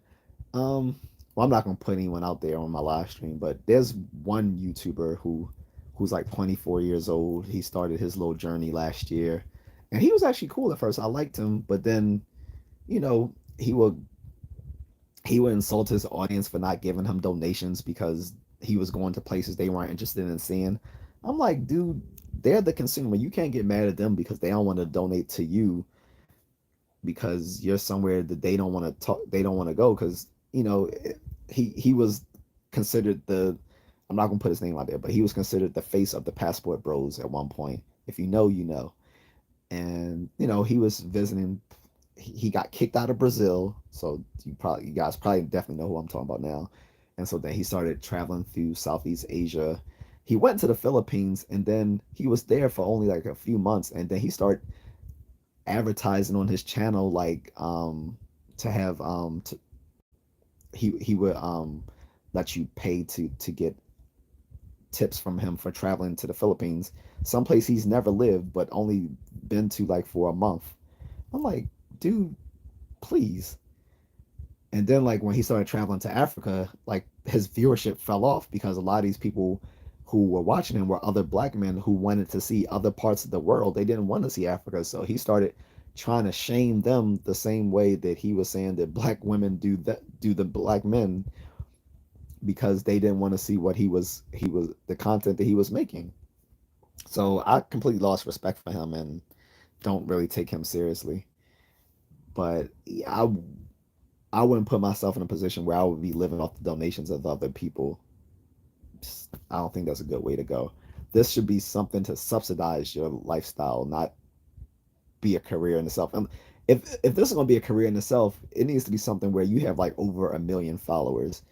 Well, I'm not gonna put anyone out there on my live stream, but there's one YouTuber who's like 24 years old. He started his little journey last year, and he was actually cool at first. I liked him, but then you know he would he would insult his audience for not giving him donations because he was going to places they weren't interested in seeing. I'm like, dude, they're the consumer. You can't get mad at them because they don't want to donate to you because you're somewhere that they don't want to talk. They don't want to go because he was considered the. I'm not gonna put his name out there, but he was considered the face of the Passport Bros at one point. If you know, you know. And he was visiting. He got kicked out of Brazil, so you guys probably definitely know who I'm talking about now. And so then he started traveling through Southeast Asia. He went to the Philippines, and then he was there for only like a few months, and then he started advertising on his channel like to have he would let you pay to get tips from him for traveling to the Philippines, someplace he's never lived but only been to like for a month. I'm like, dude, please. And then like when he started traveling to Africa, like his viewership fell off because a lot of these people who were watching him were other black men who wanted to see other parts of the world. They didn't want to see Africa. So he started trying to shame them the same way that he was saying that black women do the black men because they didn't want to see what he was the content that he was making. So I completely lost respect for him and don't really take him seriously. But yeah, I wouldn't put myself in a position where I would be living off the donations of other people. I don't think that's a good way to go. This should be something to subsidize your lifestyle, not be a career in itself. If this is going to be a career in itself, it needs to be something where you have like over 1 million followers.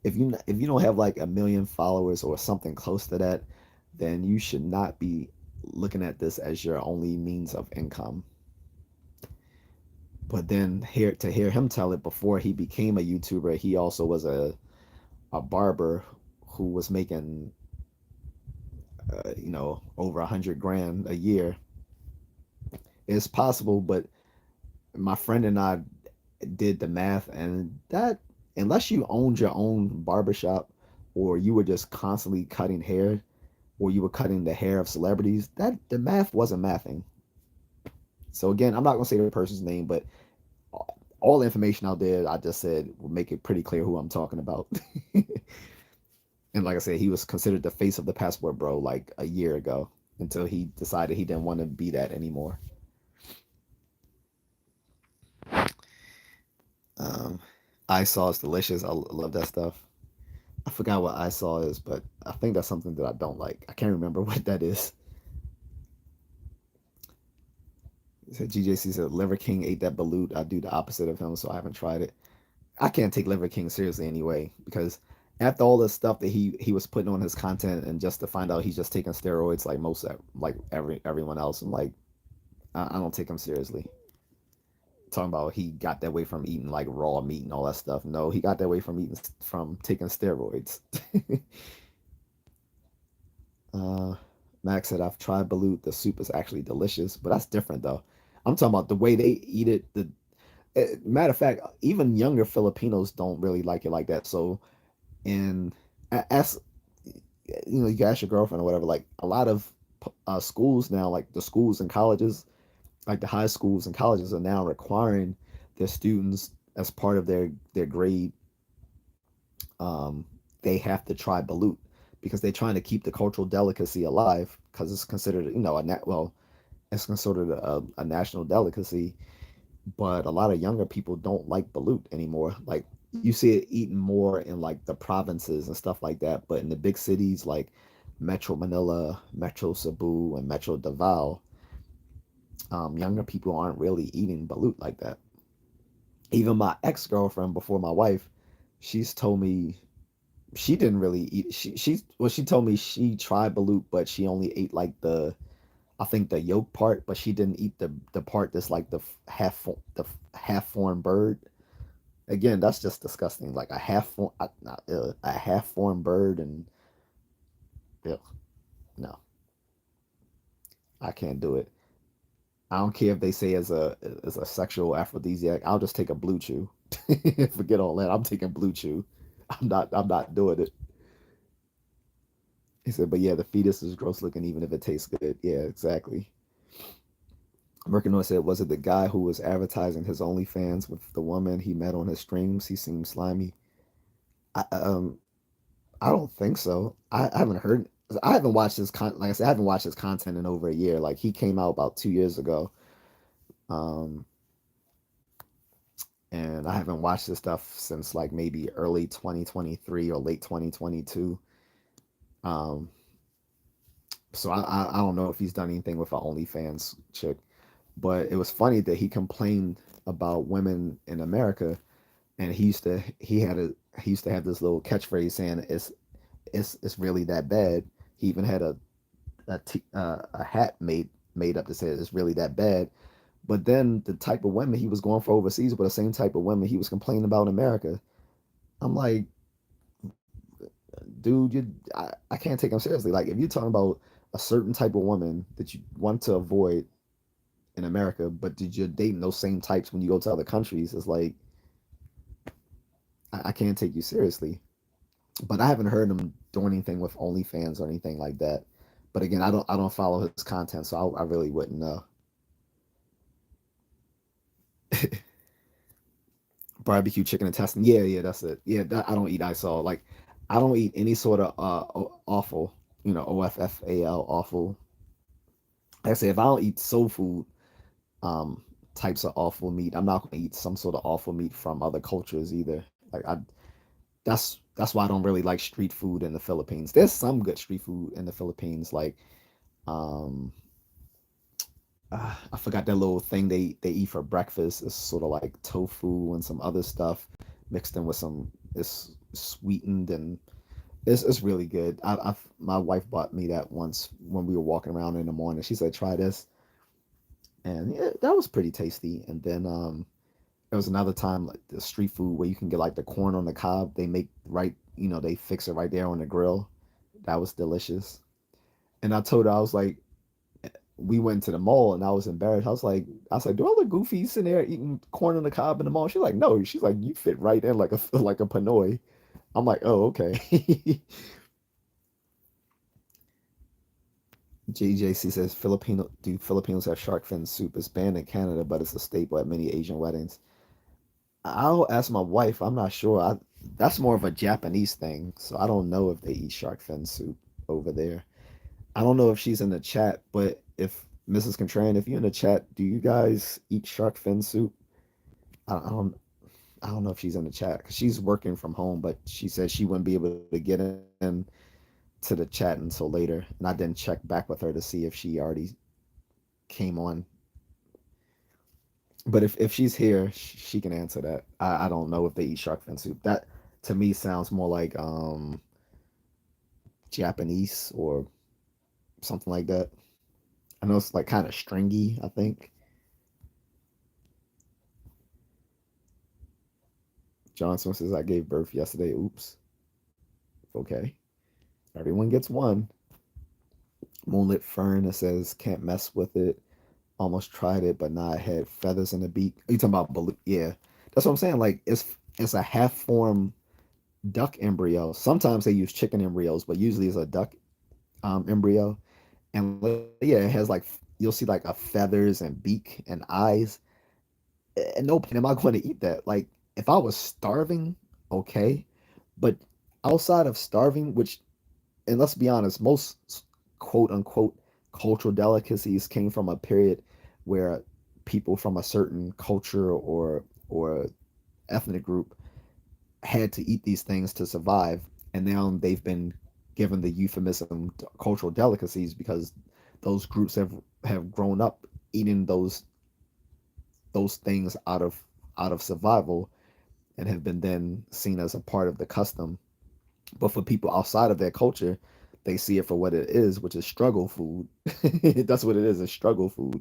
If you don't have like 1 million followers or something close to that, then you should not be looking at this as your only means of income. But then hear him tell it before he became a YouTuber, he also was a barber who was making over 100 grand a year. It's possible, but my friend and I did the math, and that unless you owned your own barbershop or you were just constantly cutting hair or you were cutting the hair of celebrities, that the math wasn't mathing. So again, I'm not gonna say the person's name, but all the information out there I just said will make it pretty clear who I'm talking about. And like I said, he was considered the face of the passport bro like a year ago until he decided he didn't want to be that anymore. Um, I saw is delicious. I love that stuff. I forgot what I saw is, but I think that's something that I don't like. I can't remember what that is. So GJC said Liver King ate that balut. I do the opposite of him, so I haven't tried it. I can't take Liver King seriously anyway because after all the stuff that he was putting on his content and just to find out he's just taking steroids like everyone else, I'm like I don't take him seriously. Talking about he got that way from eating like raw meat and all that stuff. No, he got that way from taking steroids. uh, Max said I've tried balut. The soup is actually delicious, but that's different though. I'm talking about the way they eat it. Matter of fact, even younger Filipinos don't really like it like that. So, and as you can ask your girlfriend or whatever. Like a lot of schools now, like the schools and colleges, like the high schools and colleges are now requiring their students as part of their grade, um, they have to try balut because they're trying to keep the cultural delicacy alive because it's considered it's considered a national delicacy. But a lot of younger people don't like balut anymore. Like you see it eaten more in like the provinces and stuff like that, but in the big cities like Metro Manila, Metro Cebu, and Metro Davao, younger people aren't really eating balut like that. Even my ex girlfriend before my wife, she's told me she didn't really eat. She told me she tried balut, but she only ate like I think the yolk part, but she didn't eat the part that's like the half formed bird. Again, that's just disgusting. Like a half formed bird, and ugh, no, I can't do it. I don't care if they say as a sexual aphrodisiac. I'll just take a blue chew. Forget all that. I'm taking blue chew. I'm not doing it. He said, but yeah, the fetus is gross looking even if it tastes good. Yeah, exactly. Mercanoy said, was it the guy who was advertising his OnlyFans with the woman he met on his streams? He seemed slimy. I I don't think so. I haven't heard. I haven't watched like I said, I haven't watched his content in over a year. Like he came out about 2 years ago, um, and I haven't watched his stuff since like maybe early 2023 or late 2022. Um, so I don't know if he's done anything with an OnlyFans chick, but it was funny that he complained about women in America, and he used to have this little catchphrase saying it's really that bad. He even had a hat made up that said it's really that bad. But then the type of women he was going for overseas were the same type of women he was complaining about in America. I'm like, dude, I can't take him seriously. Like if you're talking about a certain type of woman that you want to avoid in America, but did you're dating those same types when you go to other countries, it's like I can't take you seriously. But I haven't heard him do anything with OnlyFans or anything like that. But again, I don't follow his content, so I really wouldn't know. Barbecue chicken intestine. Yeah, yeah, that's it. Yeah, I don't eat ISOL. Like I don't eat any sort of offal. OFFAL awful. Like I say if I don't eat soul food, um, types of awful meat. I'm not gonna eat some sort of awful meat from other cultures either. Like I that's why I don't really like street food in the Philippines. There's some good street food in the Philippines, like um I forgot that little thing they eat for breakfast. It's sort of like tofu and some other stuff mixed in with some. It's sweetened and it's really good. My wife bought me that once when we were walking around in the morning. She said try this, and yeah, that was pretty tasty. And then there was another time like the street food where you can get like the corn on the cob. They make right, they fix it right there on the grill. That was delicious. And I told her I was like, we went to the mall and I was embarrassed. I was like, do I look goofy sitting there eating corn on the cob in the mall? She's like, no. She's like, you fit right in like a like a Pinoy. I'm like, oh, okay. J.A.C says Filipinos have shark fin soup? It's banned in Canada, but it's a staple at many Asian weddings. I'll ask my wife. I'm not sure. That's more of a Japanese thing, so I don't know if they eat shark fin soup over there. I don't know if she's in the chat, but if Mrs. Contrarian, if you're in the chat, do you guys eat shark fin soup? I don't I don't know if she's in the chat because she's working from home, but she said she wouldn't be able to get in to the chat until later, and I didn't check back with her to see if she already came on. But if she's here, she can answer that. I don't know if they eat shark fin soup. That to me sounds more like Japanese or something like that. I know it's like kind of stringy, I think. Johnson says I gave birth yesterday. Oops. Okay. Everyone gets one. Moonlit Fern that says can't mess with it. Almost tried it, but now I had feathers in the beak. Are you talking about balloon? Yeah. That's what I'm saying. Like it's a half form duck embryo. Sometimes they use chicken embryos, but usually it's a duck embryo. And yeah, it has like you'll see like a feathers and beak and eyes. At no point am I going to eat that. Like if I was starving, okay, but outside of starving, which and let's be honest, most quote unquote cultural delicacies came from a period where people from a certain culture or ethnic group had to eat these things to survive, and now they've been given the euphemism cultural delicacies because those groups have grown up eating those things out of survival and have been then seen as a part of the custom. But for people outside of their culture, they see it for what it is, which is struggle food. That's what it is, a struggle food.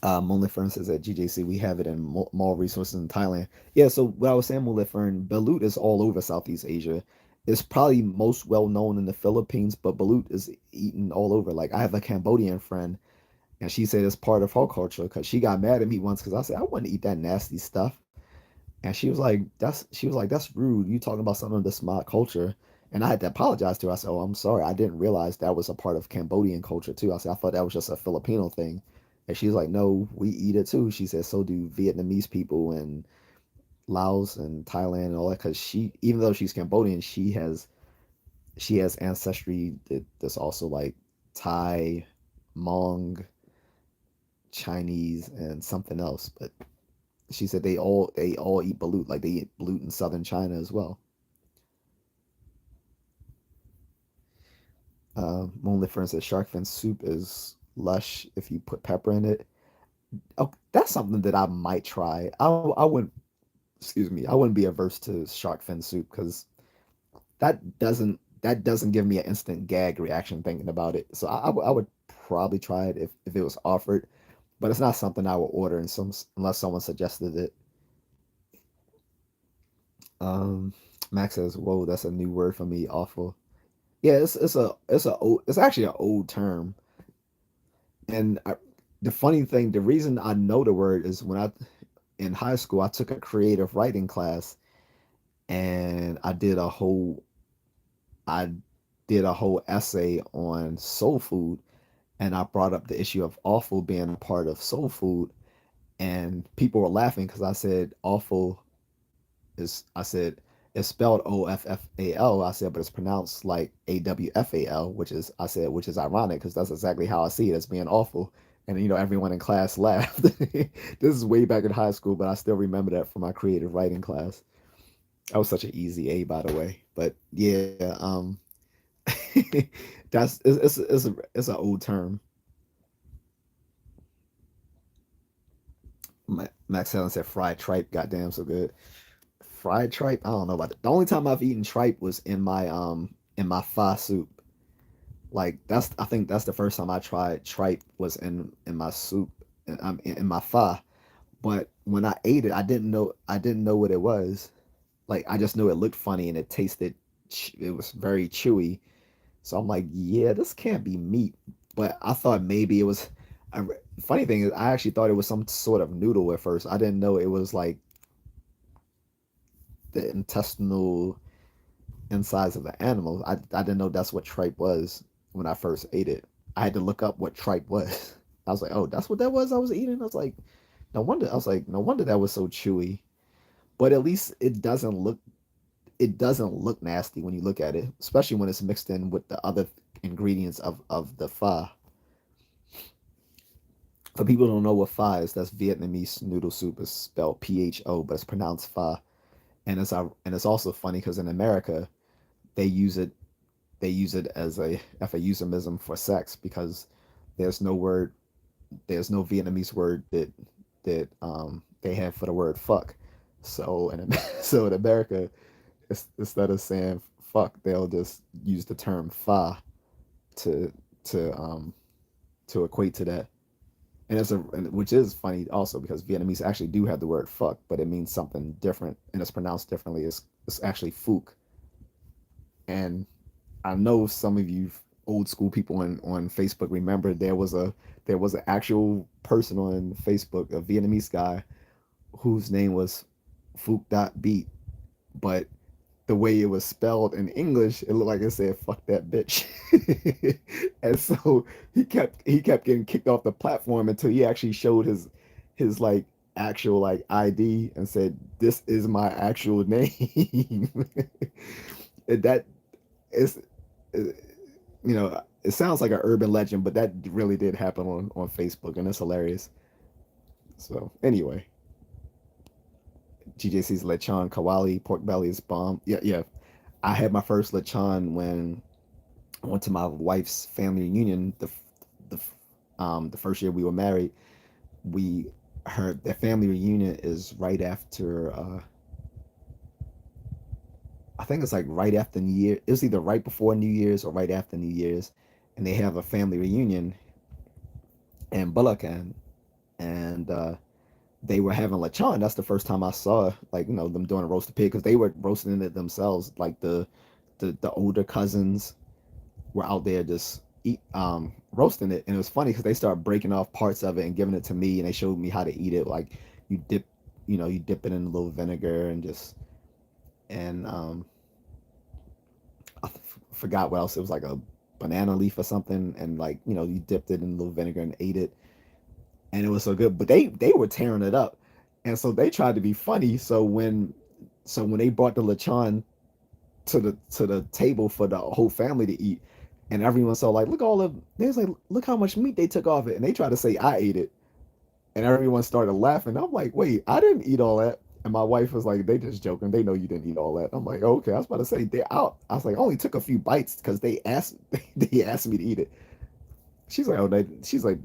Moonlit Fern says at GJC we have it in mall resources in Thailand. Yeah, so what I was saying, Moonlit Fern, balut is all over Southeast Asia. It's probably most well known in the Philippines, but balut is eaten all over. Like I have a Cambodian friend, and she said it's part of her culture because she got mad at me once because I said I wouldn't eat that nasty stuff. And she was like, that's rude. You talking about something that's my culture. And I had to apologize to her. I said, oh, I'm sorry. I didn't realize that was a part of Cambodian culture too. I said, I thought that was just a Filipino thing. And she's like, no, we eat it too. She said, so do Vietnamese people and Laos and Thailand and all that. Cause even though she's Cambodian, she has ancestry that's also like Thai, Hmong, Chinese, and something else. But she said they all eat balut, like they eat balut in southern China as well. Moonlit Fern says shark fin soup is lush if you put pepper in it. Oh, that's something that I might try. I wouldn't, excuse me, I wouldn't be averse to shark fin soup because that doesn't give me an instant gag reaction thinking about it. So I would probably try it if it was offered, but it's not something I would order unless someone suggested it. Um, Max says, "Whoa, that's a new word for me. Awful." Yeah, it's actually an old term. And the funny thing, the reason I know the word is when I in high school I took a creative writing class and I did a whole essay on soul food, and I brought up the issue of awful being a part of soul food, and people were laughing because I said awful is I said It's spelled OFFAL. I said, but it's pronounced like AWFAL, which is I said, which is ironic because that's exactly how I see it as being awful. And everyone in class laughed. This is way back in high school, but I still remember that from my creative writing class. That was such an easy A, by the way. But yeah, that's it's an old term. Max Helen said fried tripe. Goddamn, so good. Fried tripe. I don't know about it. The only time I've eaten tripe was in my pho soup. Like that's I think that's the first time I tried tripe was in my soup in my pho. But when I ate it, I didn't know what it was. Like I just knew it looked funny and it tasted it was very chewy. So I'm like, yeah, this can't be meat. But I thought maybe it was. I, Funny thing is, I actually thought it was some sort of noodle at first. I didn't know it was like the intestinal insides of the animal. I didn't know that's what tripe was when I first ate it. I had to look up what tripe was. I was like, oh, that's what that was I was eating. I was like, no wonder. I was like, no wonder that was so chewy. But at least it doesn't look nasty when you look at it, especially when it's mixed in with the other ingredients of the pho. For people who don't know what pho is, that's Vietnamese noodle soup. It's spelled PHO, but it's pronounced pho. And it's also funny because in America they use it they use it as a euphemism for sex because there's no word there's no Vietnamese word that they have for the word fuck. So in so in America, instead of saying fuck, they'll just use the term pho to to um to equate to that. And which is funny also because Vietnamese actually do have the word fuck, but it means something different and it's pronounced differently. It's actually phuc. And I know some of you old school people on Facebook remember there was an actual person on Facebook, a Vietnamese guy whose name was Phuc.beat, but the way it was spelled in English, it looked like it said "fuck that bitch," and so he kept getting kicked off the platform until he actually showed his like actual like ID and said, "This is my actual name." And that is, it sounds like an urban legend, but that really did happen on Facebook, and it's hilarious. So anyway, GJC's lechon kawali pork belly is bomb. Yeah, yeah. I had my first lechon when I went to my wife's family reunion. The first year we were married. We Her their family reunion is right after. I think it's like right after New Year. It was either right before New Year's or right after New Year's, and they have a family reunion in Bulacan, and they were having lechon. That's the first time I saw like them doing a roasted pig because they were roasting it themselves. Like the older cousins were out there just roasting it, and it was funny because they started breaking off parts of it and giving it to me, and they showed me how to eat it. Like you dip, you dip it in a little vinegar and just and forgot what else. It was like a banana leaf or something, and like you dipped it in a little vinegar and ate it, and it was so good. But they were tearing it up, and so they tried to be funny. So when they brought the lechon to the table for the whole family to eat, and everyone saw like, look all of they was like, look how much meat they took off it, and they tried to say I ate it, and everyone started laughing. I'm like, wait, I didn't eat all that. And my wife was like, they just joking. They know you didn't eat all that. I'm like, okay. I was about to say they're out. I was like, I only took a few bites because they asked they asked me to eat it. She's like,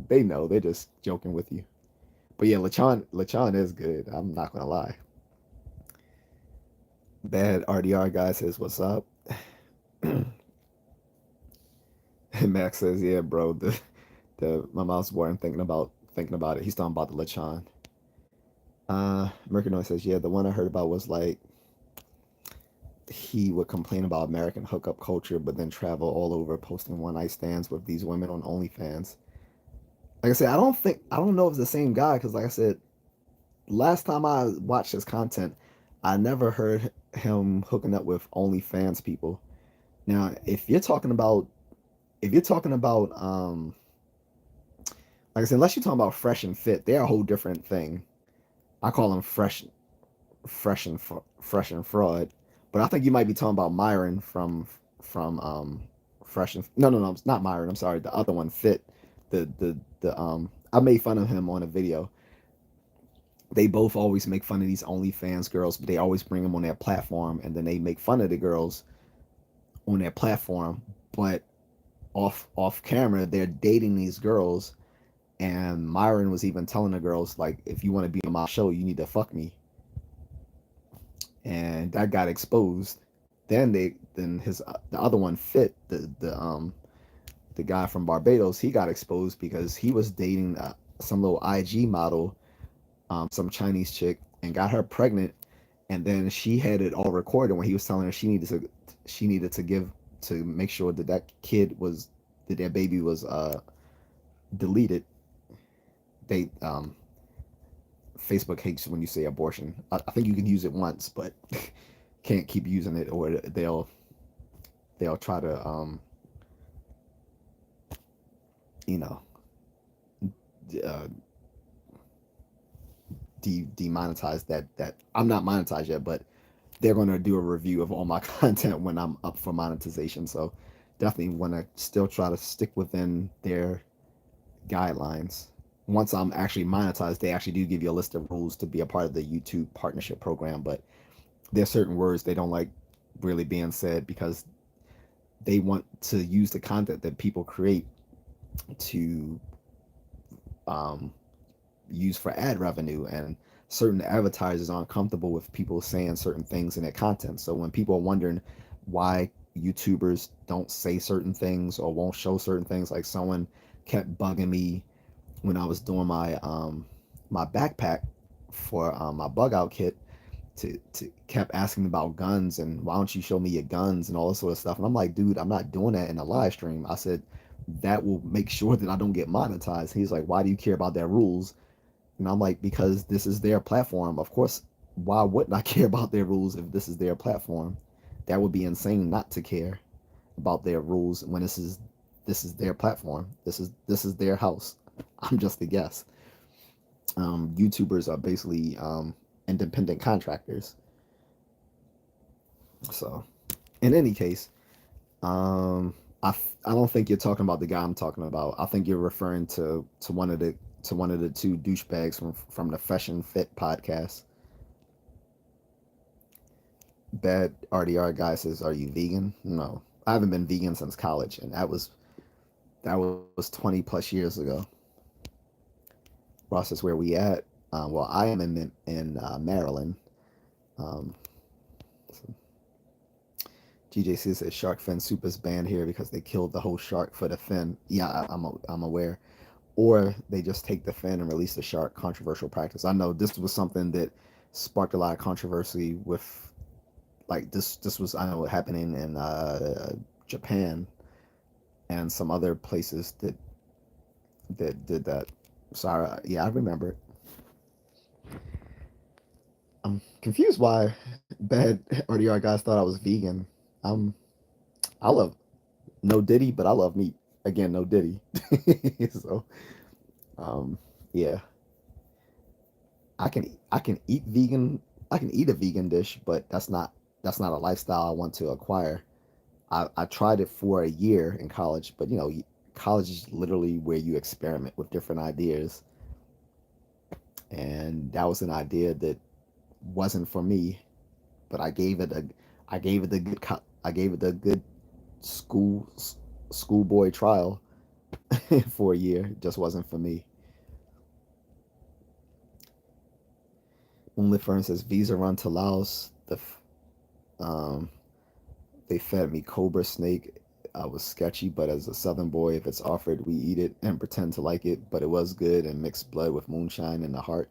they know. They're just joking with you. But yeah, lechon is good. I'm not gonna lie. Bad RDR guy says, what's up? And Max says, yeah, bro. The my mouth's watering thinking about it. He's talking about the lechon. Mercury says, yeah, the one I heard about was like he would complain about American hookup culture, but then travel all over posting one night stands with these women on OnlyFans. Like I said, I don't know if it's the same guy because, like I said, last time I watched his content, I never heard him hooking up with OnlyFans people. Now, if you're talking about like I said, unless you're talking about fresh and fit, they're a whole different thing. I call them fresh and fraud. But I think you might be talking about Myron from Fresh and no, it's not Myron. I'm sorry, the other one, Fit. The I made fun of him on a video. They both always make fun of these OnlyFans girls, but they always bring them on their platform, and then they make fun of the girls on their platform, but off camera they're dating these girls. And Myron was even telling the girls, like, if you want to be on my show, you need to fuck me. And that got exposed. Then his the other one, Fit, the guy from Barbados, he got exposed because he was dating some little IG model, some Chinese chick, and got her pregnant. And then she had it all recorded when he was telling her she needed to give to make sure that that baby was deleted. They Facebook hates when you say abortion. I think you can use it once, but can't keep using it, or they'll try to you know uh, demonetize that. I'm not monetized yet, but they're going to do a review of all my content when I'm up for monetization. So definitely want to still try to stick within their guidelines. Once I'm actually monetized, they actually do give you a list of rules to be a part of the YouTube partnership program, but there's certain words they don't like really being said because they want to use the content that people create to um, use for ad revenue, and certain advertisers aren't comfortable with people saying certain things in their content. So when people are wondering why YouTubers don't say certain things or won't show certain things, like someone kept bugging me when I was doing my backpack for my bug out kit, to kept asking me about guns and why don't you show me your guns and all this sort of stuff. And I'm like, dude, I'm not doing that in a live stream. I said that will make sure that I don't get monetized. He's like, why do you care about their rules? And I'm like, because this is their platform. Of course, why wouldn't I care about their rules if this is their platform? That would be insane not to care about their rules when this is their platform. This is their house. I'm just a guest. YouTubers are basically independent contractors. So, in any case, um, I don't think you're talking about the guy I'm talking about. I think you're referring to one of the two douchebags from the Fresh and Fit podcast. Bad RDR guy says, "Are you vegan?" No, I haven't been vegan since college, and that was 20 plus years ago. Ross is where we at. Well, I am in Maryland. Um, J.A.C says shark fin soup is banned here because they killed the whole shark for the fin. Yeah, I'm aware. Or they just take the fin and release the shark. Controversial practice. I know this was something that sparked a lot of controversy with, like, this was, I know, happening in Japan and some other places that did that. Sorry, yeah, I remember it. I'm confused why bad RDR guys thought I was vegan. Um, I love no Diddy, but I love meat. Again, no Diddy. So, um, yeah, I can eat vegan. I can eat a vegan dish, but that's not a lifestyle I want to acquire. I tried it for a year in college, but college is literally where you experiment with different ideas, and that was an idea that wasn't for me. But I gave it a good school schoolboy trial for a year. It just wasn't for me. Only for instance, visa run to Laos. Um, they fed me cobra snake. I was sketchy, but as a southern boy, if it's offered, we eat it and pretend to like it. But it was good and mixed blood with moonshine in the heart.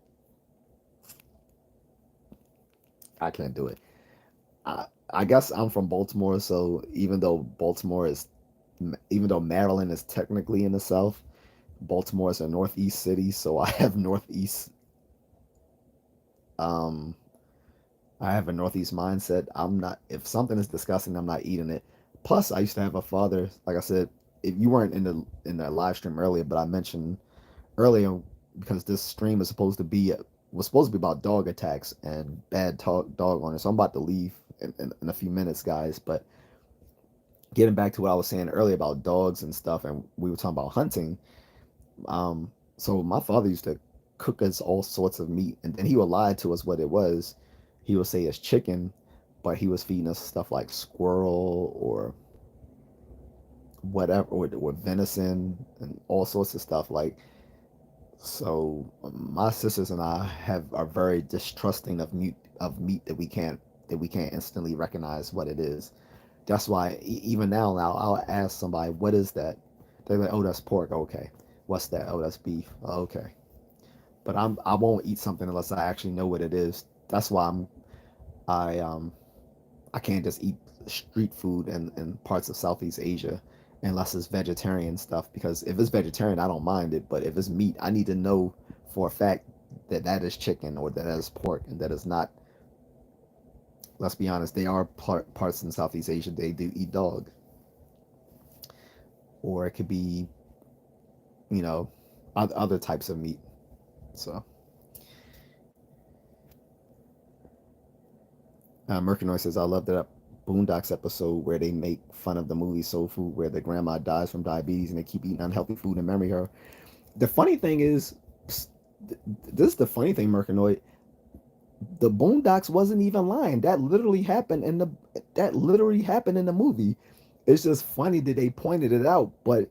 I can't do it. I guess I'm from Baltimore, so even though Maryland is technically in the South, Baltimore is a northeast city, so um I have a northeast mindset. I'm not If something is disgusting, I'm not eating it. Plus, I used to have a father, like I said, if you weren't in the live stream earlier, but I mentioned earlier, because this stream is supposed to be was supposed to be about dog attacks and bad dog owners. So I'm about to leave in a few minutes, guys. But getting back to what I was saying earlier about dogs and stuff, and we were talking about hunting. So my father used to cook us all sorts of meat, and then he would lie to us what it was. He would say it's chicken, but he was feeding us stuff like squirrel or whatever, or venison and all sorts of stuff. Like, so my sisters and I are very distrusting of meat that we can't instantly recognize what it is. That's why even now I'll ask somebody, what is that? They're like, oh, that's pork. Okay. What's that? Oh, that's beef. Oh, okay. But I won't eat something unless I actually know what it is. That's why I I can't just eat street food in parts of Southeast Asia unless it's vegetarian stuff. Because if it's vegetarian, I don't mind it. But if it's meat, I need to know for a fact that that is chicken or that is pork and that is not. Let's be honest, they are parts in Southeast Asia they do eat dog, or it could be, you know, other types of meat. So, Mercanoy says, I love that Boondocks episode where they make fun of the movie Soul Food, where the grandma dies from diabetes and they keep eating unhealthy food in memory of her. The funny thing is, this is the funny thing, Mercanoy. The Boondocks wasn't even lying. That literally happened in the movie. It's just funny that they pointed it out, but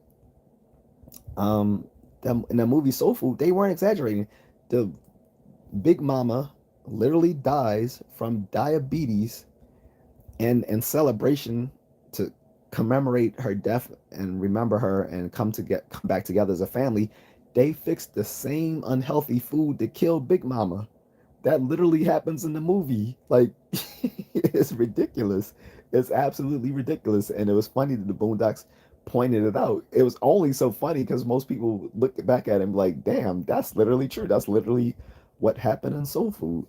in the movie Soul Food, they weren't exaggerating. The Big Mama literally dies from diabetes, and in celebration to commemorate her death and remember her and come back together as a family, they fixed the same unhealthy food that killed Big Mama. That literally happens in the movie. Like, it's ridiculous. It's absolutely ridiculous. And it was funny that the Boondocks pointed it out. It was only so funny because most people look back at him like, damn, that's literally true. That's literally what happened in Soul Food.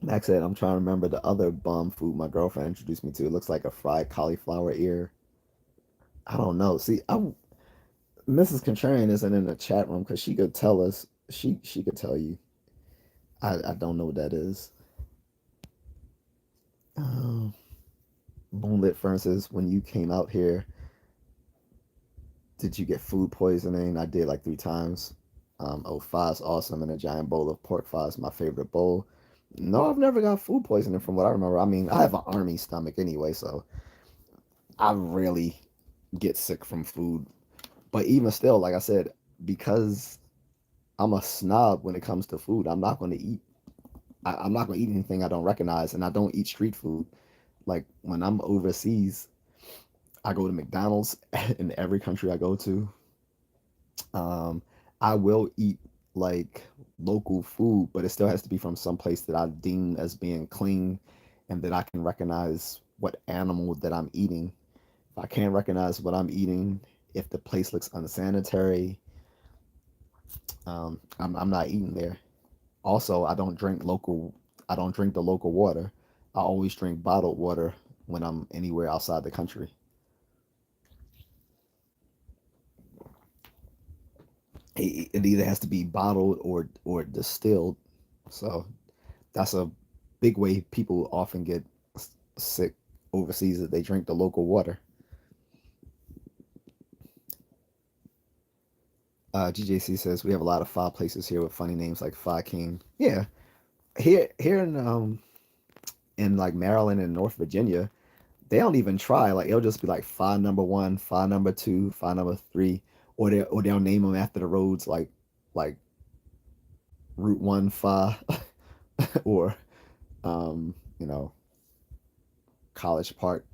Max said, I'm trying to remember the other bomb food my girlfriend introduced me to. It looks like a fried cauliflower ear. I don't know. See, Mrs. Contrarian isn't in the chat room because she could tell us. She could tell you. I don't know what that is. Um, Moonlit Fern says, when you came out here, did you get food poisoning? I did like 3 times. Oh, five's awesome, and a giant bowl of pork pie is my favorite bowl. No, I've never got food poisoning from what I remember. I mean, I have an army stomach anyway, so I really get sick from food. But even still, like I said, because I'm a snob when it comes to food, I'm not going to eat anything I don't recognize, and I don't eat street food. Like when I'm overseas, I go to McDonald's in every country I go to. Um, I will eat like local food, but it still has to be from some place that I deem as being clean and that I can recognize what animal that I'm eating. If I can't recognize what I'm eating, if the place looks unsanitary, I'm not eating there. Also, I don't drink the local water. I always drink bottled water when I'm anywhere outside the country. It either has to be bottled or distilled. So that's a big way people often get sick overseas, that they drink the local water. GJC says we have a lot of pho places here with funny names like Pho King. Yeah, here in like Maryland and North Virginia, they don't even try. Like it'll just be like pho number one, pho number two, pho number three, or they'll name them after the roads, like Route One Pho, or you know, College Park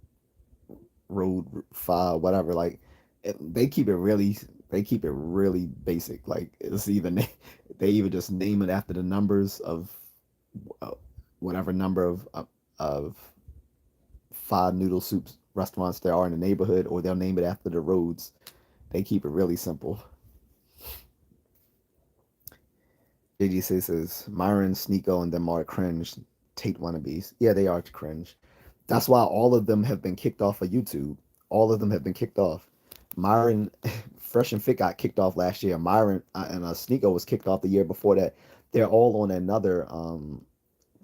Road Pho, whatever. Like they keep it really basic. Like it's either they even just name it after the numbers of uh, whatever number of five noodle soups restaurants there are in the neighborhood, or they'll name it after the roads. They keep it really simple. JGC says Myron, Sneeko, and them are cringe. Tate wannabes. Yeah, they are cringe. That's why all of them have been kicked off of YouTube. All of them have been kicked off. Myron, Fresh and Fit got kicked off last year. Myron and Sneeko was kicked off the year before that. They're all on another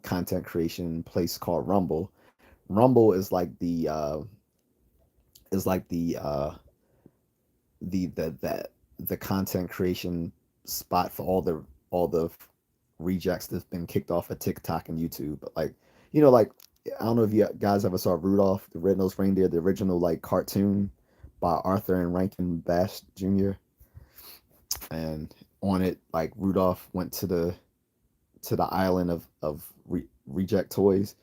content creation place called Rumble. Rumble is like the content creation spot for all the rejects that's been kicked off of TikTok and YouTube. But like, like I don't know if you guys ever saw Rudolph the Red-Nosed Reindeer, the original like cartoon by Arthur and Rankin Bass Jr. And on it, like Rudolph went to the island of reject toys.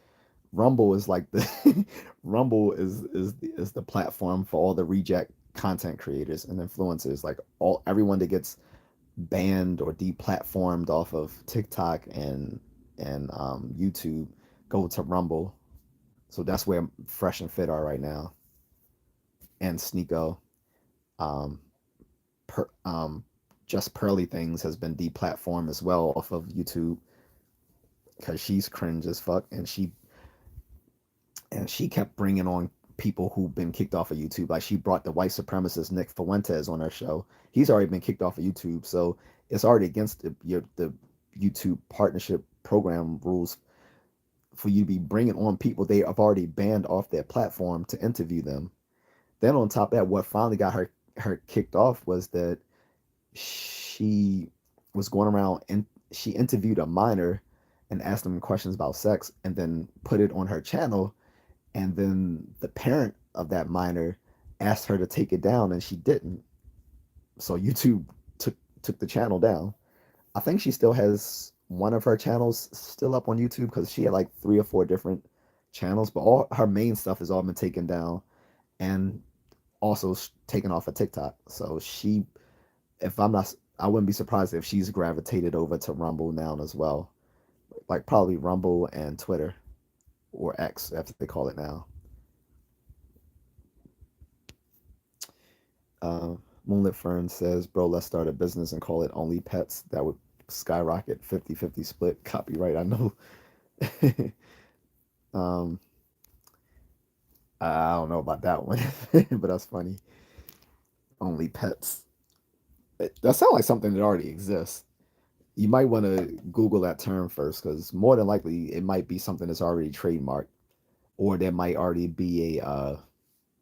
Rumble is like the Rumble is the platform for all the reject content creators and influencers, like all everyone that gets banned or deplatformed off of TikTok and YouTube go to Rumble. So that's where Fresh and Fit are right now, and Sneeko. Um, per, just Pearly Things has been deplatformed as well off of YouTube because she's cringe as fuck, and she kept bringing on people who've been kicked off of YouTube. Like she brought the white supremacist Nick Fuentes on her show. He's already been kicked off of YouTube, so it's already against the YouTube partnership program rules for you to be bringing on people they have already banned off their platform to interview them. Then on top of that, what finally got her kicked off was that she was going around and she interviewed a minor and asked them questions about sex and then put it on her channel, and then the parent of that minor asked her to take it down and she didn't. So YouTube took the channel down. I think she still has one of her channels still up on YouTube because she had like 3 or 4 different channels, but all her main stuff has all been taken down and also taken off of TikTok. So she, if I'm not, I wouldn't be surprised if she's gravitated over to Rumble now as well, like probably Rumble and Twitter or X, as they call it now. Uh, Moonlit Fern says, bro, let's start a business and call it Only Pets. That would skyrocket 50-50 split. Copyright, I know. um, I don't know about that one, but that's funny. Only Pets. That sounds like something that already exists. You might want to Google that term first because more than likely it might be something that's already trademarked, or there might already be a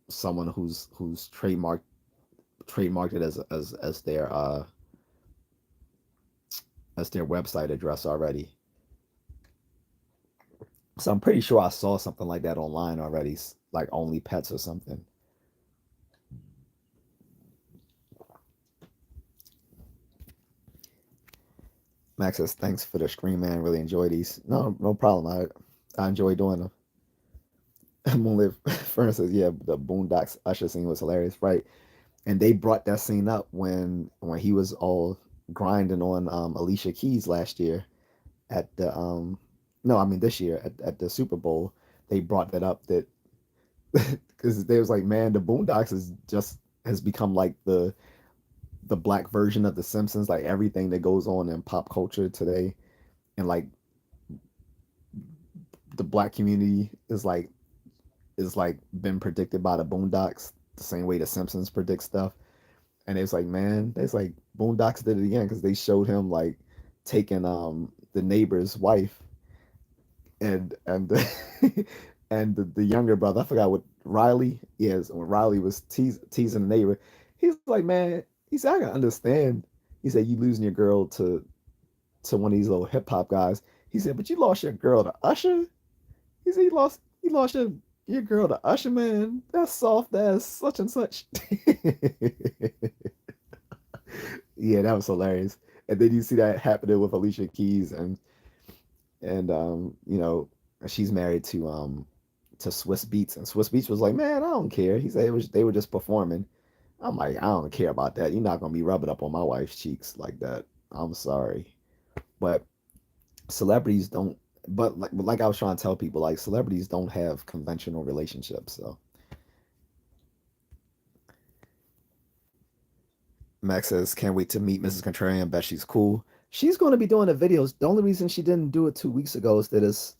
someone who's trademarked it as their website address already. So I'm pretty sure I saw something like that online already, like Only Pets or something. Max says, thanks for the stream, man. Really enjoy these. No, no problem. I enjoy doing them. Moonlit Fern says, yeah, the Boondocks Usher scene was hilarious, right? And they brought that scene up when he was all grinding on Alicia Keys last year at the no, I mean this year at the Super Bowl. They brought that up that because they was like, man, the Boondocks is just has become like the black version of the Simpsons, like everything that goes on in pop culture today, and like the black community is like been predicted by the Boondocks the same way the Simpsons predict stuff. And it's like, man, it's like Boondocks did it again because they showed him like taking the neighbor's wife and and the younger brother, I forgot what Riley is, when Riley was teasing the neighbor, he's like, man, he said, I can understand. He said, you losing your girl to one of these little hip hop guys. He said, but you lost your girl to Usher. He said, you lost your girl to Usher, man. That's soft as such and such. Yeah, that was hilarious. And then you see that happening with Alicia Keys and she's married to Swiss Beats, and Swiss Beats was like, man, I don't care. He said they were just performing. I'm like, I don't care about that. You're not gonna be rubbing up on my wife's cheeks like that. I'm sorry. But celebrities don't, but like I was trying to tell people, like celebrities don't have conventional relationships. So Max says, can't wait to meet Mrs. Contrarian. Bet she's cool. She's going to be doing the videos. The only reason she didn't do it 2 weeks ago is that this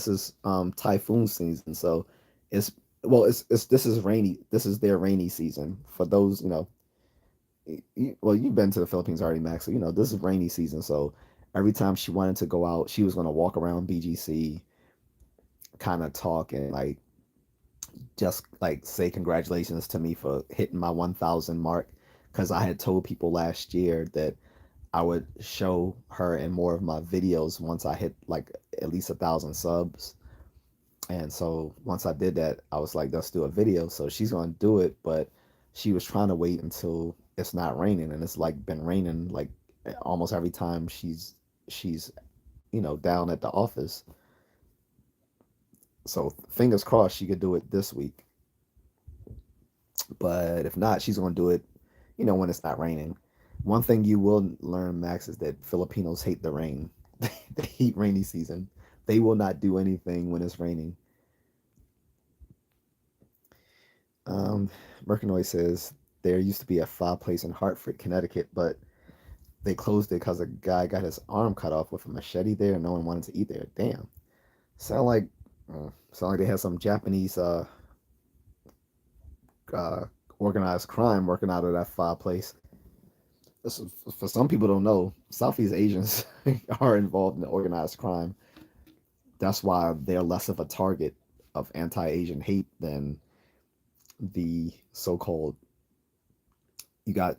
is typhoon season. So it's it's this is rainy. This is their rainy season for those, well, you've been to the Philippines already, Max. So this is rainy season. So Every time she wanted to go out, she was going to walk around BGC, kind of talk and like just like say congratulations to me for hitting my 1,000 mark. Because I had told people last year that I would show her in more of my videos once I hit like at least 1,000 subs. And so once I did that, I was like, let's do a video. So she's gonna do it, but she was trying to wait until it's not raining, and it's like been raining like almost every time she's down at the office. So fingers crossed she could do it this week. But if not, she's gonna do it, when it's not raining. One thing you will learn, Max, is that Filipinos hate the rain. They hate rainy season. They will not do anything when it's raining. Um, Mercanoy says there used to be a fireplace in Hartford, Connecticut, but they closed it because a guy got his arm cut off with a machete there, and no one wanted to eat there. Damn, sound like sound like they had some Japanese uh, organized crime working out of that fireplace. For some people don't know, Southeast Asians are involved in organized crime. That's why they're less of a target of anti-Asian hate than the so-called. You got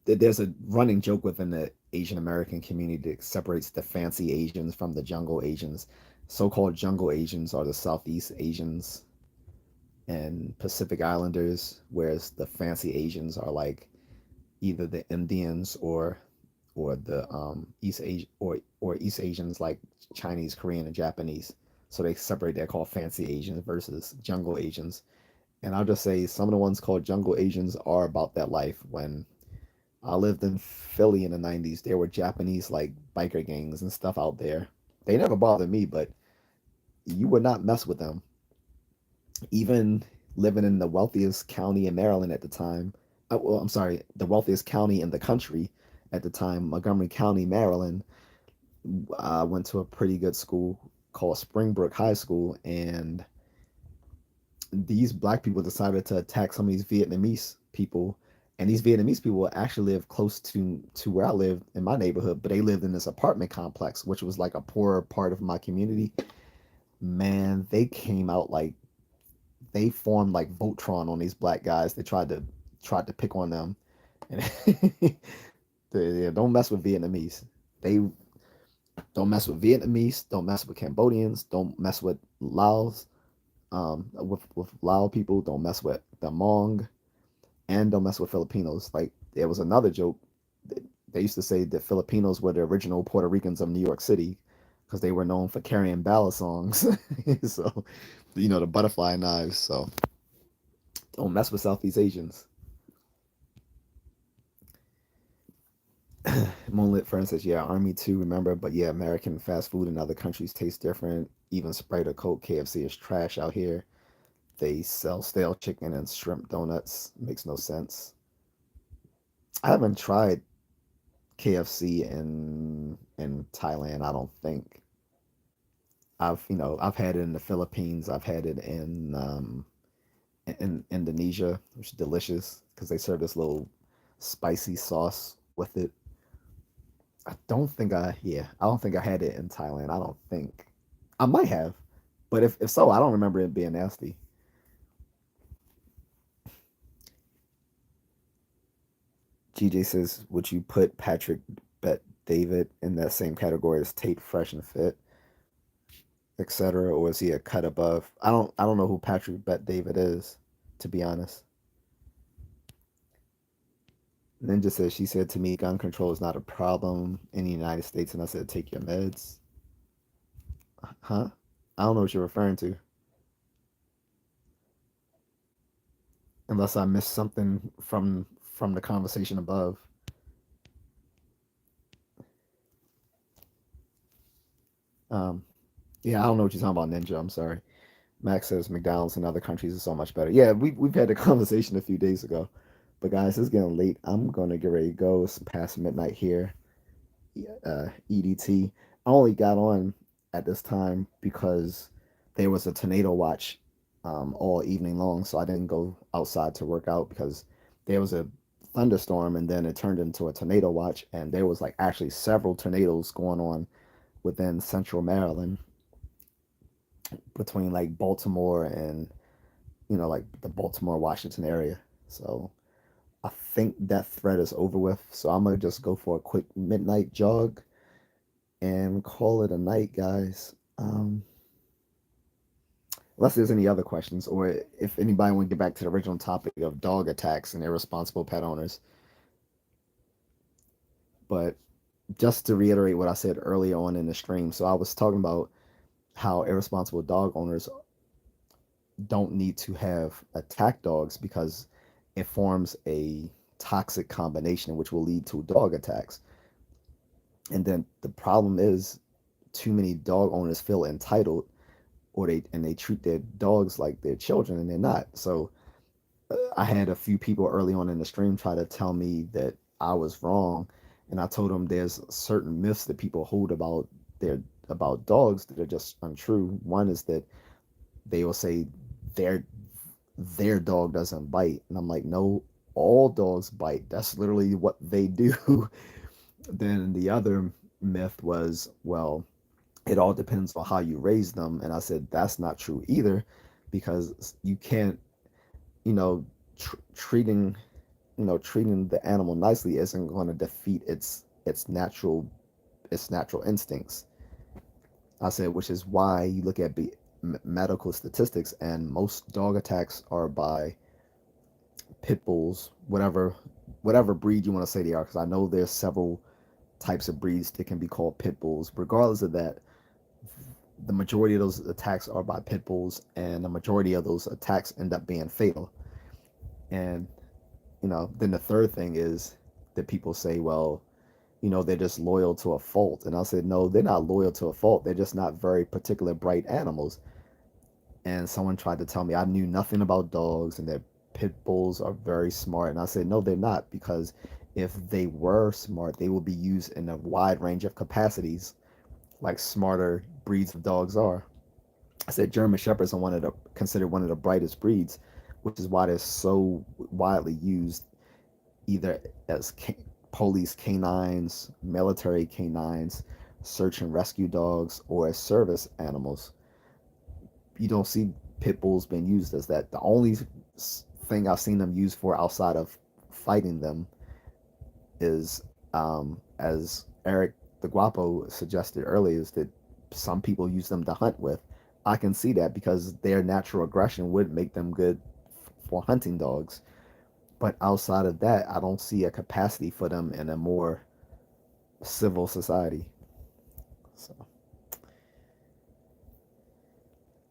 there's a running joke within the Asian American community that separates the fancy Asians from the jungle Asians. So-called jungle Asians are the Southeast Asians and Pacific Islanders, whereas the fancy Asians are like either the Indians or the East Asia or East Asians like Chinese, Korean, and Japanese. So they separate. They're called fancy Asians versus jungle Asians. And I'll just say some of the ones called jungle Asians are about that life. When I lived in Philly in the 90s, there were Japanese like biker gangs and stuff out there. They never bothered me, but you would not mess with them. Even living in the wealthiest county in Maryland at the time, well, I'm sorry, the wealthiest county in the country at the time, Montgomery County, Maryland, I went to a pretty good school called Springbrook High School, and these black people decided to attack some of these Vietnamese people. And these Vietnamese people actually live close to where I lived in my neighborhood, but they lived in this apartment complex, which was like a poorer part of my community. Man, they came out like they formed like Voltron on these black guys. They tried to pick on them, and don't mess with Vietnamese. They don't mess with Vietnamese. Don't mess with Cambodians. Don't mess with Laos. With Lao people. Don't mess with the Hmong, and don't mess with Filipinos. Like there was another joke. They used to say that Filipinos were the original Puerto Ricans of New York City because they were known for carrying ballad songs. So, the butterfly knives. So don't mess with Southeast Asians. Moonlit Fern says, yeah, Army too, remember, but yeah, American fast food in other countries tastes different. Even Sprite or Coke, KFC is trash out here. They sell stale chicken and shrimp donuts. Makes no sense. I haven't tried KFC in Thailand, I don't think. I've had it in the Philippines. I've had it in Indonesia, which is delicious because they serve this little spicy sauce with it. I don't think I had it in Thailand. I don't think I might have, but if so, I don't remember it being nasty. GJ says, would you put Patrick Bet David in that same category as Tate Fresh and Fit, etc., or is he a cut above? I don't know who Patrick Bet David is, to be honest. Ninja says she said to me, gun control is not a problem in the United States, and I said, take your meds. Huh? I don't know what you're referring to, unless I missed something from the conversation above. Um, yeah, I don't know what you're talking about, Ninja. I'm sorry. Max says McDonald's in other countries is so much better. Yeah, we've had a conversation a few days ago. But guys, it's getting late. I'm gonna get ready to go. It's past midnight here. EDT. I only got on at this time because there was a tornado watch all evening long, so I didn't go outside to work out because there was a thunderstorm, and then it turned into a tornado watch, and there was like actually several tornadoes going on within central Maryland, between like Baltimore and like the Baltimore Washington area. So I think that thread is over with. So I'm gonna just go for a quick midnight jog and call it a night, guys. Unless there's any other questions, or if anybody want to get back to the original topic of dog attacks and irresponsible pet owners. But just to reiterate what I said earlier on in the stream, so I was talking about how irresponsible dog owners don't need to have attack dogs because it forms a toxic combination which will lead to dog attacks. And then the problem is too many dog owners feel entitled, or they treat their dogs like their children, and they're not. So I had a few people early on in the stream try to tell me that I was wrong, and I told them there's certain myths that people hold their about dogs that are just untrue. One is that they will say their their dog doesn't bite, and I'm like, no, all dogs bite. That's literally what they do. Then the other myth was, well, it all depends on how you raise them, and I said that's not true either, because you can't, you know, treating treating the animal nicely isn't going to defeat its natural instincts. I said, which is why you look at medical statistics, and most dog attacks are by pit bulls, whatever breed you want to say they are, because I know there's several types of breeds that can be called pit bulls. Regardless of that, the majority of those attacks are by pit bulls, and the majority of those attacks end up being fatal. And then the third thing is that people say, well, they're just loyal to a fault. And I said, no, they're not loyal to a fault. They're just not very particular bright animals. And someone tried to tell me I knew nothing about dogs and that pit bulls are very smart. And I said, no, they're not, because if they were smart, they would be used in a wide range of capacities, like smarter breeds of dogs are. I said German Shepherds are considered one of the brightest breeds, which is why they're so widely used either as police canines, military canines, search and rescue dogs, or as service animals. You don't see pit bulls being used as that. The only thing I've seen them used for outside of fighting them is, as Eric the Guapo suggested earlier, is that some people use them to hunt with. I can see that because their natural aggression would make them good for hunting dogs. But outside of that, I don't see a capacity for them in a more civil society. So,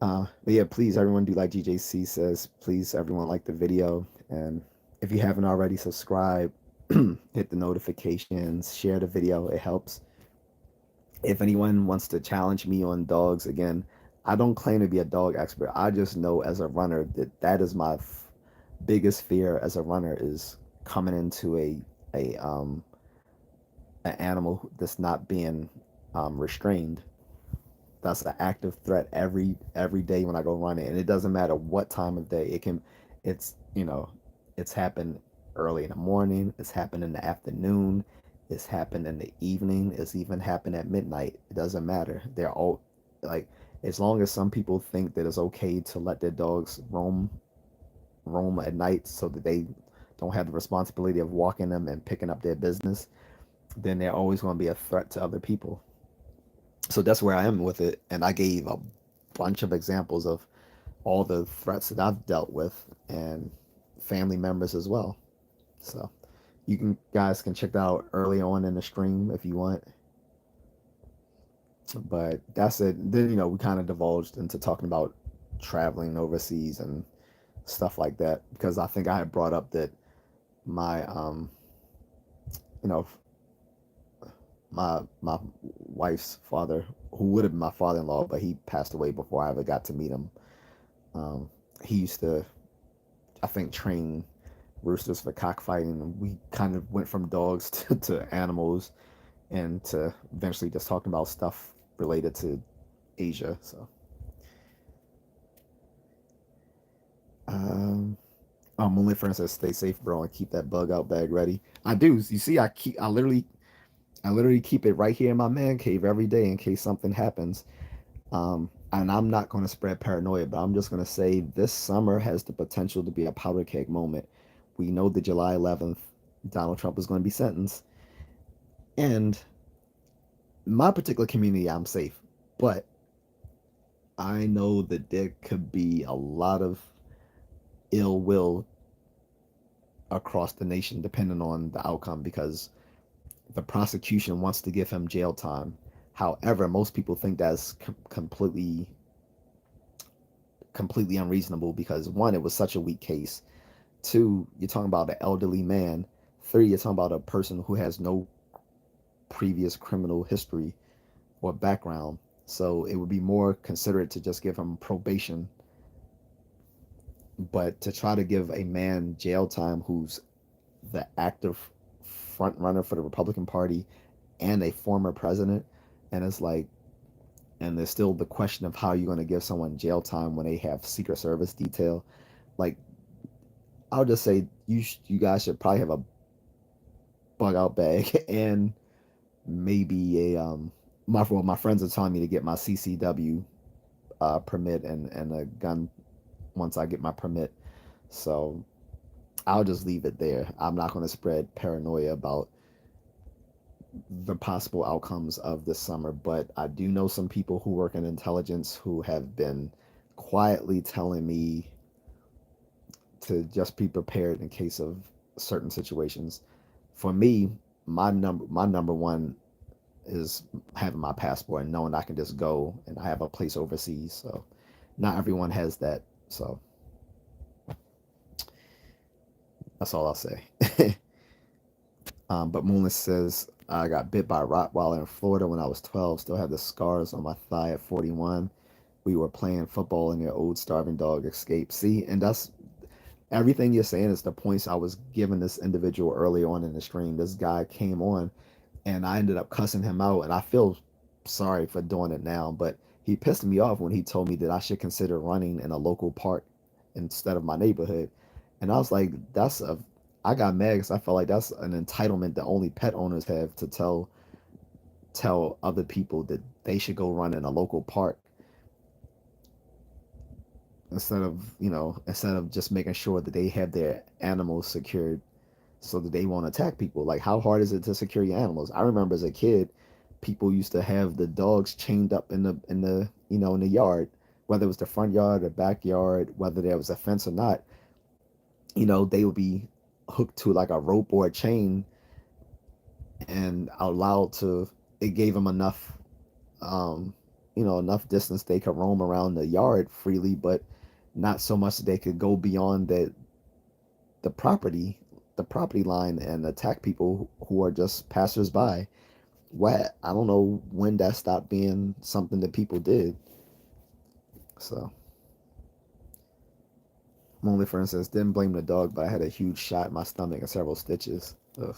but yeah, please, everyone, do like J.A.C says. Please, everyone, like the video. And if you haven't already, subscribe, hit the notifications, share the video. It helps. If anyone wants to challenge me on dogs, again, I don't claim to be a dog expert. I just know as a runner that is my biggest fear as a runner, is coming into a an animal that's not being restrained. That's an active threat every day when I go running, and it doesn't matter what time of day. It's it's happened early in the morning. It's happened in the afternoon. It's happened in the evening. It's even happened at midnight. It doesn't matter. They're all like, as long as some people think that it's okay to let their dogs roam at night so that they don't have the responsibility of walking them and picking up their business, then they're always going to be a threat to other people. So that's where I am with it. And I gave a bunch of examples of all the threats that I've dealt with, and family members as well. So guys can check that out early on in the stream if you want. But that's it. Then we kind of divulged into talking about traveling overseas and stuff like that, because I think I had brought up that my you know my wife's father, who would have been my father-in-law, but he passed away before I ever got to meet him. He used to, I think, train roosters for cockfighting, and we kind of went from dogs to animals, and to eventually just talking about stuff related to Asia. So, um, Only for instance, stay safe, bro, and keep that bug out bag ready. I do. You see, I literally keep it right here in my man cave every day in case something happens. And I'm not going to spread paranoia, but I'm just going to say this summer has the potential to be a powder keg moment. We know that July 11th, Donald Trump is going to be sentenced. And my particular community, I'm safe. But I know that there could be a lot of ill will across the nation depending on the outcome because the prosecution wants to give him jail time. However, most people think that's completely unreasonable because one, it was such a weak case. Two, you're talking about an elderly man. Three, you're talking about a person who has no previous criminal history or background. So it would be more considerate to just give him probation. But to try to give a man jail time who's the active front runner for the Republican Party and a former president, and it's like, and there's still the question of how you're going to give someone jail time when they have Secret Service detail. Like, I'll just say you guys should probably have a bug out bag and maybe a my friends are telling me to get my CCW permit and a gun once I get my permit. So I'll just leave it there. I'm not going to spread paranoia about the possible outcomes of this summer, but I do know some people who work in intelligence who have been quietly telling me to just be prepared in case of certain situations. For me, my number one is having my passport and knowing I can just go and I have a place overseas. So not everyone has that. So that's all I'll say. But Moonless says, I got bit by a Rottweiler in Florida when I was 12. Still have the scars on my thigh at 41. We were playing football and their old starving dog escaped. See, and that's everything you're saying is the points I was giving this individual early on in the stream. This guy came on and I ended up cussing him out. And I feel sorry for doing it now, but he pissed me off when he told me that I should consider running in a local park instead of my neighborhood. And I was like, I got mad because I felt like that's an entitlement that only pet owners have to tell other people that they should go run in a local park instead of just making sure that they have their animals secured so that they won't attack people. Like, how hard is it to secure your animals? I remember as a kid, people used to have the dogs chained up in the yard, whether it was the front yard or backyard, whether there was a fence or not. They would be hooked to like a rope or a chain and allowed to. It gave them um, enough distance they could roam around the yard freely, but not so much that they could go beyond the property the property line and attack people who are just passersby. What I don't know when that stopped being something that people did. So only for instance didn't blame the dog, but I had a huge shot in my stomach and several stitches. Ugh.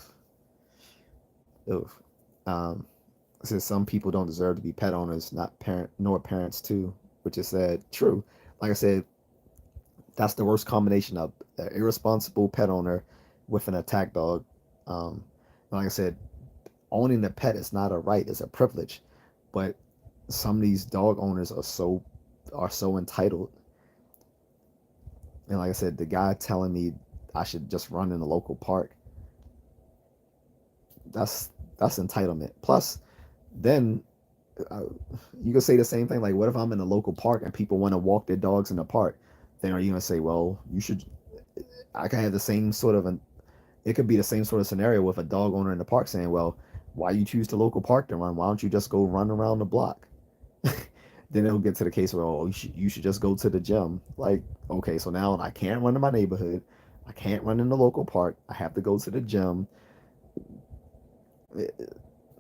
Ugh. Um, it says some people don't deserve to be pet owners, not parent nor parents too, which is said true. Like I said, that's the worst combination of an irresponsible pet owner with an attack dog. Like I said, owning a pet is not a right; it's a privilege. But some of these dog owners are so entitled. And like I said, the guy telling me I should just run in the local park, that's entitlement. Plus, then uh, you could say the same thing. Like, what if I'm in a local park and people want to walk their dogs in the park? Then are you gonna say, well, you should? I could have the same sort of an. It could be the same sort of scenario with a dog owner in the park saying, well, why you choose the local park to run? Why don't you just go run around the block? Then it'll get to the case where, oh, you should just go to the gym. Like, okay, so now I can't run in my neighborhood. I can't run in the local park. I have to go to the gym.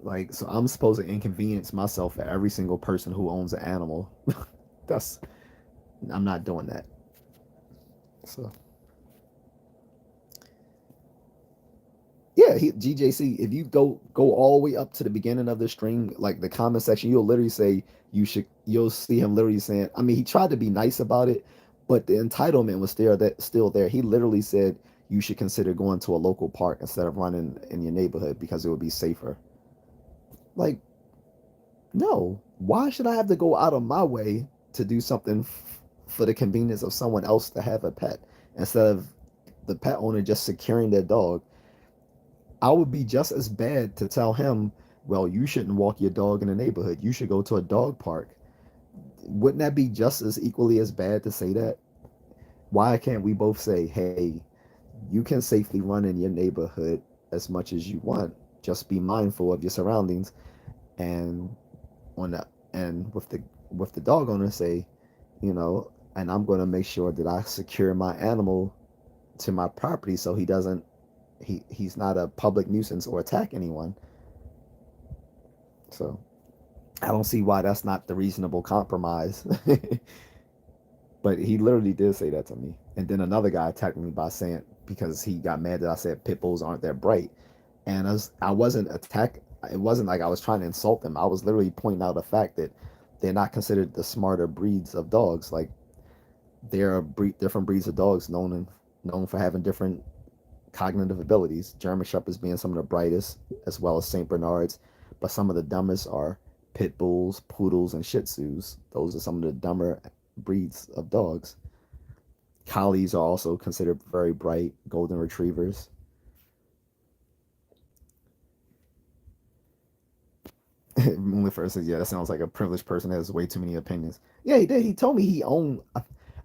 Like, so I'm supposed to inconvenience myself for every single person who owns an animal. That's I'm not doing that. So yeah, GJC. If you go all the way up to the beginning of the stream, like the comment section, you'll literally say you'll see him literally saying. I mean, he tried to be nice about it, But the entitlement was still there. He literally said you should consider going to a local park instead of running in your neighborhood because it would be safer. Like, no. Why should I have to go out of my way to do something for the convenience of someone else to have a pet instead of the pet owner just securing their dog? I would be just as bad to tell him, well, you shouldn't walk your dog in the neighborhood. You should go to a dog park. Wouldn't that be just as equally as bad to say that? Why can't we both say, hey, you can safely run in your neighborhood as much as you want. Just be mindful of your surroundings, and on the and with the dog owner say, and I'm going to make sure that I secure my animal to my property so he doesn't he's not a public nuisance or attack anyone. So I don't see why that's not the reasonable compromise. But he literally did say that to me. And then another guy attacked me by saying, because he got mad that I said pit bulls aren't that bright. And I wasn't attack. It wasn't like I was trying to insult them. I was literally pointing out the fact that they're not considered the smarter breeds of dogs. Like there are different breeds of dogs known for having different cognitive abilities. German shepherds being some of the brightest, as well as Saint Bernards. But some of the dumbest are pit bulls, poodles, and Shih Tzus. Those are some of the dumber breeds of dogs. Collies are also considered very bright. Golden retrievers. When first says, yeah, that sounds like a privileged person that has way too many opinions. Yeah, he did. He told me he owned. I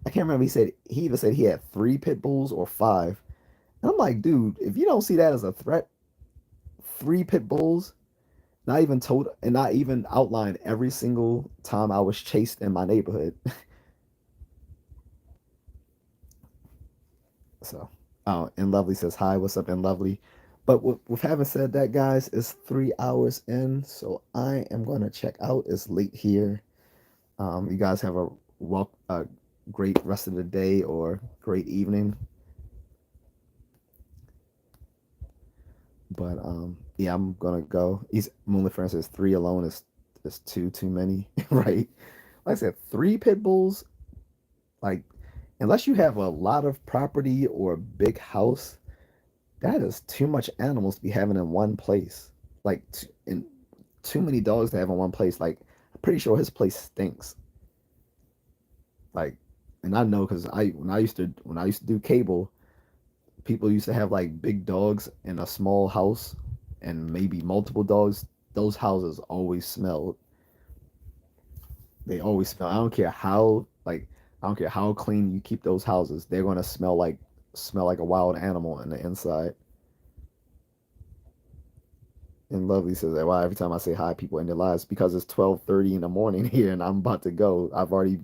can't remember. He either said he had 3 pit bulls or 5. And I'm like, dude, if you don't see that as a threat, 3 pit bulls, not even told, and not even outlined every single time I was chased in my neighborhood. So, oh, and Lovely says hi. What's up, and Lovely? But with having said that, guys, it's 3 hours in, so I am gonna check out. It's late here. You guys have a great rest of the day or great evening. But yeah, I'm gonna go. He's Moonlit Friend says 3 alone is too many, right? Like I said, 3 pit bulls. Like, unless you have a lot of property or a big house, that is too much animals to be having in one place. Like, and too many dogs to have in one place. Like, I'm pretty sure his place stinks. Like, and I know because when I used to do cable, people used to have like big dogs in a small house, and maybe multiple dogs. Those houses always smelled. They always smell. I don't care how clean you keep those houses. They're gonna smell like a wild animal on the inside. And Lovely says that why every time I say hi, people end their lives because it's 12:30 in the morning here and I'm about to go. I've already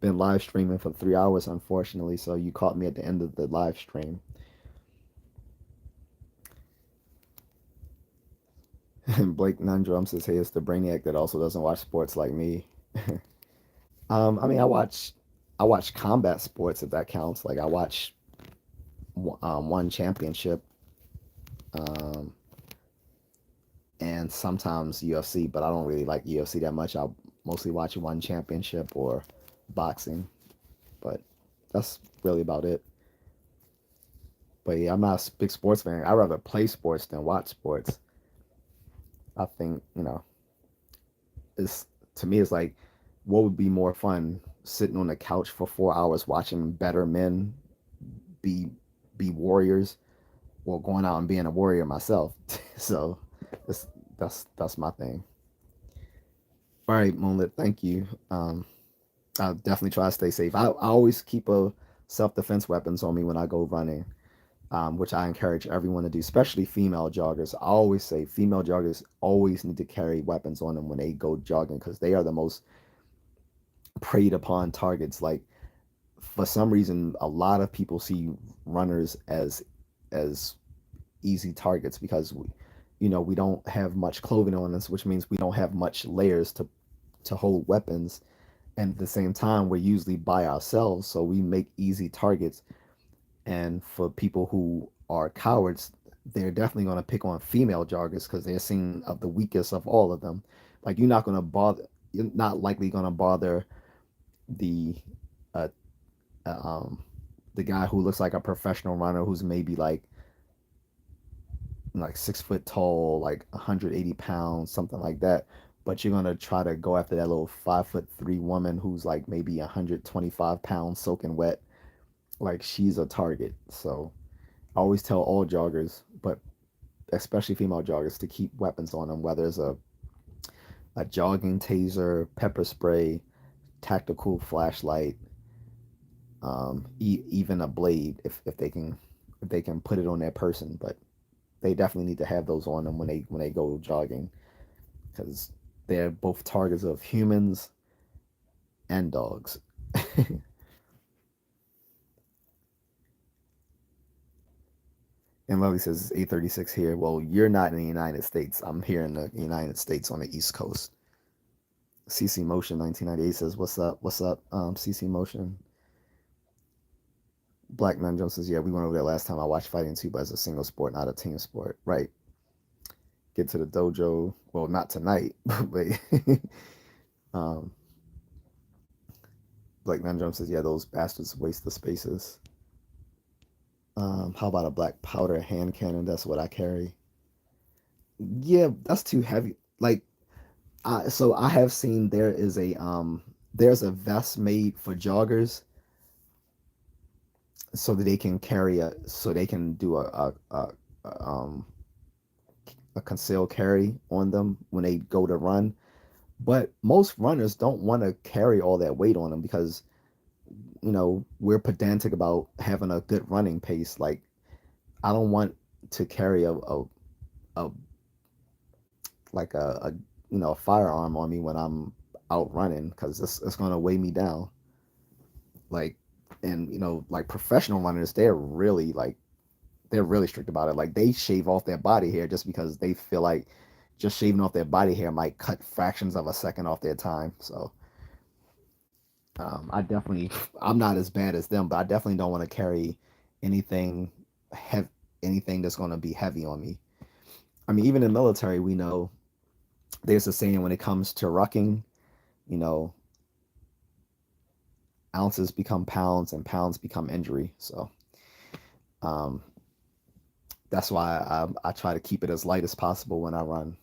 been live streaming for 3 hours, unfortunately. So you caught me at the end of the live stream. And Blake Nundrum says, "Hey, it's the brainiac that also doesn't watch sports like me." I mean, I watch combat sports if that counts. Like I watch one championship, um, and sometimes UFC, but I don't really like UFC that much. I'll mostly watch one championship or boxing, but that's really about it. But yeah, I'm not a big sports fan. I rather play sports than watch sports. I think it's to me it's like what would be more fun sitting on the couch for 4 hours watching better men be warriors or going out and being a warrior myself. So it's, that's my thing. All right, Moonlit, thank you. I'll definitely try to stay safe. I always keep a self-defense weapons on me when I go running, which I encourage everyone to do, especially female joggers. I always say female joggers always need to carry weapons on them when they go jogging because they are the most preyed upon targets. Like for some reason, a lot of people see runners as easy targets because we don't have much clothing on us, which means we don't have much layers to hold weapons. And at the same time, we're usually by ourselves, so we make easy targets. And for people who are cowards, they're definitely going to pick on female joggers because they're seen of the weakest of all of them. Like you're not likely going to bother the uh, um, the guy who looks like a professional runner who's maybe like 6 foot tall, like 180 pounds, something like that. But you're gonna try to go after that little 5'3" woman who's like maybe 125 pounds soaking wet. Like she's a target. So I always tell all joggers, but especially female joggers, to keep weapons on them, whether it's a jogging taser, pepper spray, tactical flashlight, even a blade if they can put it on their person. But they definitely need to have those on them when they go jogging because they're both targets of humans and dogs. And Lovely says it's 8:36 here. Well, you're not in the United States. I'm here in the United States on the East Coast. CC Motion 1998 says, "What's up? What's up?" CC Motion. Black Nun says, "Yeah, we went over there last time. I watched fighting too, but it's a single sport, not a team sport." Right. Get to the dojo. Well, not tonight, but um, Black Nun says, "Yeah, those bastards waste the spaces." How about a black powder hand cannon? That's what I carry. Yeah, that's too heavy. Like, so I have seen there's a vest made for joggers so that they can carry so they can do a concealed carry on them when they go to run. But most runners don't want to carry all that weight on them because we're pedantic about having a good running pace. Like I don't want to carry a like a a firearm on me when I'm out running because it's gonna weigh me down. Like, and like professional runners, they're really strict about it. Like they shave off their body hair just because they feel like just shaving off their body hair might cut fractions of a second off their time. So I definitely, I'm not as bad as them, but I definitely don't want to carry anything heavy, anything that's going to be heavy on me. I mean, even in the military, we know there's a saying when it comes to rucking, you know, ounces become pounds and pounds become injury. So um, that's why I try to keep it as light as possible when I run.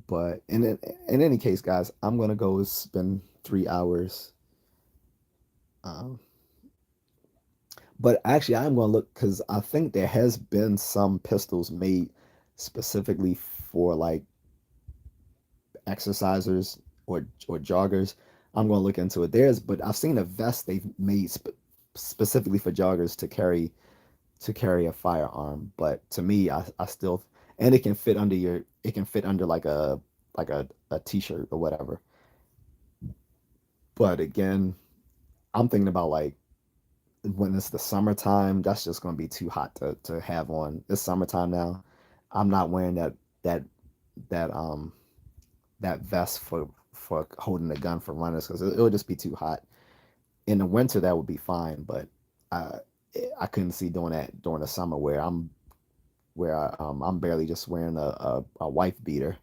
But in any case, guys, I'm gonna go spend 3 hours. Um, but actually, I'm gonna look because I think there has been some pistols made specifically for like exercisers or joggers. I'm gonna look into it. But I've seen a vest they've made specifically for joggers to carry a firearm. But to me, I still and it can fit under like a t-shirt or whatever. But again, I'm thinking about like when it's the summertime, that's just gonna be too hot to have on. It's summertime now. I'm not wearing that that um that vest for holding a gun for runners because it would just be too hot. In the winter, that would be fine, but I I couldn't see doing that during the summer where I'm barely just wearing a wife beater.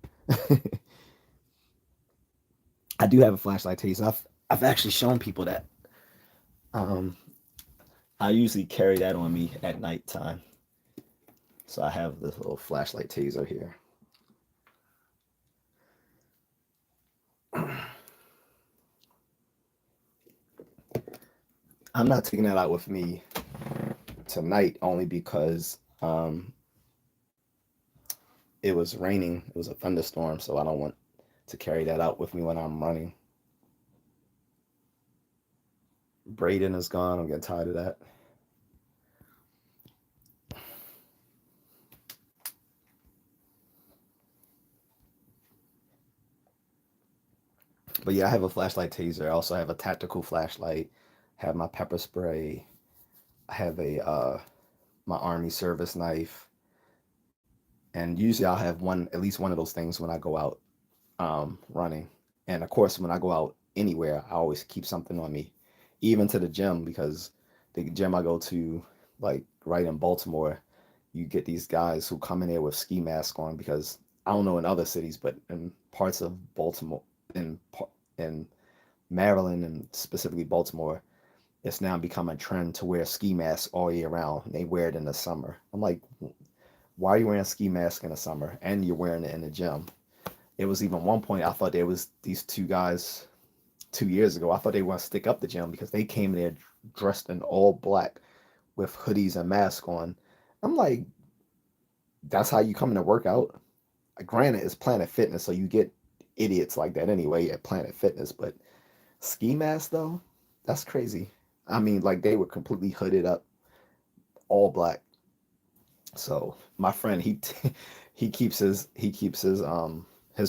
I do have a flashlight taser. I've actually shown people that. Um, I usually carry that on me at nighttime. So I have this little flashlight taser here. I'm not taking that out with me tonight only because it was raining. It was a thunderstorm, so I don't want to carry that out with me when I'm running. Braden is gone. I'm getting tired of that. But yeah, I have a flashlight taser. I also have a tactical flashlight. I have my pepper spray. I have a my army service knife. And usually I'll have at least one of those things when I go out running. And of course, when I go out anywhere, I always keep something on me, even to the gym, because the gym I go to, like right in Baltimore, you get these guys who come in there with ski masks on because I don't know in other cities, but in parts of Baltimore, in Maryland and specifically Baltimore, it's now become a trend to wear ski masks all year round. They wear it in the summer. I'm like, why are you wearing a ski mask in the summer and you're wearing it in the gym? It was even one point I thought there was these two guys 2 years ago. I thought they want to stick up the gym because they came in there dressed in all black with hoodies and masks on. I'm like, that's how you come in to work out? Granted, it's Planet Fitness, so you get idiots like that anyway at Planet Fitness, but ski mask though, that's crazy. I mean, like they were completely hooded up, all black. So my friend, he keeps his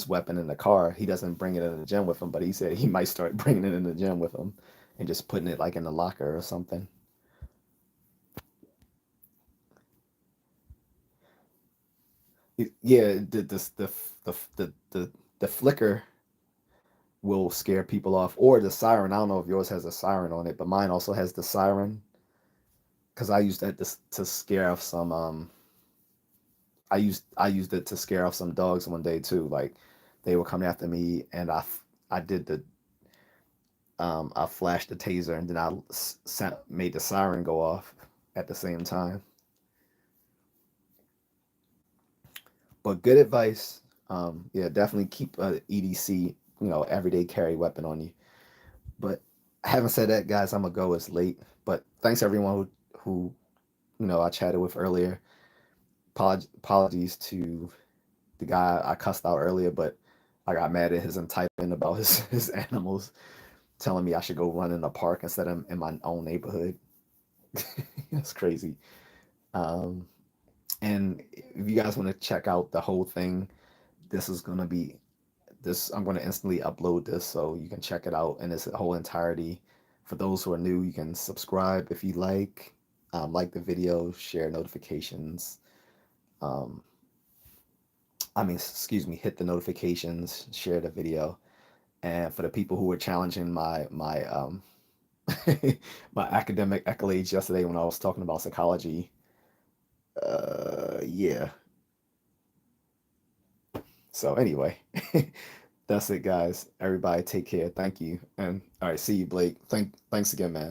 weapon in the car. He doesn't bring it in the gym with him, but he said he might start bringing it in the gym with him and just putting it like in the locker or something. Yeah, the flicker will scare people off, or the siren. I don't know if yours has a siren on it, but mine also has the siren because I used that to scare off some. I used it to scare off some dogs one day too. Like they were coming after me, and I did the I flashed the taser, and then made the siren go off at the same time. But good advice. Yeah, definitely keep a EDC, everyday carry weapon on you. But having said that, guys, I'm gonna go. It's late. But thanks everyone who I chatted with earlier. Apologies to the guy I cussed out earlier, but I got mad at his entitlement about his animals, telling me I should go run in the park instead of in my own neighborhood. That's crazy. Um, and if you guys want to check out the whole thing, this is gonna be this. I'm gonna instantly upload this so you can check it out in its whole entirety. For those who are new, you can subscribe if you like the video, share notifications. Um, excuse me, hit the notifications, share the video. And for the people who were challenging my my academic accolades yesterday when I was talking about psychology, yeah. So anyway, that's it, guys. Everybody, take care. Thank you, and all right, see you, Blake. Thanks again, man.